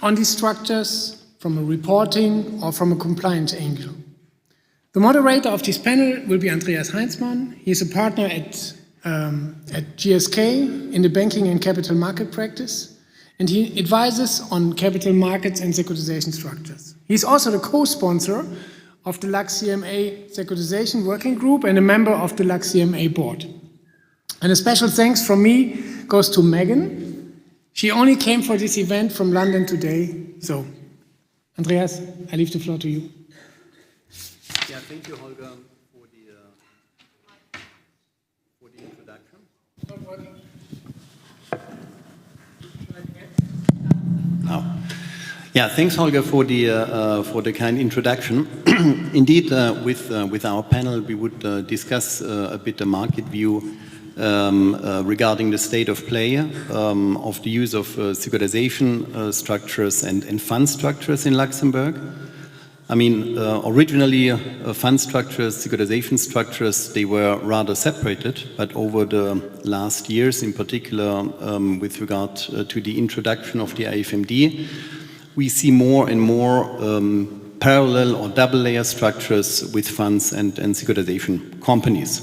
on these structures from a reporting or from a compliance angle. The moderator of this panel will be Andreas Heinzmann. He is a partner at GSK in the banking and capital market practice, and he advises on capital markets and securitization structures. He's also the co-sponsor of the LuxCMA securitization working group and a member of the LuxCMA board. And a special thanks from me goes to Megan. She only came for this event from London today. So, Andreas, I leave the floor to you. Yeah, thank you, Holger, for the introduction. Not working. Now, yeah, thanks, Holger, for the kind introduction. Indeed, with our panel, we would discuss a bit the market view regarding the state of play of the use of securitization structures and fund structures in Luxembourg. I mean, originally fund structures, securitization structures, they were rather separated, but over the last years, in particular with regard to the introduction of the AFMD, we see more and more parallel or double layer structures with funds and securitization companies.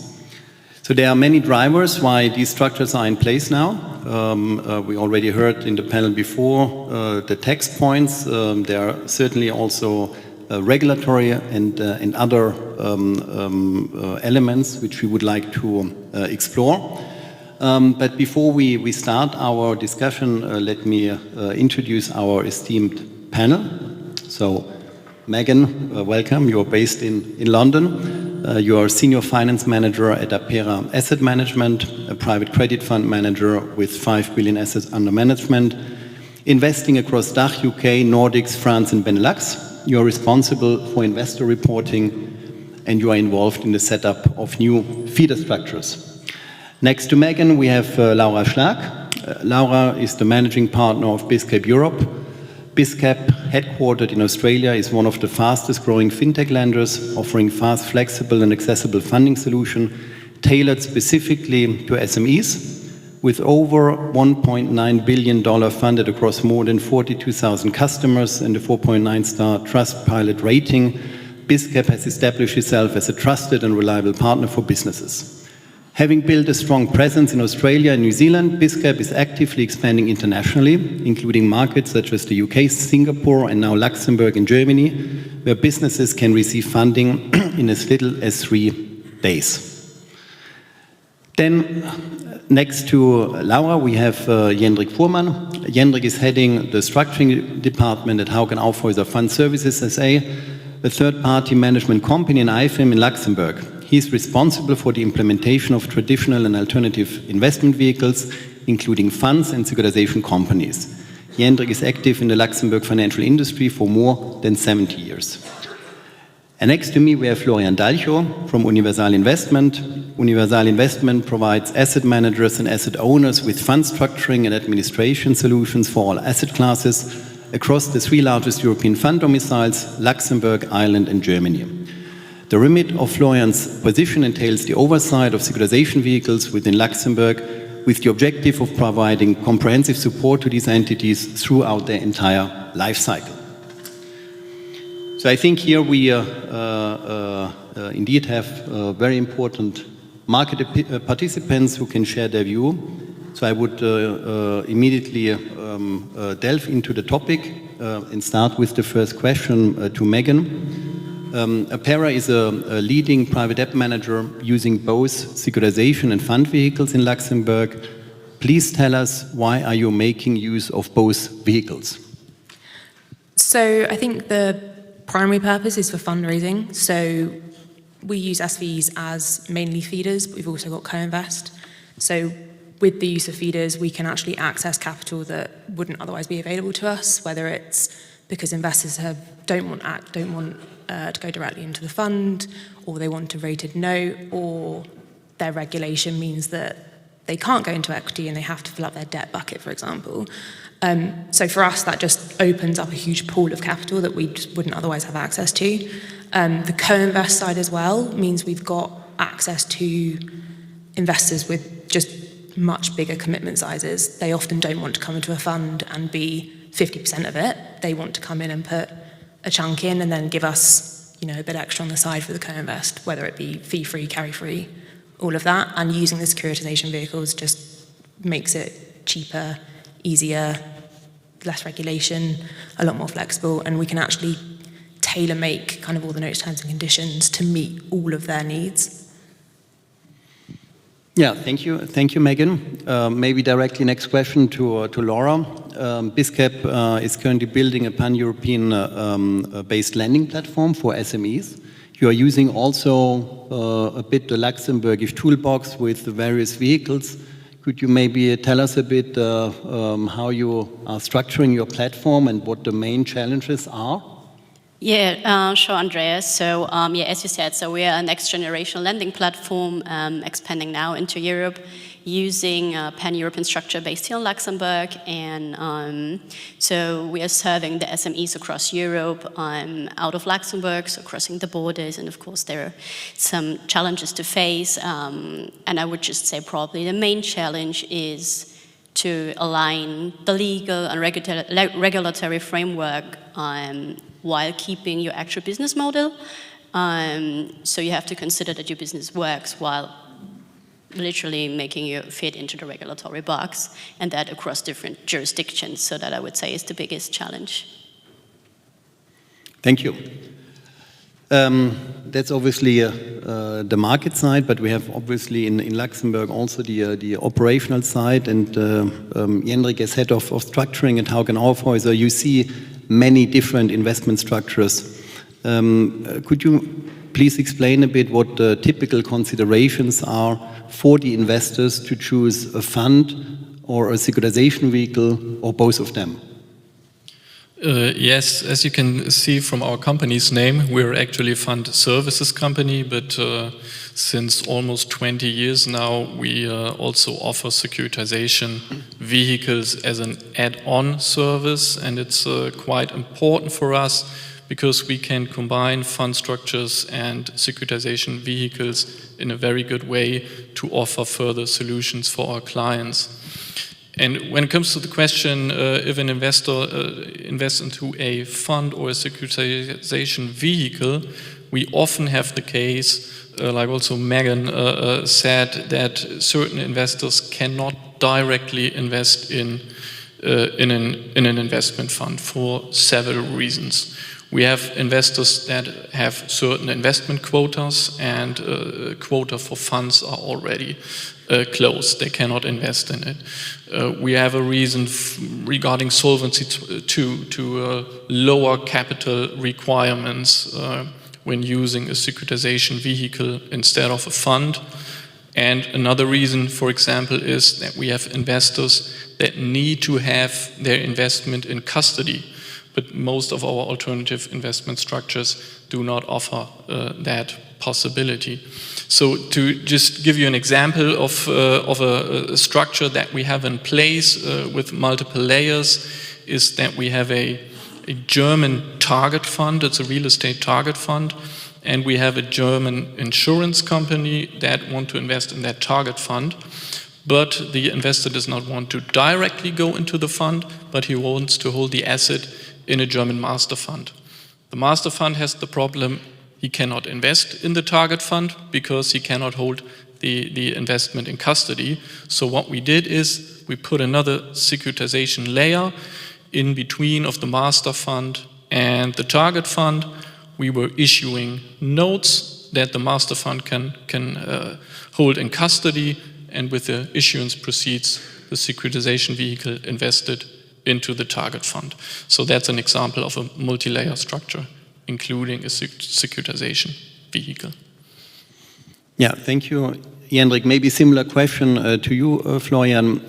So there are many drivers why these structures are in place now. We already heard in the panel before the tax points. There are certainly also regulatory and other elements which we would like to explore. But before we start our discussion, let me introduce our esteemed panel. So, Megan, welcome. You're based in London. You are Senior Finance Manager at Apera Asset Management, a private credit fund manager with 5 billion assets under management, investing across DACH, UK, Nordics, France and Benelux. You are responsible for investor reporting and you are involved in the setup of new feeder structures. Next to Megan, we have Laura Schlag. Laura is the managing partner of BizCap Europe. BizCap, headquartered in Australia, is one of the fastest growing fintech lenders, offering fast, flexible and accessible funding solution tailored specifically to SMEs. With over $1.9 billion funded across more than 42,000 customers and a 4.9-star Trustpilot rating, BizCap has established itself as a trusted and reliable partner for businesses. Having built a strong presence in Australia and New Zealand, BizCap is actively expanding internationally, including markets such as the UK, Singapore, and now Luxembourg and Germany, where businesses can receive funding in as little as 3 days. Then, next to Laura, we have Jendrik Fuhrmann. Jendrik is heading the structuring department at Hauck & Aufhäuser Fund Services SA, a third-party management company in IFM in Luxembourg. He is responsible for the implementation of traditional and alternative investment vehicles, including funds and securitization companies. Jendrik is active in the Luxembourg financial industry for more than 70 years. And next to me, we have Florian Dalcho from Universal Investment. Universal Investment provides asset managers and asset owners with fund structuring and administration solutions for all asset classes across the 3 largest European fund domiciles, Luxembourg, Ireland, and Germany. The remit of Florian's position entails the oversight of securitization vehicles within Luxembourg with the objective of providing comprehensive support to these entities throughout their entire life cycle. So I think here we indeed have very important market participants who can share their view. So I would immediately delve into the topic and start with the first question to Megan. Apera is a leading private debt manager using both securitization and fund vehicles in Luxembourg. Please tell us, why are you making use of both vehicles? So I think the primary purpose is for fundraising. So we use SVs as mainly feeders, but we've also got co-invest. So with the use of feeders, we can actually access capital that wouldn't otherwise be available to us, whether it's because investors don't want to go directly into the fund, or they want a rated note, or their regulation means that they can't go into equity and they have to fill up their debt bucket, for example. So for us, that just opens up a huge pool of capital that we just wouldn't otherwise have access to. The co-invest side as well means we've got access to investors with just much bigger commitment sizes. They often don't want to come into a fund and be 50% of it. They want to come in and put a chunk in and then give us, a bit extra on the side for the co-invest, whether it be fee-free, carry-free, all of that. And using the securitization vehicles just makes it cheaper, easier, less regulation, a lot more flexible, and we can actually tailor-make kind of all the notes, terms and conditions to meet all of their needs. Yeah, thank you, Megan. Maybe directly next question to Laura. BizCap is currently building a pan-European based lending platform for SMEs. You are using also a bit the Luxembourgish toolbox with the various vehicles. Could you maybe tell us a bit how you are structuring your platform and what the main challenges are? Yeah, sure, Andreas. So, as you said, so we are a next-generation lending platform expanding now into Europe using a pan-European structure based here in Luxembourg. And so we are serving the SMEs across Europe out of Luxembourg, so crossing the borders. And of course, there are some challenges to face. And I would just say probably the main challenge is to align the legal and regulatory framework while keeping your actual business model. So you have to consider that your business works while literally making you fit into the regulatory box, and that across different jurisdictions. So that I would say is the biggest challenge. Thank you. That's obviously the market side, but we have obviously in Luxembourg also the operational side. And Jendrik, as head of structuring at Hauck & Aufhäuser, you see many different investment structures. Could you please explain a bit what the typical considerations are for the investors to choose a fund or a securitization vehicle or both of them? Yes, as you can see from our company's name, we're actually a fund services company, but since almost 20 years now, we also offer securitization vehicles as an add-on service, and it's quite important for us because we can combine fund structures and securitization vehicles in a very good way to offer further solutions for our clients. And when it comes to the question if an investor invests into a fund or a securitization vehicle, we often have the case, like also Megan said, that certain investors cannot directly invest in an investment fund for several reasons. We have investors that have certain investment quotas, and quota for funds are already closed. They cannot invest in it. We have a reason regarding solvency to lower capital requirements when using a securitization vehicle instead of a fund. And another reason, for example, is that we have investors that need to have their investment in custody. But most of our alternative investment structures do not offer that possibility. So to just give you an example of a structure that we have in place with multiple layers is that we have a German target fund. It's a real estate target fund. And we have a German insurance company that want to invest in that target fund. But the investor does not want to directly go into the fund, but he wants to hold the asset in a German master fund. The master fund has the problem he cannot invest in the target fund because he cannot hold the investment in custody. So what we did is we put another securitization layer in between of the master fund and the target fund. We were issuing notes that the master fund can hold in custody, and with the issuance proceeds, the securitization vehicle invested into the target fund. So that's an example of a multi-layer structure, including a securitization vehicle. Yeah, thank you, Jendrik. Maybe similar question to you, Florian.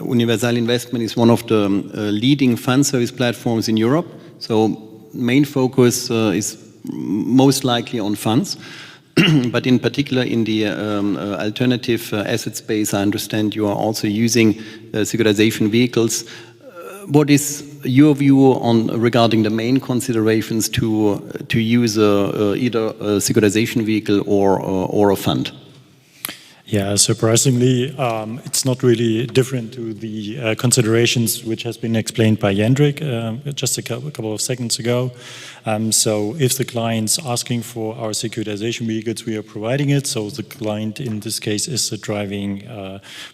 Universal Investment is one of the leading fund service platforms in Europe. So main focus is most likely on funds. But in particular in the alternative asset space, I understand you are also using securitization vehicles. What is your view on regarding the main considerations to use either a securitization vehicle or a fund? Yeah, surprisingly, it's not really different to the considerations which has been explained by Jendrik just a couple of seconds ago. So if the client's asking for our securitization vehicles, we are providing it. So the client in this case is the driving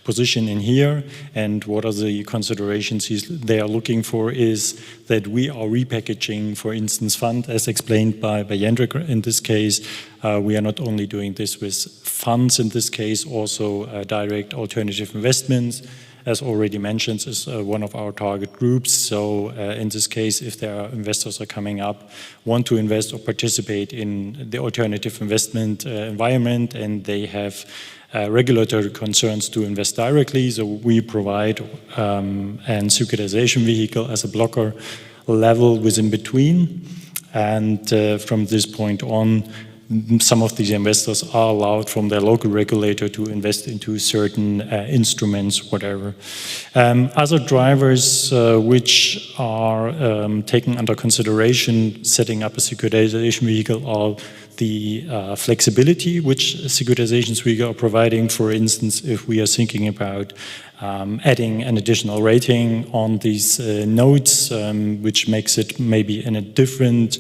position in here. And what are the considerations they are looking for is that we are repackaging, for instance, fund, as explained by Jendrik in this case. We are not only doing this with funds in this case, also direct alternative investments, as already mentioned, is one of our target groups. So in this case, if there are investors are coming up, want to invest or participate in the alternative investment environment, and they have regulatory concerns to invest directly, so we provide an securitization vehicle as a blocker level within between. And from this point on, some of these investors are allowed from their local regulator to invest into certain instruments, whatever. Other drivers which are taken under consideration setting up a securitization vehicle are the flexibility which securitizations we are providing. For instance, if we are thinking about adding an additional rating on these notes, which makes it maybe in a different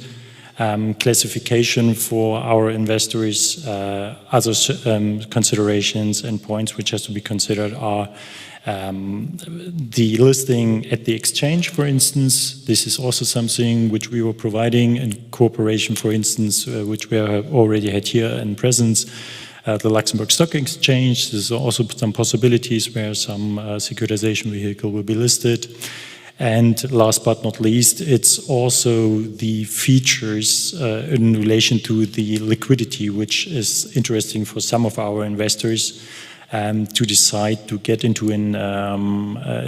classification for our investors. Other considerations and points which has to be considered are the listing at the exchange, for instance. This is also something which we were providing in cooperation, for instance, which we have already had here in presence. The Luxembourg Stock Exchange, there's also some possibilities where some securitization vehicle will be listed. And last but not least, it's also the features in relation to the liquidity, which is interesting for some of our investors to decide to get into a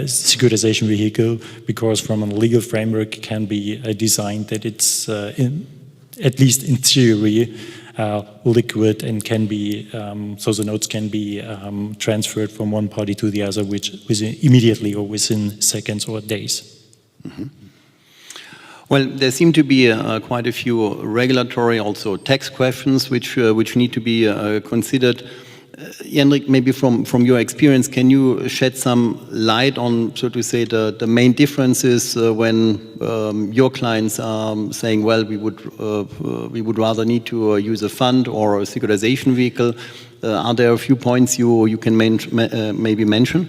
securitization vehicle, because from a legal framework it can be designed that it's, at least in theory, liquid and can be, so the notes can be transferred from one party to the other, which within immediately or within seconds or days. Mm-hmm. Well, there seem to be quite a few regulatory, also tax questions, which need to be considered. Jendrik, maybe from your experience, can you shed some light on, so to say, the main differences when your clients are saying, well, we would rather need to use a fund or a securitization vehicle? Are there a few points you can maybe mention?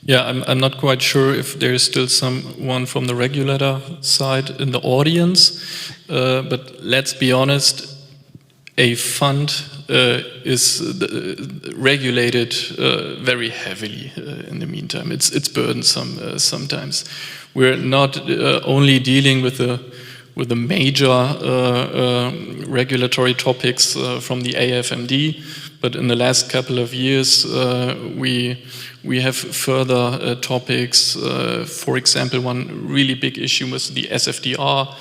Yeah, I'm not quite sure if there is still someone from the regulator side in the audience, but let's be honest, a fund is regulated very heavily in the meantime. It's burdensome sometimes. We're not only dealing with the major regulatory topics from the AFMD, but in the last couple of years we have further topics. For example, one really big issue was the SFDR.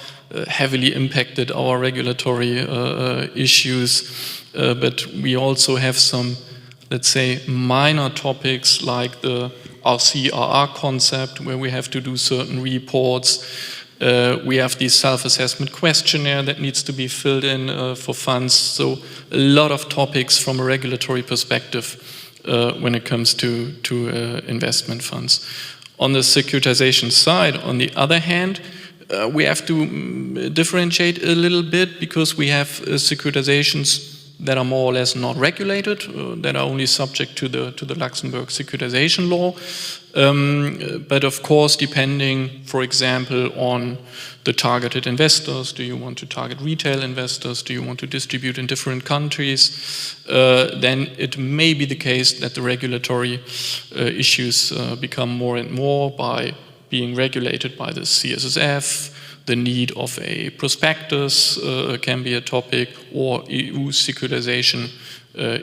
Heavily impacted our regulatory issues, but we also have some, let's say, minor topics like the RCRR concept, where we have to do certain reports. We have the self-assessment questionnaire that needs to be filled in for funds. So a lot of topics from a regulatory perspective when it comes to investment funds. On the securitization side, on the other hand, we have to differentiate a little bit, because we have securitizations that are more or less not regulated, that are only subject to the Luxembourg securitization law. But of course, depending, for example, on the targeted investors, do you want to target retail investors, do you want to distribute in different countries, then it may be the case that the regulatory issues become more and more by being regulated by the CSSF. The need of a prospectus can be a topic, or EU securitization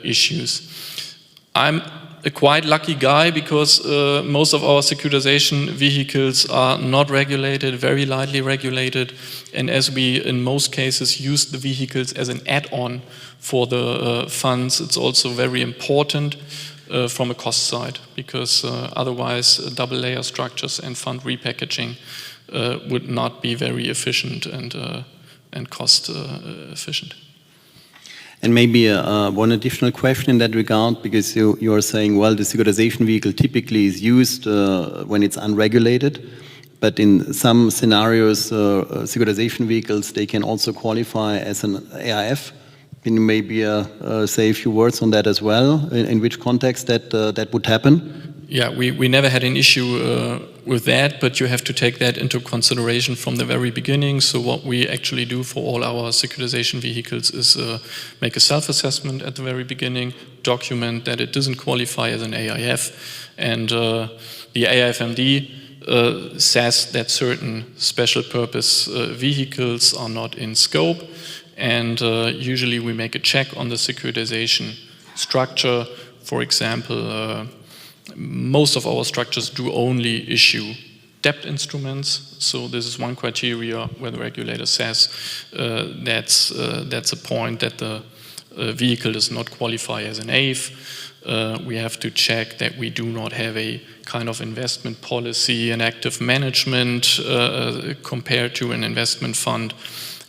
issues. I'm a quite lucky guy, because most of our securitization vehicles are not regulated, very lightly regulated, and as we in most cases use the vehicles as an add-on for the funds, it's also very important from a cost side, because otherwise double layer structures and fund repackaging would not be very efficient and cost efficient. And maybe one additional question in that regard, because you are saying, well, the securitization vehicle typically is used when it's unregulated, but in some scenarios, securitization vehicles, they can also qualify as an AIF. Can you maybe say a few words on that as well? In which context that would happen? Yeah, we never had an issue with that, but you have to take that into consideration from the very beginning. So what we actually do for all our securitization vehicles is make a self-assessment at the very beginning, document that it doesn't qualify as an AIF, and the AIFMD says that certain special purpose vehicles are not in scope. And usually we make a check on the securitization structure. For example, most of our structures do only issue debt instruments. So this is one criteria where the regulator says that's a point that the vehicle does not qualify as an AIF. We have to check that we do not have a kind of investment policy and active management compared to an investment fund.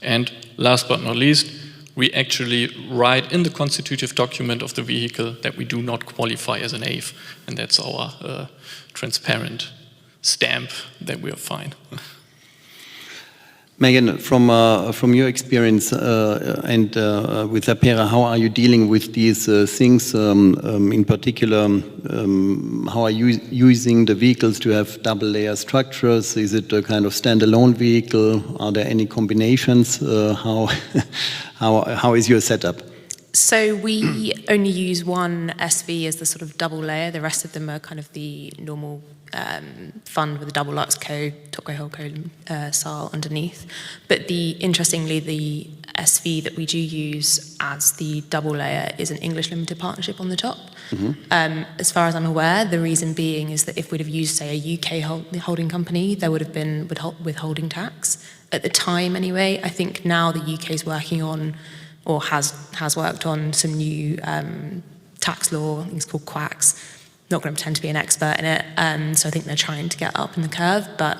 And last but not least, we actually write in the constitutive document of the vehicle that we do not qualify as an AIF, and that's our transparent stamp that we are fine. Megan, from your experience and with Apera, how are you dealing with these things? In particular, how are you using the vehicles to have double layer structures? Is it a kind of standalone vehicle? Are there any combinations? How is your setup? So we only use one SV as the sort of double layer. The rest of them are kind of the normal fund with a double LuxCo, Tokyo Holdco style underneath. But interestingly, the SV that we do use as the double layer is an English limited partnership on the top. Mm-hmm. As far as I'm aware, the reason being is that if we'd have used, say, a UK holding company, there would have been withholding tax. At the time, anyway, I think now the UK is working on, or has worked on, some new tax law, things called quacks. Not going to pretend to be an expert in it, so I think they're trying to get up in the curve, but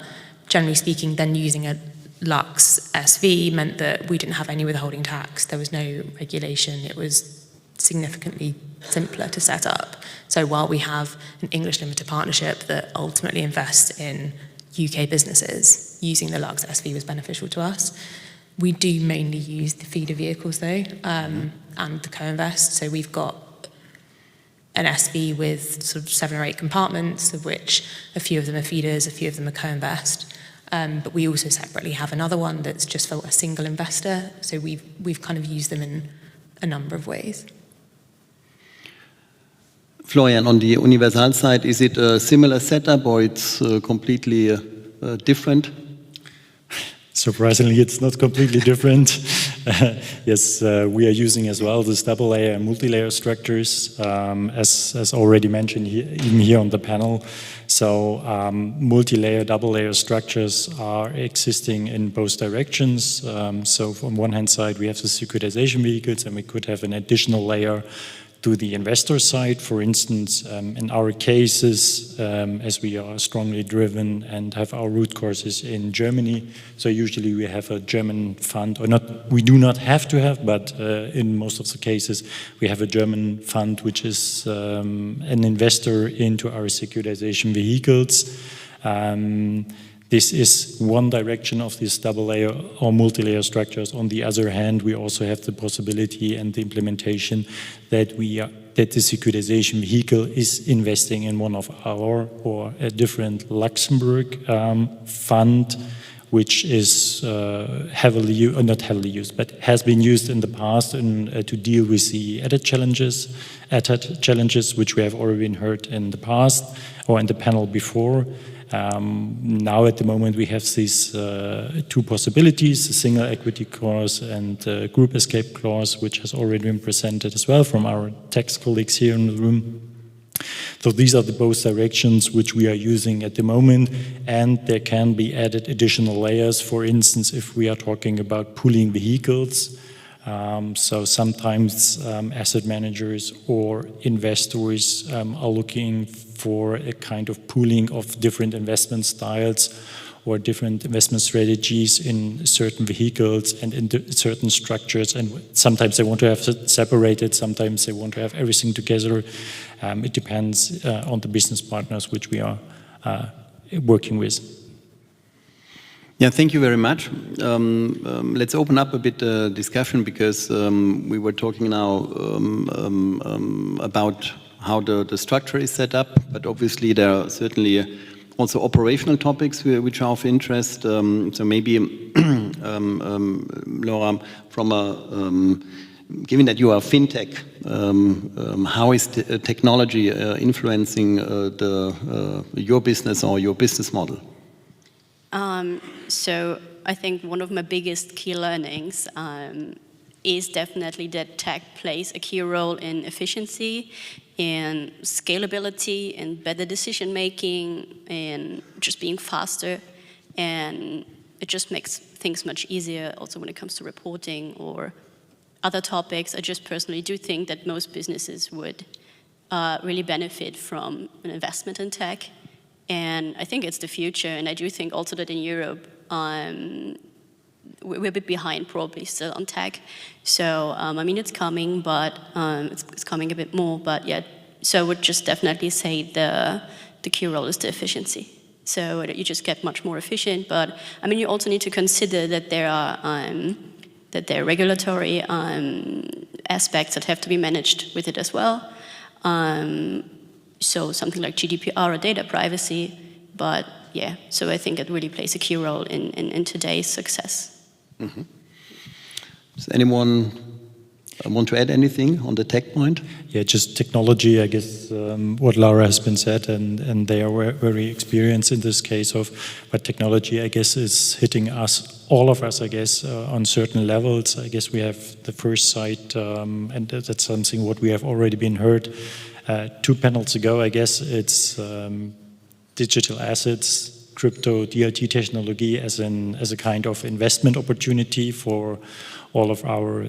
generally speaking, then using a Lux SV meant that we didn't have any withholding tax, there was no regulation, it was significantly simpler to set up. So while we have an English limited partnership that ultimately invests in UK businesses, using the Lux SV was beneficial to us. We do mainly use the feeder vehicles though, and the co-invest. So we've got an SV with sort of 7 or 8 compartments, of which a few of them are feeders, a few of them are co-invest. But we also separately have another one that's just for a single investor. So we've kind of used them in a number of ways. Florian, on the Universal side, is it a similar setup or it's completely different? Surprisingly, it's not completely different. Yes, we are using as well this double layer and multi-layer structures, as already mentioned here, even here on the panel. So multi-layer, double-layer structures are existing in both directions. So from one hand side, we have the securitization vehicles, and we could have an additional layer to the investor side. For instance, in our cases, as we are strongly driven and have our root causes in Germany, so usually we have a German fund, or not, we do not have to have, but in most of the cases, we have a German fund which is an investor into our securitization vehicles. This is one direction of these double layer or multi-layer structures. On the other hand, we also have the possibility and the implementation that that the securitization vehicle is investing in one of our or a different Luxembourg fund, which is not heavily used, but has been used in the past to deal with the added challenges, which we have already heard in the past or in the panel before. Now at the moment we have these 2 possibilities, a single equity clause and a group escape clause, which has already been presented as well from our tax colleagues here in the room. So these are the both directions which we are using at the moment, and there can be added additional layers. For instance, if we are talking about pooling vehicles, so sometimes asset managers or investors are looking for a kind of pooling of different investment styles or different investment strategies in certain vehicles and in certain structures. And sometimes they want to have it separated, sometimes they want to have everything together. It depends on the business partners which we are working with. Yeah, thank you very much. Let's open up a bit discussion, because we were talking now about how the structure is set up, but obviously there are certainly also operational topics which are of interest. So maybe, Laura, given that you are fintech, how is technology influencing your business or your business model? So I think one of my biggest key learnings is definitely that tech plays a key role in efficiency, in scalability, in better decision making, in just being faster, and it just makes things much easier also when it comes to reporting or other topics. I just personally do think that most businesses would really benefit from an investment in tech. And I think it's the future, and I do think also that in Europe, we're a bit behind probably still on tech. So, I mean, it's coming, but it's coming a bit more, but yeah. So I would just definitely say the key role is the efficiency. so that you just get much more efficient. But I mean, you also need to consider that there are regulatory aspects that have to be managed with it as well. So something like GDPR or data privacy. But yeah, so I think it really plays a key role in today's success. Mm-hmm. Does anyone want to add anything on the tech point? Yeah, just technology, I guess, what Laura has been said, and they are very experienced in this case of, but technology, I guess, is hitting us, all of us, I guess, on certain levels. I guess we have the first sight, and that's something what we have already been heard 2 panels ago, I guess. It's digital assets, crypto, DLT technology as a kind of investment opportunity for all of our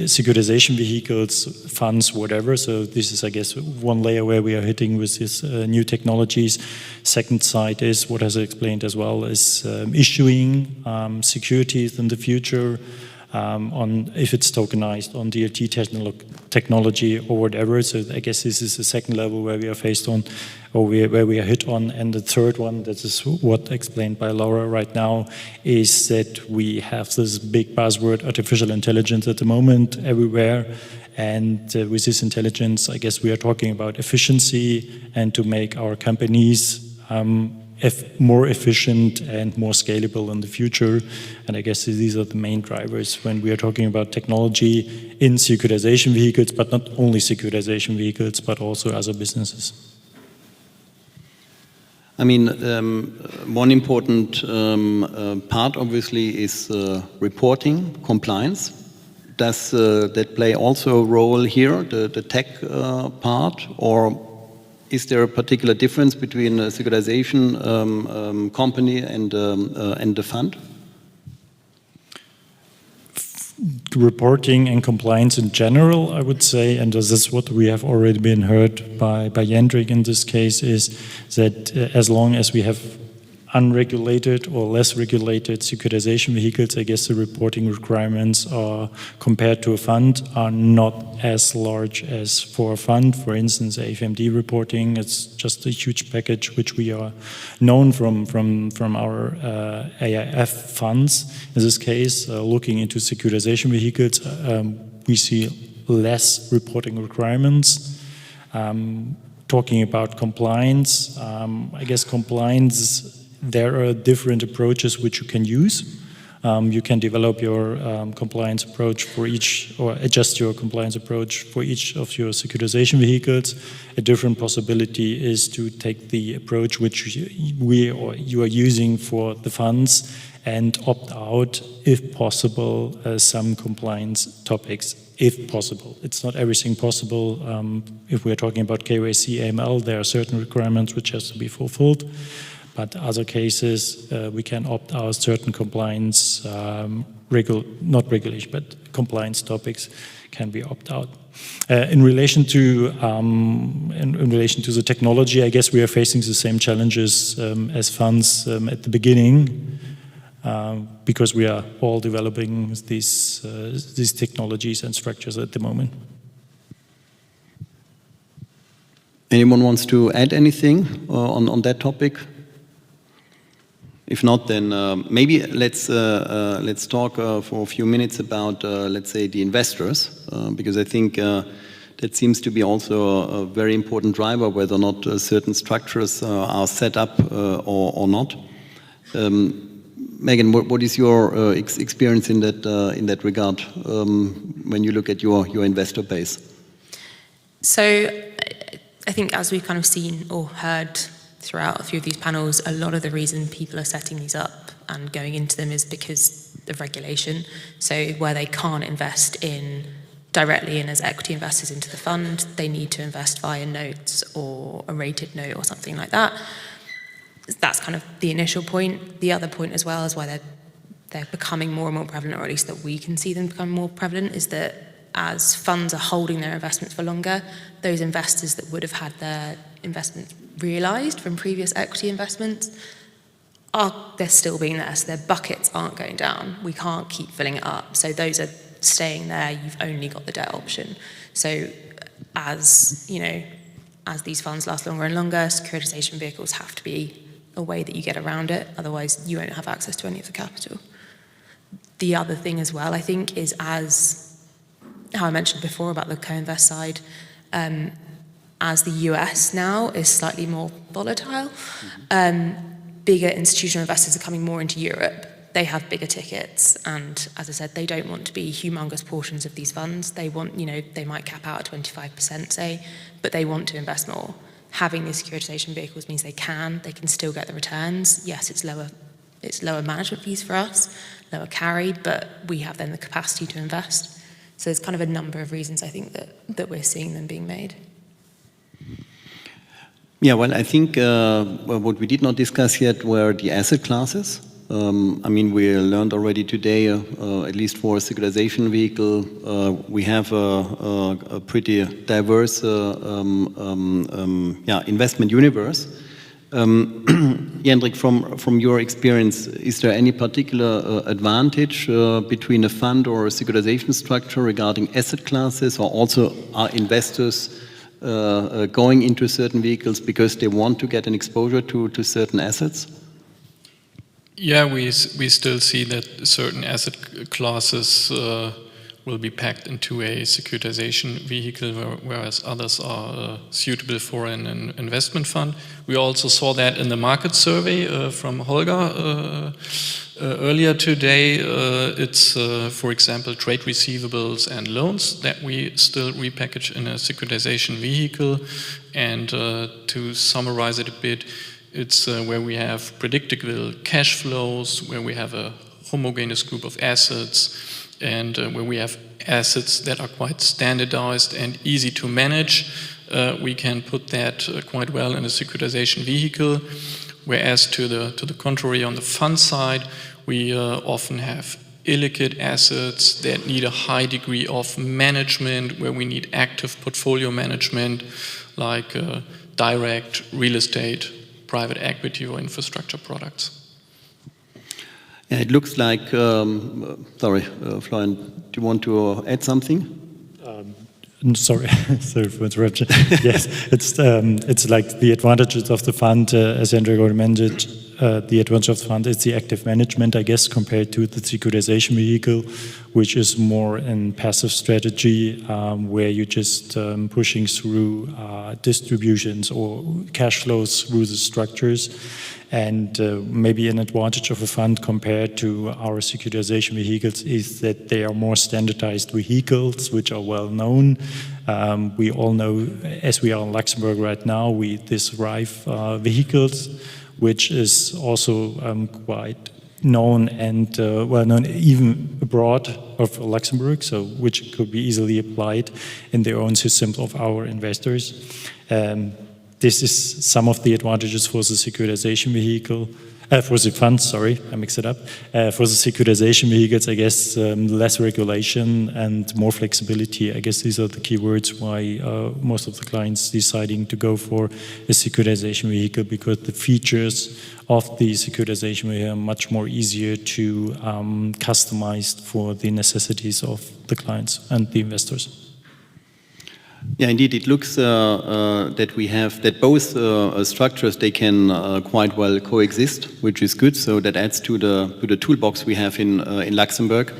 securitization vehicles, funds, whatever. So this is, I guess, one layer where we are hitting with these new technologies. Second side is, what has explained as well, is issuing securities in the future, on if it's tokenized on DLT technology or whatever. So I guess this is the second level where we are faced on, or where we are hit on. And the third one, that is what explained by Laura right now, is that we have this big buzzword, artificial intelligence, at the moment everywhere. And with this intelligence, I guess we are talking about efficiency and to make our companies more efficient and more scalable in the future. And I guess these are the main drivers when we are talking about technology in securitization vehicles, but not only securitization vehicles, but also other businesses. I mean, one important part, obviously, is reporting, compliance. Does that play also a role here, the tech part, or is there a particular difference between a securitization company and the fund? Reporting and compliance in general, I would say, and this is what we have already been heard by Jendrik in this case, is that as long as we have unregulated or less regulated securitization vehicles, I guess the reporting requirements are, compared to a fund, are not as large as for a fund. For instance, AFMD reporting, it's just a huge package which we are known from our AIF funds. In this case, looking into securitization vehicles, we see less reporting requirements. Talking about compliance, I guess compliance, there are different approaches which you can use. You can develop your compliance approach for each, or adjust your compliance approach for each of your securitization vehicles. A different possibility is to take the approach which you are using for the funds and opt out, if possible, some compliance topics, if possible. It's not everything possible. If we're talking about KYC, AML, there are certain requirements which has to be fulfilled. But other cases, we can opt out certain compliance, not regulation, but compliance topics can be opt out. In relation to the technology, I guess we are facing the same challenges as funds at the beginning, because we are all developing these technologies and structures at the moment. Anyone wants to add anything on that topic? If not, then maybe let's talk for a few minutes about, let's say, the investors, because I think that seems to be also a very important driver, whether or not certain structures are set up or not. Megan, what is your experience in that regard when you look at your investor base? So I think, as we've kind of seen or heard throughout a few of these panels, a lot of the reason people are setting these up and going into them is because of regulation. So where they can't invest directly in as equity investors into the fund, they need to invest via notes or a rated note or something like that. That's kind of the initial point. The other point as well is why they're becoming more and more prevalent, or at least that we can see them become more prevalent, is that as funds are holding their investments for longer, those investors that would have had their investments realised from previous equity investments, they're still being there, so their buckets aren't going down. We can't keep filling it up, so those are staying there. You've only got the debt option. So as these funds last longer and longer, securitization vehicles have to be a way that you get around it. Otherwise, you won't have access to any of the capital. The other thing as well, I think, is as how I mentioned before about the co-invest side, as the US now is slightly more volatile, bigger institutional investors are coming more into Europe. They have bigger tickets, and as I said, they don't want to be humongous portions of these funds. They want, they might cap out at 25%, say, but they want to invest more. Having these securitization vehicles means they can still get the returns. Yes, it's lower management fees for us, lower carry, but we have then the capacity to invest. So there's kind of a number of reasons I think that we're seeing them being made. Yeah, well, I think what we did not discuss yet were the asset classes. I mean, we learned already today, at least for a securitization vehicle, we have a pretty diverse investment universe. Jendrik, from your experience, is there any particular advantage between a fund or a securitization structure regarding asset classes, or also are investors going into certain vehicles because they want to get an exposure to certain assets? Yeah, we still see that certain asset classes will be packed into a securitization vehicle, whereas others are suitable for an investment fund. We also saw that in the market survey from Holger earlier today. It's, for example, trade receivables and loans that we still repackage in a securitization vehicle. And to summarize it a bit, it's where we have predictable cash flows, where we have a homogeneous group of assets, and where we have assets that are quite standardized and easy to manage. We can put that quite well in a securitization vehicle. Whereas to the contrary, on the fund side, we often have illiquid assets that need a high degree of management, where we need active portfolio management, like direct real estate, private equity, or infrastructure products. Yeah, it looks like, sorry, Florian, do you want to add something? Sorry, sorry for interruption. Yes, it's like the advantages of the fund, as Jendrik already mentioned. The advantage of the fund is the active management, I guess, compared to the securitization vehicle, which is more in passive strategy, where you're just pushing through distributions or cash flows through the structures. And maybe an advantage of a fund compared to our securitization vehicles is that they are more standardized vehicles, which are well known. We all know, as we are in Luxembourg right now, this RIFE vehicles, which is also quite known and well known even abroad of Luxembourg, so which could be easily applied in their own systems of our investors. This is some of the advantages for the securitization vehicle, for the fund, sorry, I mixed it up. For the securitization vehicles, I guess less regulation and more flexibility. I guess these are the key words why most of the clients deciding to go for a securitization vehicle, because the features of the securitization vehicle are much more easier to customize for the necessities of the clients and the investors. Yeah, indeed, it looks that both structures, they can quite well coexist, which is good. So that adds to the toolbox we have in Luxembourg.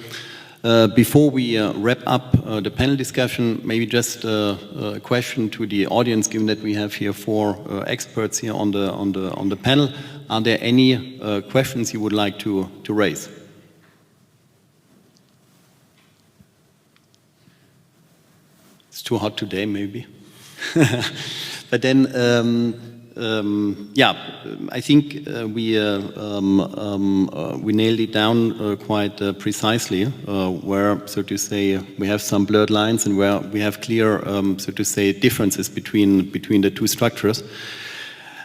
Before we wrap up the panel discussion, maybe just a question to the audience, given that we have here 4 experts here on the panel. Are there any questions you would like to raise? It's too hot today, maybe. But then, yeah, I think we nailed it down quite precisely, where, so to say, we have some blurred lines and where we have clear, so to say, differences between the two structures.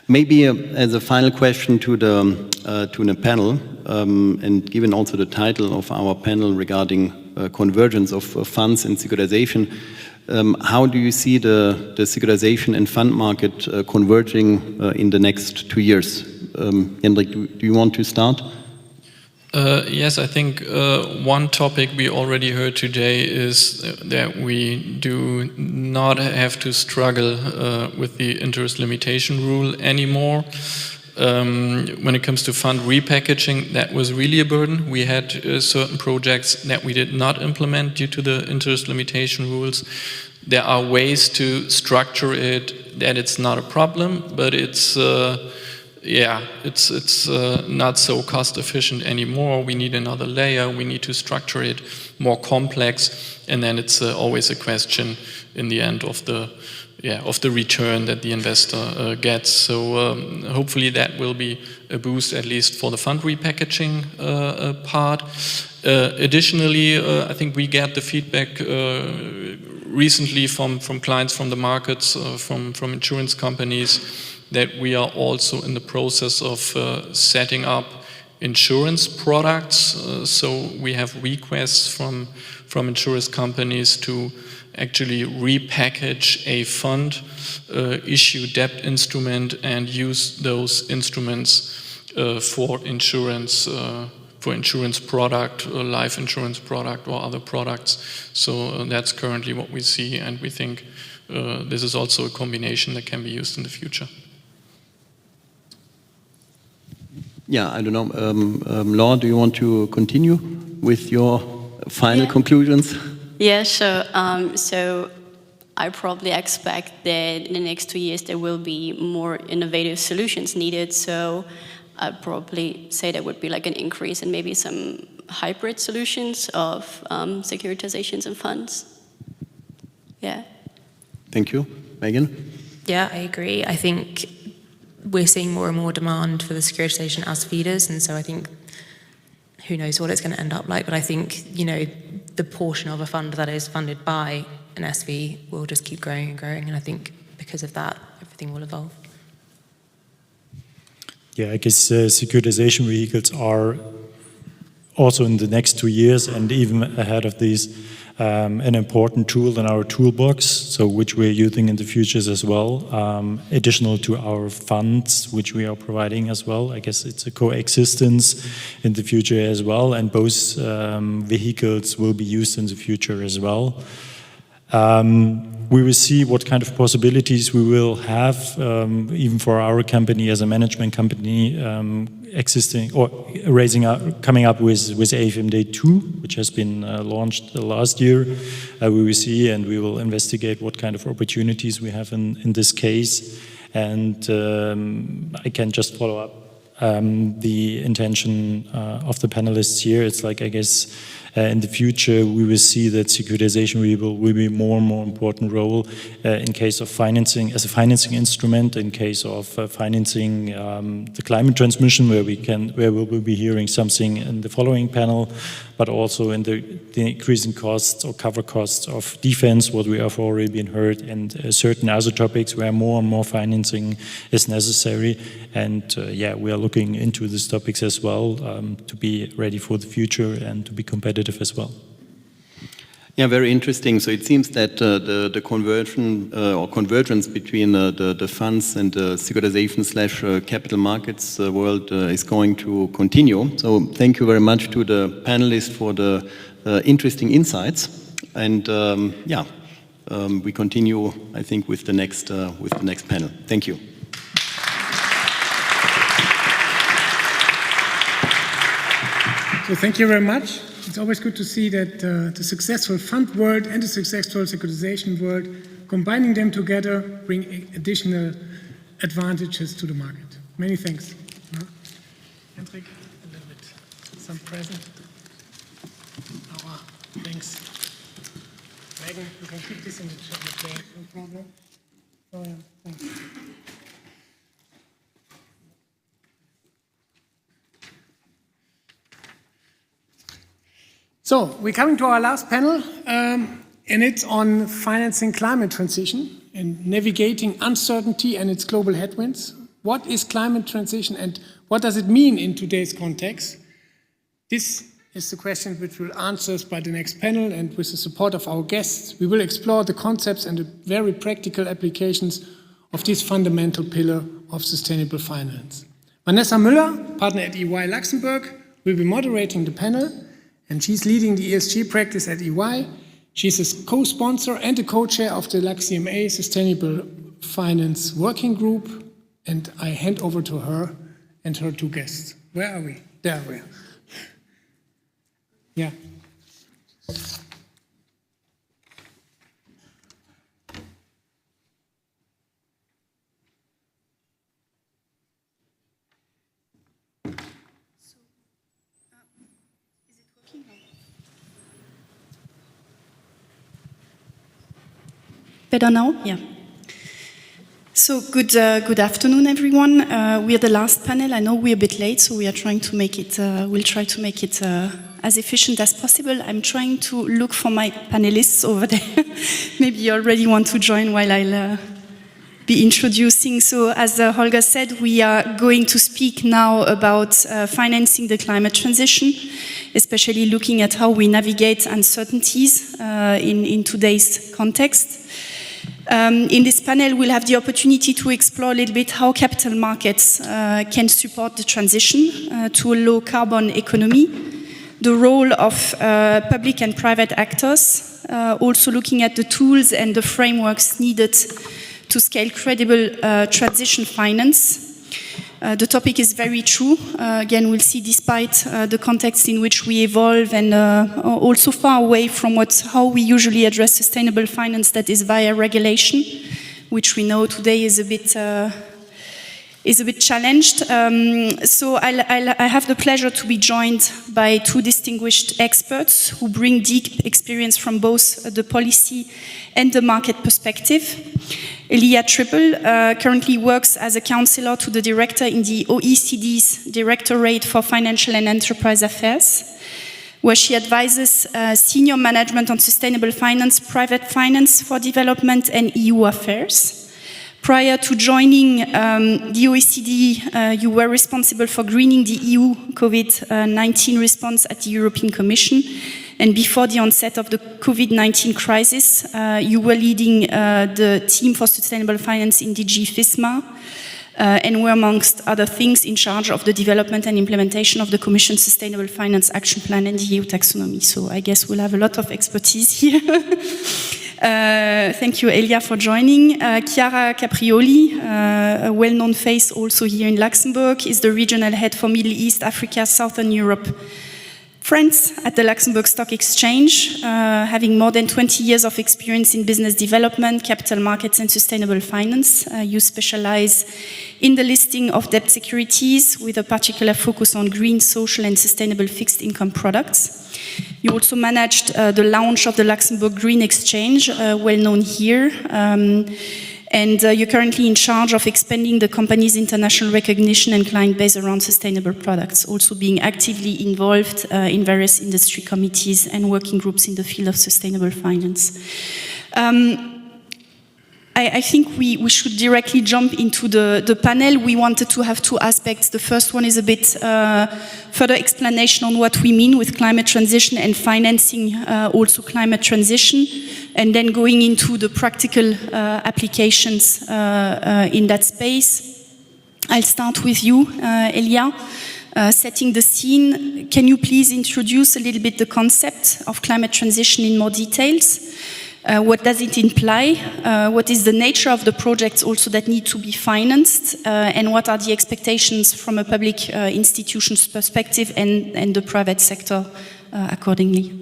Maybe as a final question to the panel, and given also the title of our panel regarding convergence of funds and securitization, how do you see the securitization and fund market converging in the next 2 years? Jendrik, do you want to start? Yes, I think one topic we already heard today is that we do not have to struggle with the interest limitation rule anymore. When it comes to fund repackaging, that was really a burden. We had certain projects that we did not implement due to the interest limitation rules. There are ways to structure it that it's not a problem, but it's not so cost efficient anymore. We need another layer. We need to structure it more complex, and then it's always a question in the end of the return that the investor gets. So hopefully that will be a boost, at least for the fund repackaging part. Additionally, I think we get the feedback recently from clients from the markets, from insurance companies, that we are also in the process of setting up insurance products. So we have requests from insurance companies to actually repackage a fund, issue debt instrument, and use those instruments for insurance product, life insurance product, or other products. So that's currently what we see, and we think this is also a combination that can be used in the future. Yeah, I don't know. Laura, do you want to continue with your final conclusions? Yeah, sure. So I probably expect that in the next 2 years there will be more innovative solutions needed. So I'd probably say there would be like an increase in maybe some hybrid solutions of securitizations and funds. Yeah. Thank you. Megan? Yeah, I agree. I think we're seeing more and more demand for the securitization as feeders, and so I think who knows what it's going to end up like, but I think, you know, the portion of a fund that is funded by an SV will just keep growing and growing, and I think because of that, everything will evolve. Yeah, I guess securitization vehicles are also in the next 2 years and even ahead of these an important tool in our toolbox, so which we're using in the futures as well, additional to our funds, which we are providing as well. I guess it's a coexistence in the future as well, and both vehicles will be used in the future as well. We will see what kind of possibilities we will have, even for our company as a management company, existing or coming up with AFMD 2, which has been launched last year. We will see, and we will investigate what kind of opportunities we have in this case. And I can just follow up the intention of the panelists here. It's like, I guess, in the future, we will see that securitization will be more and more important role in case of financing, as a financing instrument, in case of financing the climate transmission, where we will be hearing something in the following panel, but also in the increasing costs or cover costs of defense, what we have already been heard, and certain other topics where more and more financing is necessary. And yeah, we are looking into these topics as well to be ready for the future and to be competitive as well. Yeah, very interesting. So it seems that the conversion or convergence between the funds and the securitization / capital markets world is going to continue. So thank you very much to the panelists for the interesting insights. And we continue, I think, with the next panel. Thank you. So thank you very much. It's always good to see that the successful fund world and the successful securitization world, combining them together, bring additional advantages to the market. Many thanks. Hendrik, a little bit, some present. Thanks. Megan, you can keep this in the chat, no problem. Oh yeah, thanks. So we're coming to our last panel, and it's on financing climate transition and navigating uncertainty and its global headwinds. What is climate transition and what does it mean in today's context? This is the question which we'll answer by the next panel, and with the support of our guests, we will explore the concepts and the very practical applications of this fundamental pillar of sustainable finance. Vanessa Müller, partner at EY Luxembourg, will be moderating the panel, and she's leading the ESG practice at EY. She's a co-sponsor and a co-chair of the LuxCMA Sustainable Finance Working Group, and I hand over to her and her two guests. Where are we? There we are. Yeah. Better now? Yeah. So good afternoon, everyone. We are the last panel. I know we're a bit late, so we are trying to make it, we'll try to make it as efficient as possible. I'm trying to look for my panelists over there. Maybe you already want to join while I'll be introducing. So as Holger said, we are going to speak now about financing the climate transition, especially looking at how we navigate uncertainties in today's context. In this panel, we'll have the opportunity to explore a little bit how capital markets can support the transition to a low-carbon economy, the role of public and private actors, also looking at the tools and the frameworks needed to scale credible transition finance. The topic is very true. Again, we'll see despite the context in which we evolve and also far away from how we usually address sustainable finance, that is via regulation, which we know today is a bit challenged. So I have the pleasure to be joined by two distinguished experts who bring deep experience from both the policy and the market perspective. Elia Triple currently works as a counselor to the director in the OECD's Directorate for Financial and Enterprise Affairs, where she advises senior management on sustainable finance, private finance for development, and EU affairs. Prior to joining the OECD, you were responsible for greening the EU COVID-19 response at the European Commission. And before the onset of the COVID-19 crisis, you were leading the team for sustainable finance in DG FISMA, and were, amongst other things, in charge of the development and implementation of the Commission's Sustainable Finance Action Plan and the EU taxonomy. So I guess we'll have a lot of expertise here. Thank you, Elia, for joining. Chiara Caprioli, a well-known face also here in Luxembourg, is the regional head for Middle East, Africa, Southern Europe, France at the Luxembourg Stock Exchange, having more than 20 years of experience in business development, capital markets, and sustainable finance. You specialize in the listing of debt securities with a particular focus on green, social, and sustainable fixed income products. You also managed the launch of the Luxembourg Green Exchange, well known here. And you're currently in charge of expanding the company's international recognition and client base around sustainable products, also being actively involved in various industry committees and working groups in the field of sustainable finance. I think we should directly jump into the panel. We wanted to have two aspects. The first one is a bit further explanation on what we mean with climate transition and financing also climate transition, and then going into the practical applications in that space. I'll start with you, Elia. Setting the scene, can you please introduce a little bit the concept of climate transition in more details? What does it imply? What is the nature of the projects also that need to be financed? And what are the expectations from a public institution's perspective and the private sector accordingly?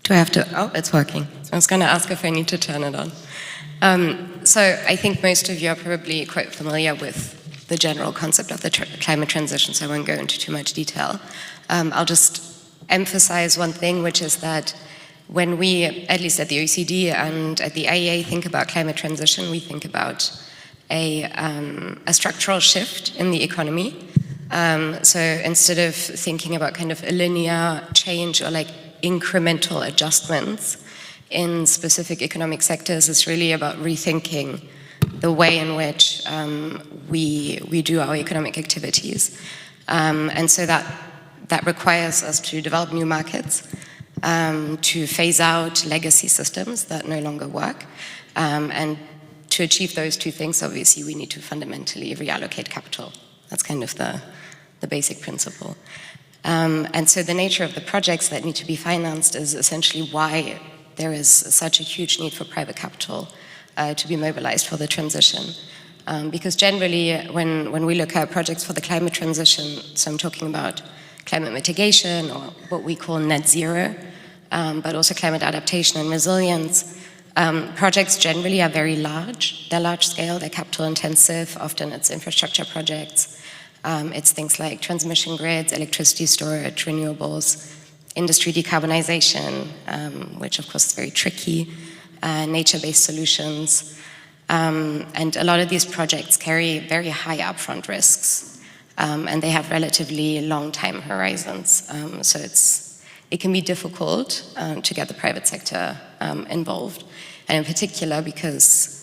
Do I have to? Oh, it's working. So I was going to ask if I need to turn it on. So I think most of you are probably quite familiar with the general concept of the climate transition, so I won't go into too much detail. I'll just emphasize one thing, which is that when we, at least at the OECD and at the IEA, think about climate transition, we think about a structural shift in the economy. So instead of thinking about kind of a linear change or like incremental adjustments in specific economic sectors, it's really about rethinking the way in which we do our economic activities. And so that requires us to develop new markets, to phase out legacy systems that no longer work. And to achieve those two things, obviously, we need to fundamentally reallocate capital. That's kind of the basic principle. And so the nature of the projects that need to be financed is essentially why there is such a huge need for private capital to be mobilized for the transition. Because generally, when we look at projects for the climate transition, so I'm talking about climate mitigation or what we call net zero, but also climate adaptation and resilience, projects generally are very large. They're large scale, they're capital intensive, often it's infrastructure projects. It's things like transmission grids, electricity storage, renewables, industry decarbonization, which of course is very tricky, nature-based solutions. And a lot of these projects carry very high upfront risks, and they have relatively long time horizons. So it can be difficult to get the private sector involved, and in particular because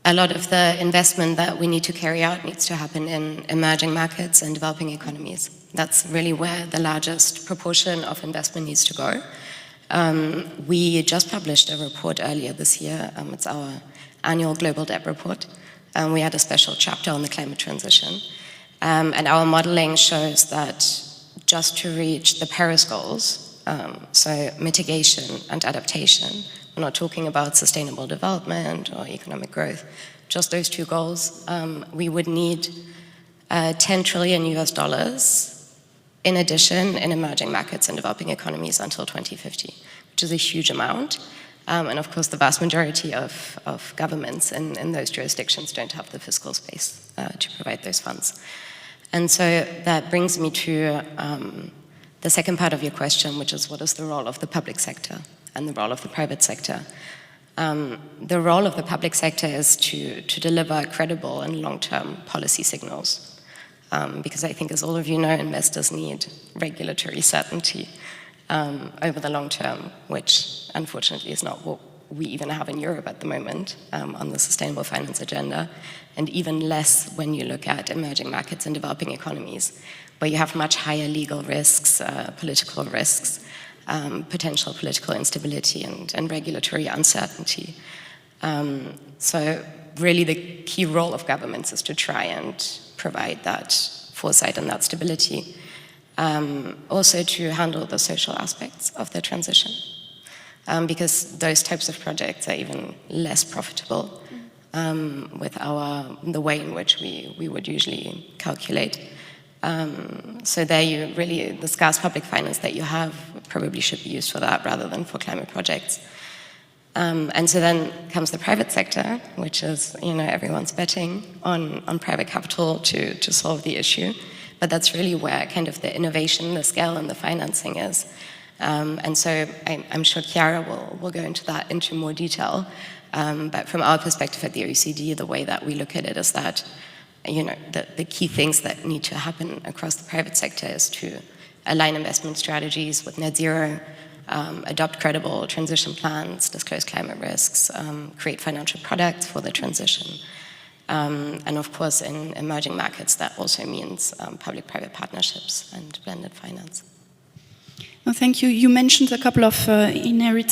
a lot of the investment that we need to carry out needs to happen in emerging markets and developing economies. That's really where the largest proportion of investment needs to go. We just published a report earlier this year. It's our annual global debt report. We had a special chapter on the climate transition. And our modeling shows that just to reach the Paris goals, so mitigation and adaptation, we're not talking about sustainable development or economic growth, just those two goals, we would need $10 trillion in addition in emerging markets and developing economies until 2050, which is a huge amount. And of course, the vast majority of governments in those jurisdictions don't have the fiscal space to provide those funds. And so that brings me to the second part of your question, which is what is the role of the public sector and the role of the private sector? The role of the public sector is to deliver credible and long-term policy signals. Because I think, as all of you know, investors need regulatory certainty over the long term, which unfortunately is not what we even have in Europe at the moment on the sustainable finance agenda, and even less when you look at emerging markets and developing economies, where you have much higher legal risks, political risks, potential political instability and regulatory uncertainty. So really the key role of governments is to try and provide that foresight and that stability. Also to handle the social aspects of the transition, because those types of projects are even less profitable with the way in which we would usually calculate. So there the scarce public finance that you have probably should be used for that rather than for climate projects. And so then comes the private sector, which is, everyone's betting on private capital to solve the issue. But that's really where kind of the innovation, the scale, and the financing is. And so I'm sure Chiara will go into more detail. But from our perspective at the OECD, the way that we look at it is that, the key things that need to happen across the private sector is to align investment strategies with net zero, adopt credible transition plans, disclose climate risks, create financial products for the transition. And of course, in emerging markets, that also means public-private partnerships and blended finance. Well, thank you. You mentioned a couple of inherent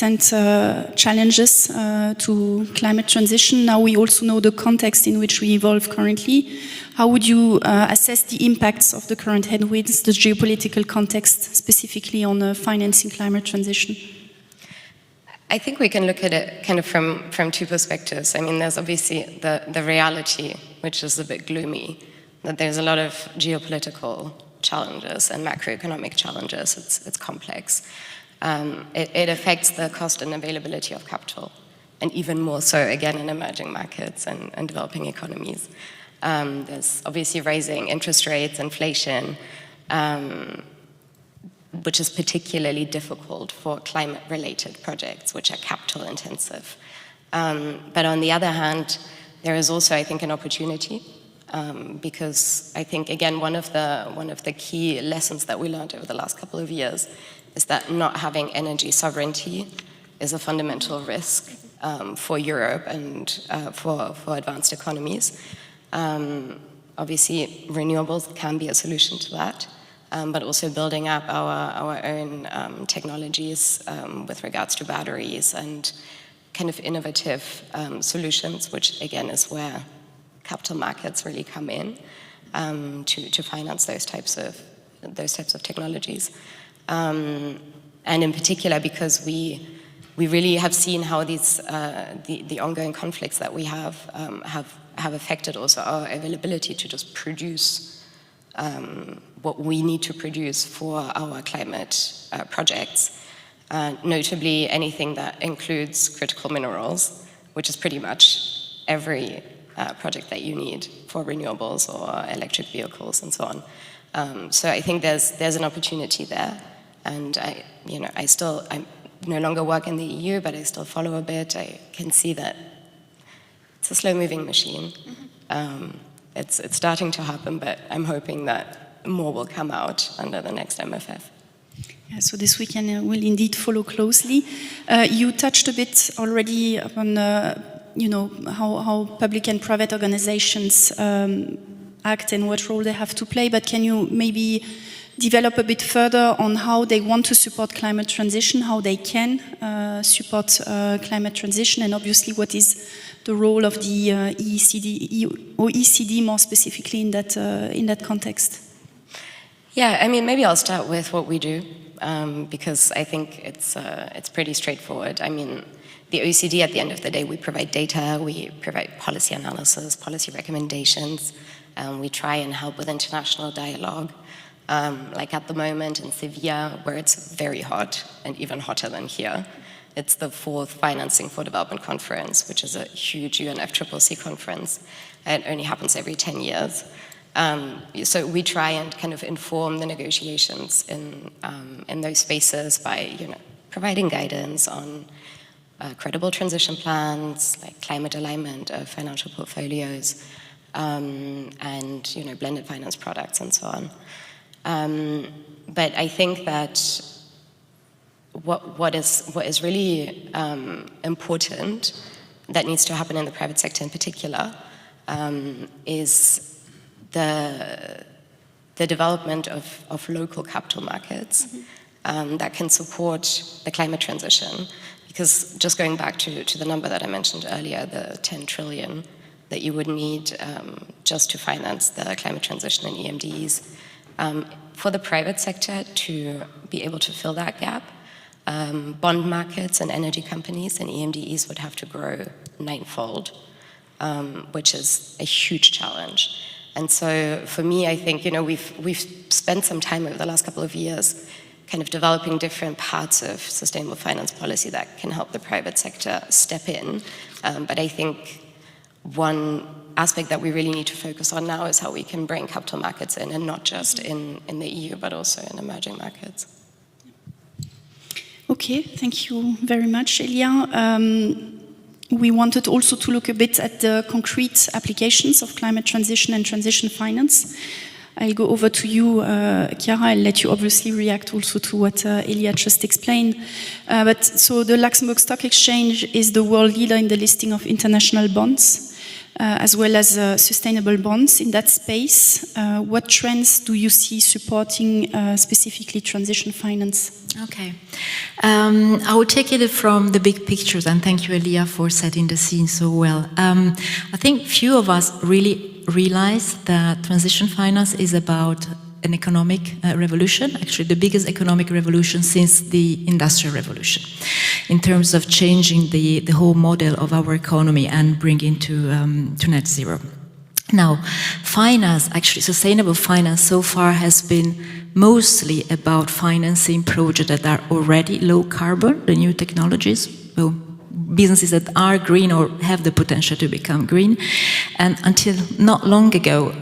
challenges to climate transition. Now we also know the context in which we evolve currently. How would you assess the impacts of the current headwinds, the geopolitical context, specifically on financing climate transition? I think we can look at it kind of from two perspectives. I mean, there's obviously the reality, which is a bit gloomy, that there's a lot of geopolitical challenges and macroeconomic challenges. It's complex. It affects the cost and availability of capital, and even more so, again, in emerging markets and developing economies. There's obviously rising interest rates, inflation, which is particularly difficult for climate-related projects, which are capital-intensive. But on the other hand, there is also, I think, an opportunity, because I think, again, one of the key lessons that we learned over the last couple of years is that not having energy sovereignty is a fundamental risk for Europe and for advanced economies. Obviously, renewables can be a solution to that. But also building up our own technologies with regards to batteries and kind of innovative solutions, which again is where capital markets really come in to finance those types of technologies. And in particular, because we really have seen how these the ongoing conflicts that we have have affected also our availability to just produce what we need to produce for our climate projects. Notably anything that includes critical minerals, which is pretty much every project that you need for renewables or electric vehicles and so on. So I think there's an opportunity there, and I no longer work in the EU, but I still follow a bit. I can see that it's a slow-moving machine. It's starting to happen, but I'm hoping that more will come out under the next MFF. Yeah, so this weekend will indeed follow closely. You touched a bit already upon, how public and private organizations act and what role they have to play. But can you maybe develop a bit further on how they want to support climate transition, how they can support climate transition, and obviously what is the role of the OECD more specifically in that context? Yeah, I mean, maybe I'll start with what we do, because I think it's pretty straightforward. I mean, the OECD, at the end of the day, we provide data, we provide policy analysis, policy recommendations, we try and help with international dialogue. Like at the moment in Sevilla, where it's very hot, and even hotter than here. It's the 4th Financing for Development Conference, which is a huge UNFCCC conference. It only happens every 10 years. So we try and kind of inform the negotiations in those spaces by providing guidance on credible transition plans, like climate alignment of financial portfolios, and blended finance products and so on. But I think that what is really important that needs to happen in the private sector in particular is the development of local capital markets that can support the climate transition. Because just going back to the number that I mentioned earlier, the 10 trillion that you would need just to finance the climate transition in EMDs, for the private sector to be able to fill that gap, bond markets and energy companies and EMDEs would have to grow 9-fold, which is a huge challenge. And so for me, I think, we've spent some time over the last couple of years kind of developing different parts of sustainable finance policy that can help the private sector step in. But I think one aspect that we really need to focus on now is how we can bring capital markets in, and not just in the EU, but also in emerging markets. Okay, thank you very much, Elia. We wanted also to look a bit at the concrete applications of climate transition and transition finance. I'll go over to you, Chiara. I'll let you obviously react also to what Elia just explained. So the Luxembourg Stock Exchange is the world leader in the listing of international bonds, as well as sustainable bonds in that space. What trends do you see supporting specifically transition finance? Okay. I will take it from the big pictures, and thank you, Elia, for setting the scene so well. I think few of us really realize that transition finance is about an economic revolution, actually the biggest economic revolution since the Industrial Revolution, in terms of changing the whole model of our economy and bringing to net zero. Now, finance, actually sustainable finance so far has been mostly about financing projects that are already low carbon, the new technologies, so businesses that are green or have the potential to become green. And until not long ago,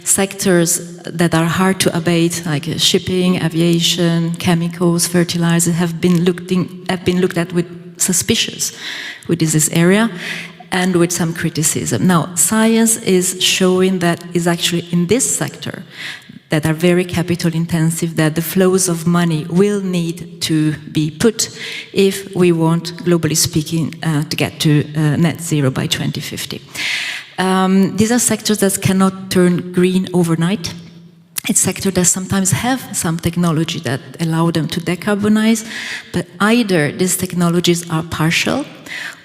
sectors that are hard to abate, like shipping, aviation, chemicals, fertilizers, have been looked at with suspicious with this area, and with some criticism. Now, science is showing that is actually in this sector that are very capital intensive, that the flows of money will need to be put if we want, globally speaking, to get to net zero by 2050. These are sectors that cannot turn green overnight. It's sectors that sometimes have some technology that allow them to decarbonize, but either these technologies are partial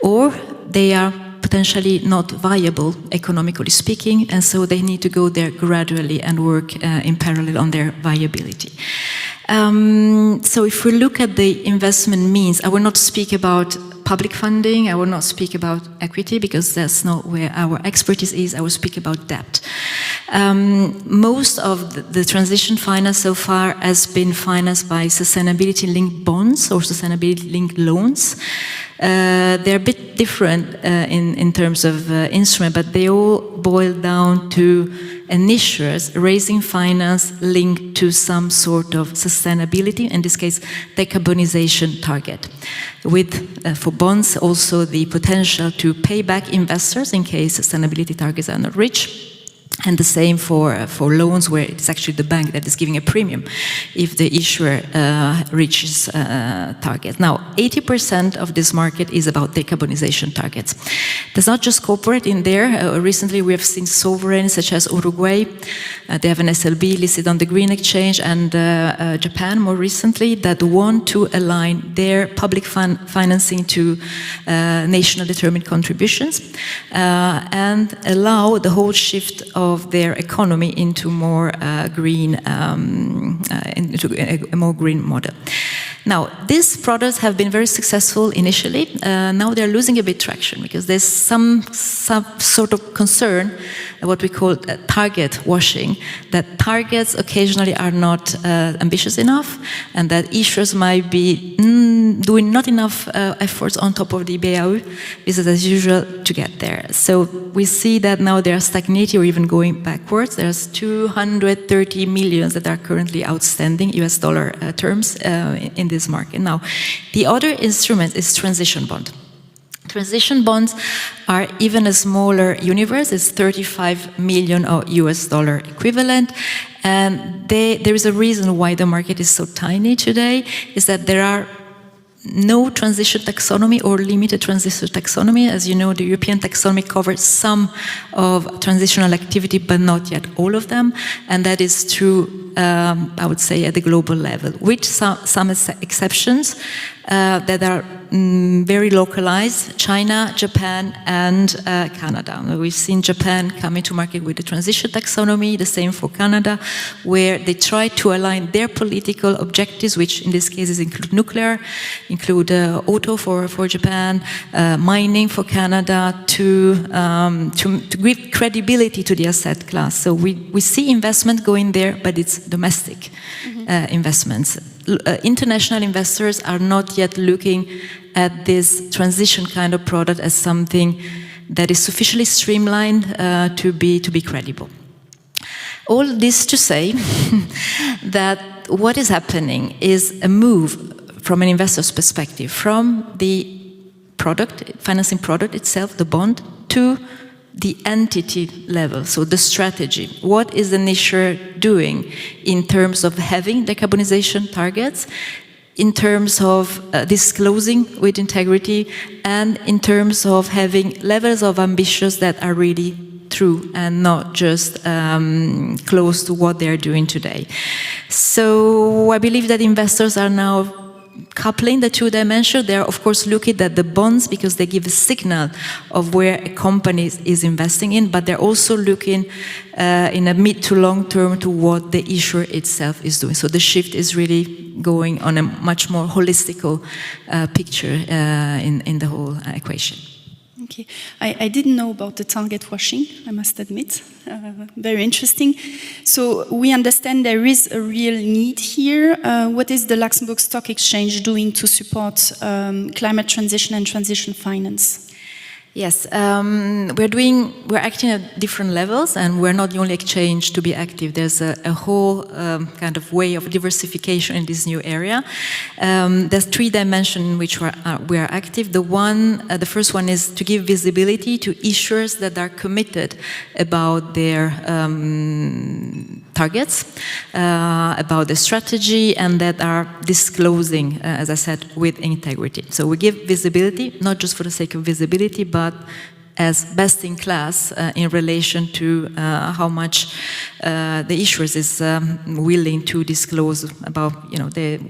or they are potentially not viable, economically speaking, and so they need to go there gradually and work in parallel on their viability. So if we look at the investment means, I will not speak about public funding. I will not speak about equity because that's not where our expertise is. I will speak about debt. Most of the transition finance so far has been financed by sustainability-linked bonds or sustainability-linked loans. They're a bit different in terms of instrument, but they all boil down to an issuers raising finance linked to some sort of sustainability, in this case, decarbonization target. With, for bonds, also the potential to pay back investors in case sustainability targets are not reached. And the same for loans, where it's actually the bank that is giving a premium if the issuer reaches target. Now, 80% of this market is about decarbonization targets. There's not just corporate in there. Recently, we have seen sovereigns such as Uruguay. They have an SLB listed on the Green Exchange, and Japan more recently, that want to align their public financing to national determined contributions and allow the whole shift of their economy into more green, into a more green model. Now, these products have been very successful initially. Now they're losing a bit traction because there's some sort of concern, what we call target washing, that targets occasionally are not ambitious enough, and that issuers might be doing not enough efforts on top of the BAU business as usual to get there. So we see that now they are stagnating or even going backwards. There's 230 million that are currently outstanding US dollar terms in this market. Now, the other instrument is transition bond. Transition bonds are even a smaller universe. It's 35 million US dollar equivalent. And there is a reason why the market is so tiny today, is that there are no transition taxonomy or limited transition taxonomy. As you know, the European taxonomy covers some of transitional activity, but not yet all of them. And that is true, I would say, at the global level, with some exceptions that are very localized: China, Japan, and Canada. We've seen Japan coming to market with the transition taxonomy, the same for Canada, where they try to align their political objectives, which in this case include nuclear, include auto for Japan, mining for Canada, to give credibility to the asset class. So we see investment going there, but it's domestic investments. International investors are not yet looking at this transition kind of product as something that is sufficiently streamlined to be credible. All this to say that what is happening is a move from an investor's perspective, from the product, financing product itself, the bond, to the entity level, so the strategy. What is an issuer doing in terms of having decarbonization targets, in terms of disclosing with integrity, and in terms of having levels of ambitions that are really true and not just close to what they're doing today. So I believe that investors are now coupling the two dimensions. They are, of course, looking at the bonds because they give a signal of where a company is investing in, but they're also looking in a mid to long term to what the issuer itself is doing. So the shift is really going on a much more holistic picture in the whole equation. Okay, I didn't know about the target washing, I must admit. Very interesting. So we understand there is a real need here. What is the Luxembourg Stock Exchange doing to support climate transition and transition finance? Yes, we're acting at different levels, and we're not the only exchange to be active. There's a whole kind of way of diversification in this new area. There's three dimensions in which we are active. The first one is to give visibility to issuers that are committed about their targets, about the strategy, and that are disclosing, as I said, with integrity. So we give visibility, not just for the sake of visibility, but as best in class in relation to how much the issuers is willing to disclose about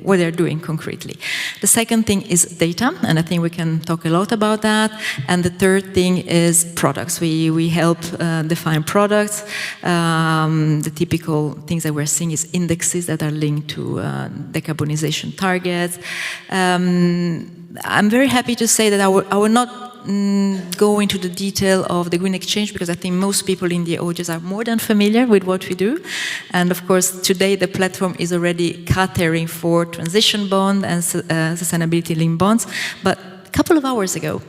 what they're doing concretely. The second thing is data, and I think we can talk a lot about that. And the third thing is products. We help define products. The typical things that we're seeing is indexes that are linked to decarbonization targets. I'm very happy to say that I will not go into the detail of the Green Exchange, because I think most people in the audience are more than familiar with what we do. And of course, today the platform is already catering for transition bond and sustainability-linked bonds. But a couple of hours ago,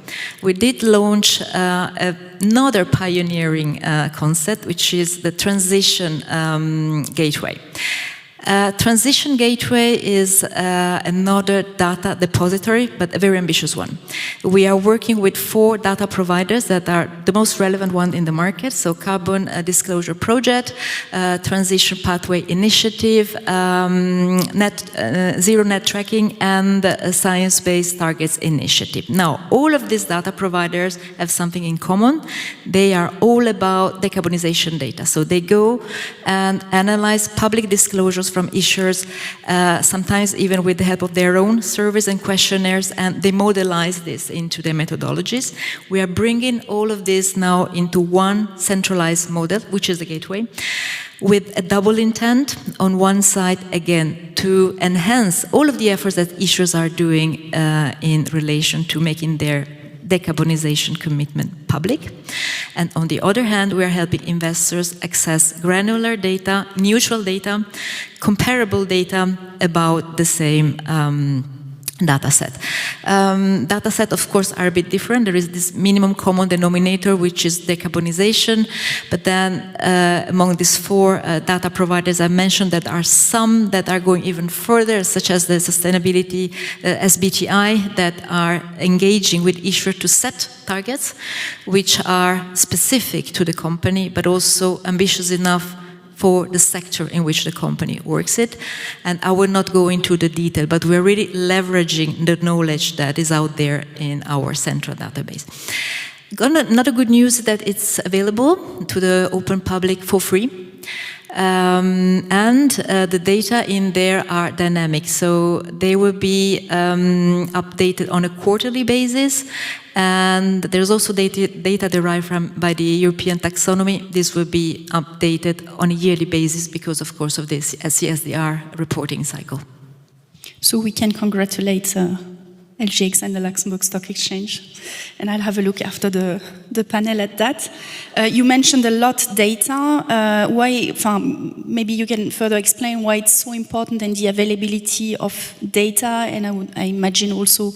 we did launch another pioneering concept, which is the Transition Gateway. Transition Gateway is another data depository, but a very ambitious one. We are working with 4 data providers that are the most relevant one in the market. So Carbon Disclosure Project, Transition Pathway Initiative, Zero Net Tracking, and Science-Based Targets Initiative. Now, all of these data providers have something in common. They are all about decarbonization data. So they go and analyze public disclosures from issuers, sometimes even with the help of their own surveys and questionnaires, and they modelize this into their methodologies. We are bringing all of this now into one centralized model, which is the gateway, with a double intent. On one side, again, to enhance all of the efforts that issuers are doing in relation to making their decarbonization commitment public. And on the other hand, we are helping investors access granular data, neutral data, comparable data about the same data set. Data set, of course, are a bit different. There is this minimum common denominator, which is decarbonization. But then among these 4 data providers I mentioned, that are some that are going even further, such as the sustainability SBTI, that are engaging with issuers to set targets, which are specific to the company, but also ambitious enough for the sector in which the company works it. And I will not go into the detail, but we're really leveraging the knowledge that is out there in our central database. Another good news is that it's available to the open public for free. And the data in there are dynamic, so they will be updated on a quarterly basis. And there's also data derived by the European taxonomy. This will be updated on a yearly basis because, of course, of this CSDR reporting cycle. So we can congratulate LGX and the Luxembourg Stock Exchange. And I'll have a look after the panel at that. You mentioned a lot data. Maybe you can further explain why it's so important and the availability of data. And I imagine also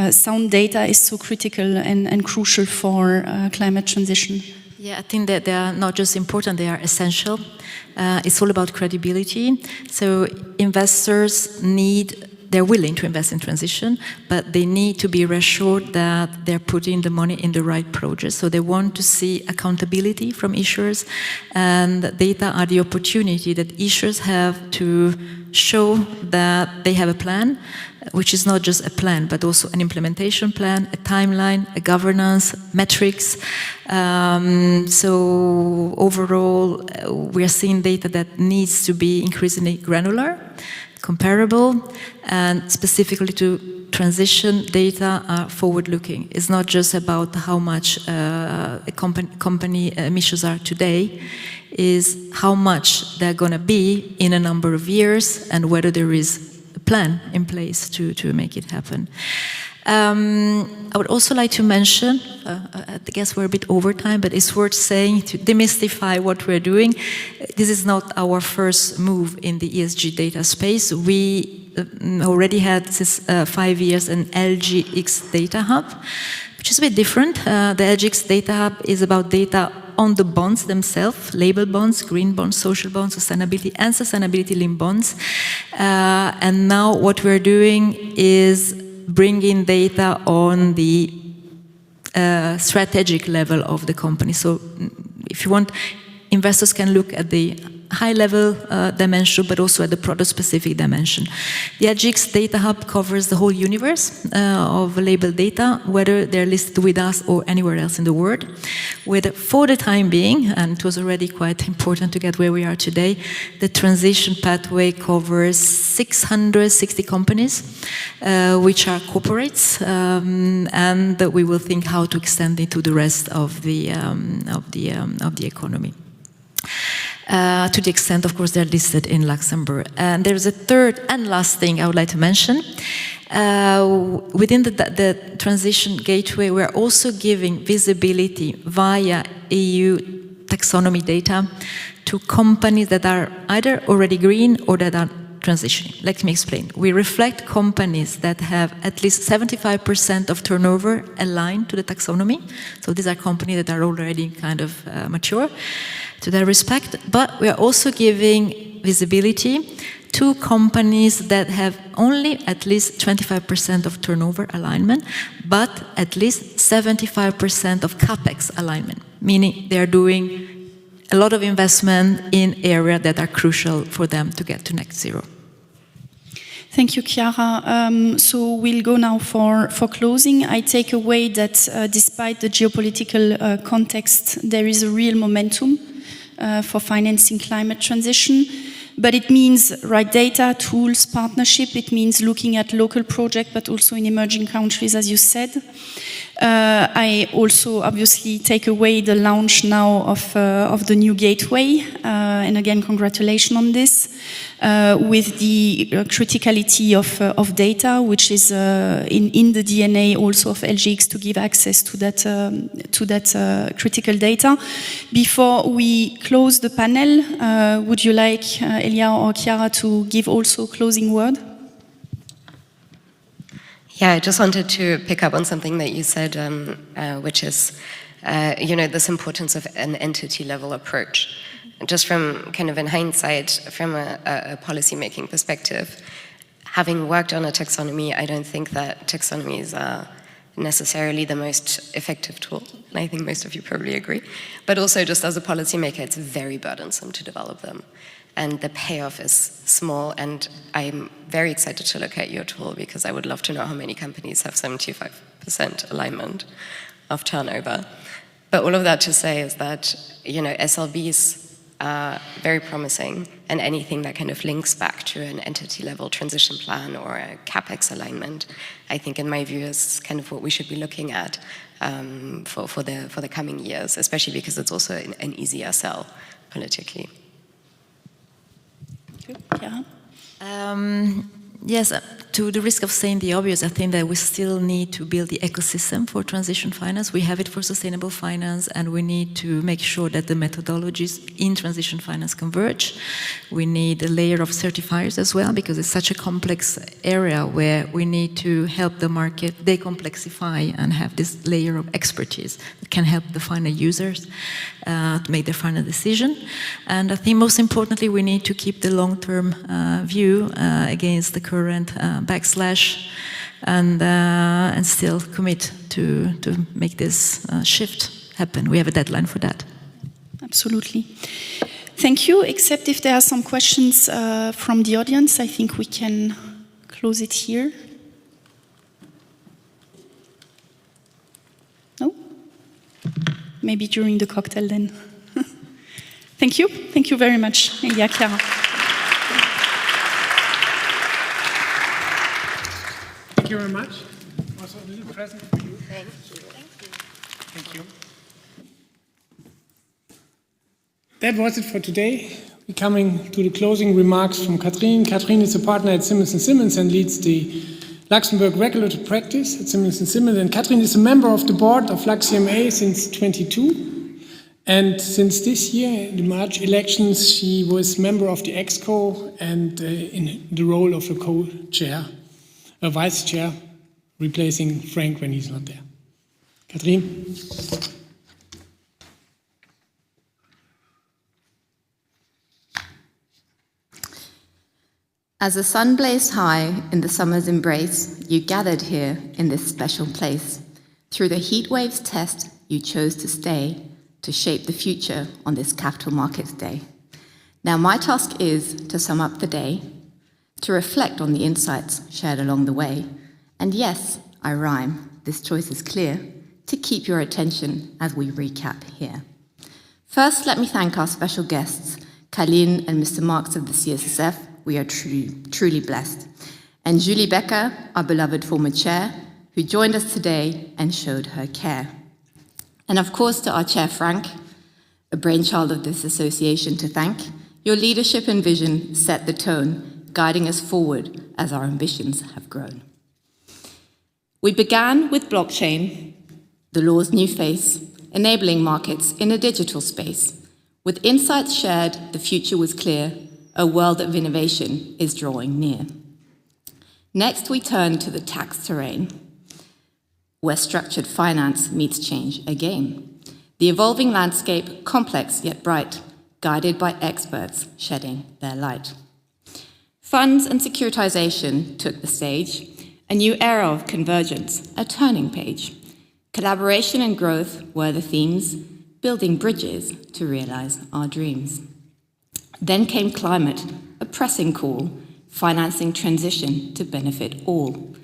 sound data is so critical and crucial for climate transition. Yeah, I think that they are not just important, they are essential. It's all about credibility. So investors they're willing to invest in transition, but they need to be reassured that they're putting the money in the right projects. So they want to see accountability from issuers, and data are the opportunity that issuers have to show that they have a plan, which is not just a plan, but also an implementation plan, a timeline, a governance, metrics. So overall, we are seeing data that needs to be increasingly granular, comparable, and specifically to transition data are forward-looking. It's not just about how much a company emissions are today, is how much they're going to be in a number of years and whether there is a plan in place to make it happen. I would also like to mention, I guess we're a bit over time, but it's worth saying to demystify what we're doing. This is not our first move in the ESG data space. We already had this 5 years an LGX data hub, which is a bit different. The LGX data hub is about data on the bonds themselves, label bonds, green bonds, social bonds, sustainability, and sustainability-linked bonds. And now what we're doing is bringing data on the strategic level of the company. So if you want, investors can look at the high-level dimension, but also at the product-specific dimension. The LGX Data Hub covers the whole universe of labeled data, whether they're listed with us or anywhere else in the world. For the time being, and it was already quite important to get where we are today, the transition pathway covers 660 companies, which are corporates, and we will think how to extend it to the rest of the economy. to the extent, of course, they're listed in Luxembourg. And there's a third and last thing I would like to mention. Within the transition gateway, we're also giving visibility via EU taxonomy data to companies that are either already green or that are transitioning. Let me explain. We reflect companies that have at least 75% of turnover aligned to the taxonomy. So these are companies that are already kind of mature to that respect. But we are also giving visibility to companies that have only at least 25% of turnover alignment, but at least 75% of CapEx alignment, meaning they are doing a lot of investment in areas that are crucial for them to get to net zero. Thank you, Chiara. So we'll go now for closing. I take away that despite the geopolitical context, there is a real momentum for financing climate transition. But it means right data, tools, partnership. It means looking at local projects, but also in emerging countries, as you said. I also obviously take away the launch now of the new gateway. And again, congratulations on this. With the criticality of data, which is in the DNA also of LGX to give access to that critical data. Before we close the panel, would you like Elia or Chiara to give also a closing word? Yeah, I just wanted to pick up on something that you said, which is, this importance of an entity-level approach. Just from kind of in hindsight, from a policy-making perspective, having worked on a taxonomy, I don't think that taxonomies are necessarily the most effective tool, and I think most of you probably agree. But also, just as a policymaker, it's very burdensome to develop them. And the payoff is small, and I'm very excited to look at your tool because I would love to know how many companies have 75% alignment of turnover. But all of that to say is that, SLBs are very promising, and anything that kind of links back to an entity-level transition plan or a CapEx alignment, I think in my view is kind of what we should be looking at for the coming years, especially because it's also an easier sell politically. Yeah. Yes, to the risk of saying the obvious, I think that we still need to build the ecosystem for transition finance. We have it for sustainable finance, and we need to make sure that the methodologies in transition finance converge. We need a layer of certifiers as well, because it's such a complex area where we need to help the market decomplexify and have this layer of expertise that can help the final users to make their final decision. And I think most importantly, we need to keep the long-term view against the current backslash and still commit to make this shift happen. We have a deadline for that. Absolutely. Thank you, except if there are some questions from the audience, I think we can close it here. No? Maybe during the cocktail then. Thank you. Thank you very much, Elia, Chiara. Thank you very much. Also a little present for you. Thank you. Thank you. That was it for today. We're coming to the closing remarks from Cathrine. Cathrine is a partner at Simmons & Simmons and leads the Luxembourg regulatory practice at Simmons & Simmons. And Cathrine is a member of the board of LuxCMA since 22. And since this year, in the March elections, she was member of the ExCo and in the role of a co-chair. A vice chair, replacing Frank when he's not there. Cathrine? As the sun blazed high in the summer's embrace, you gathered here in this special place. Through the heat wave's test, you chose to stay to shape the future on this Capital Markets Day. Now my task is to sum up the day, to reflect on the insights shared along the way. And yes, I rhyme, this choice is clear, to keep your attention as we recap here. First, let me thank our special guests, Kalin and Mr. Marx of the CSSF. We are truly blessed. And Julie Becker, our beloved former chair, who joined us today and showed her care. And of course to our chair, Frank, a brainchild of this association to thank. Your leadership and vision set the tone, guiding us forward as our ambitions have grown. We began with blockchain, the law's new face, enabling markets in a digital space. With insights shared, the future was clear. A world of innovation is drawing near. Next, we turn to the tax terrain, where structured finance meets change again. The evolving landscape, complex yet bright, guided by experts shedding their light. Funds and securitization took the stage, a new era of convergence, a turning page. Collaboration and growth were the themes, building bridges to realize our dreams. Then came climate, a pressing call, financing transition to benefit all.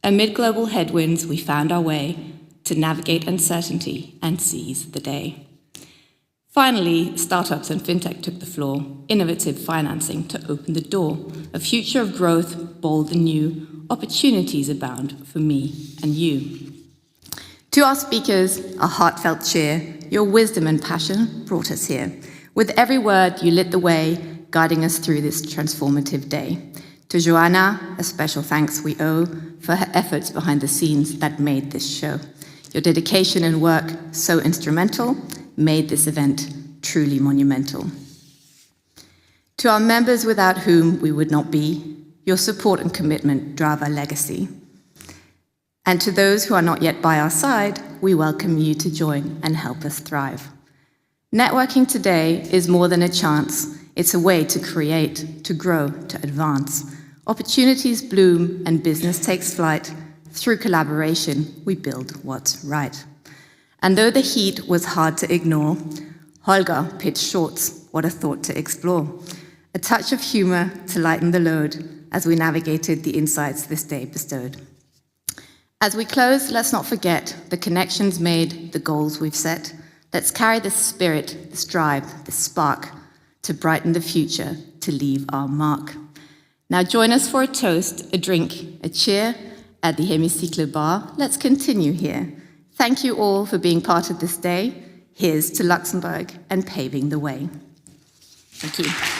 Amid global headwinds, we found our way to navigate uncertainty and seize the day. Finally, startups and fintech took the floor, innovative financing to open the door, a future of growth, bold and new, opportunities abound for me and you. To our speakers, a heartfelt cheer. Your wisdom and passion brought us here. With every word, you lit the way, guiding us through this transformative day. To Joanna, a special thanks we owe for her efforts behind the scenes that made this show. Your dedication and work, so instrumental, made this event truly monumental. To our members without whom we would not be, your support and commitment drive our legacy. And to those who are not yet by our side, we welcome you to join and help us thrive. Networking today is more than a chance. It's a way to create, to grow, to advance. Opportunities bloom and business takes flight. Through collaboration, we build what's right. And though the heat was hard to ignore, Holger pitched shorts, what a thought to explore. A touch of humor to lighten the load as we navigated the insights this day bestowed. As we close, let's not forget the connections made, the goals we've set. Let's carry this spirit, this drive, this spark to brighten the future, to leave our mark. Now join us for a toast, a drink, a cheer at the Hemicycle Bar. Let's continue here. Thank you all for being part of this day. Here's to Luxembourg and paving the way. Thank you.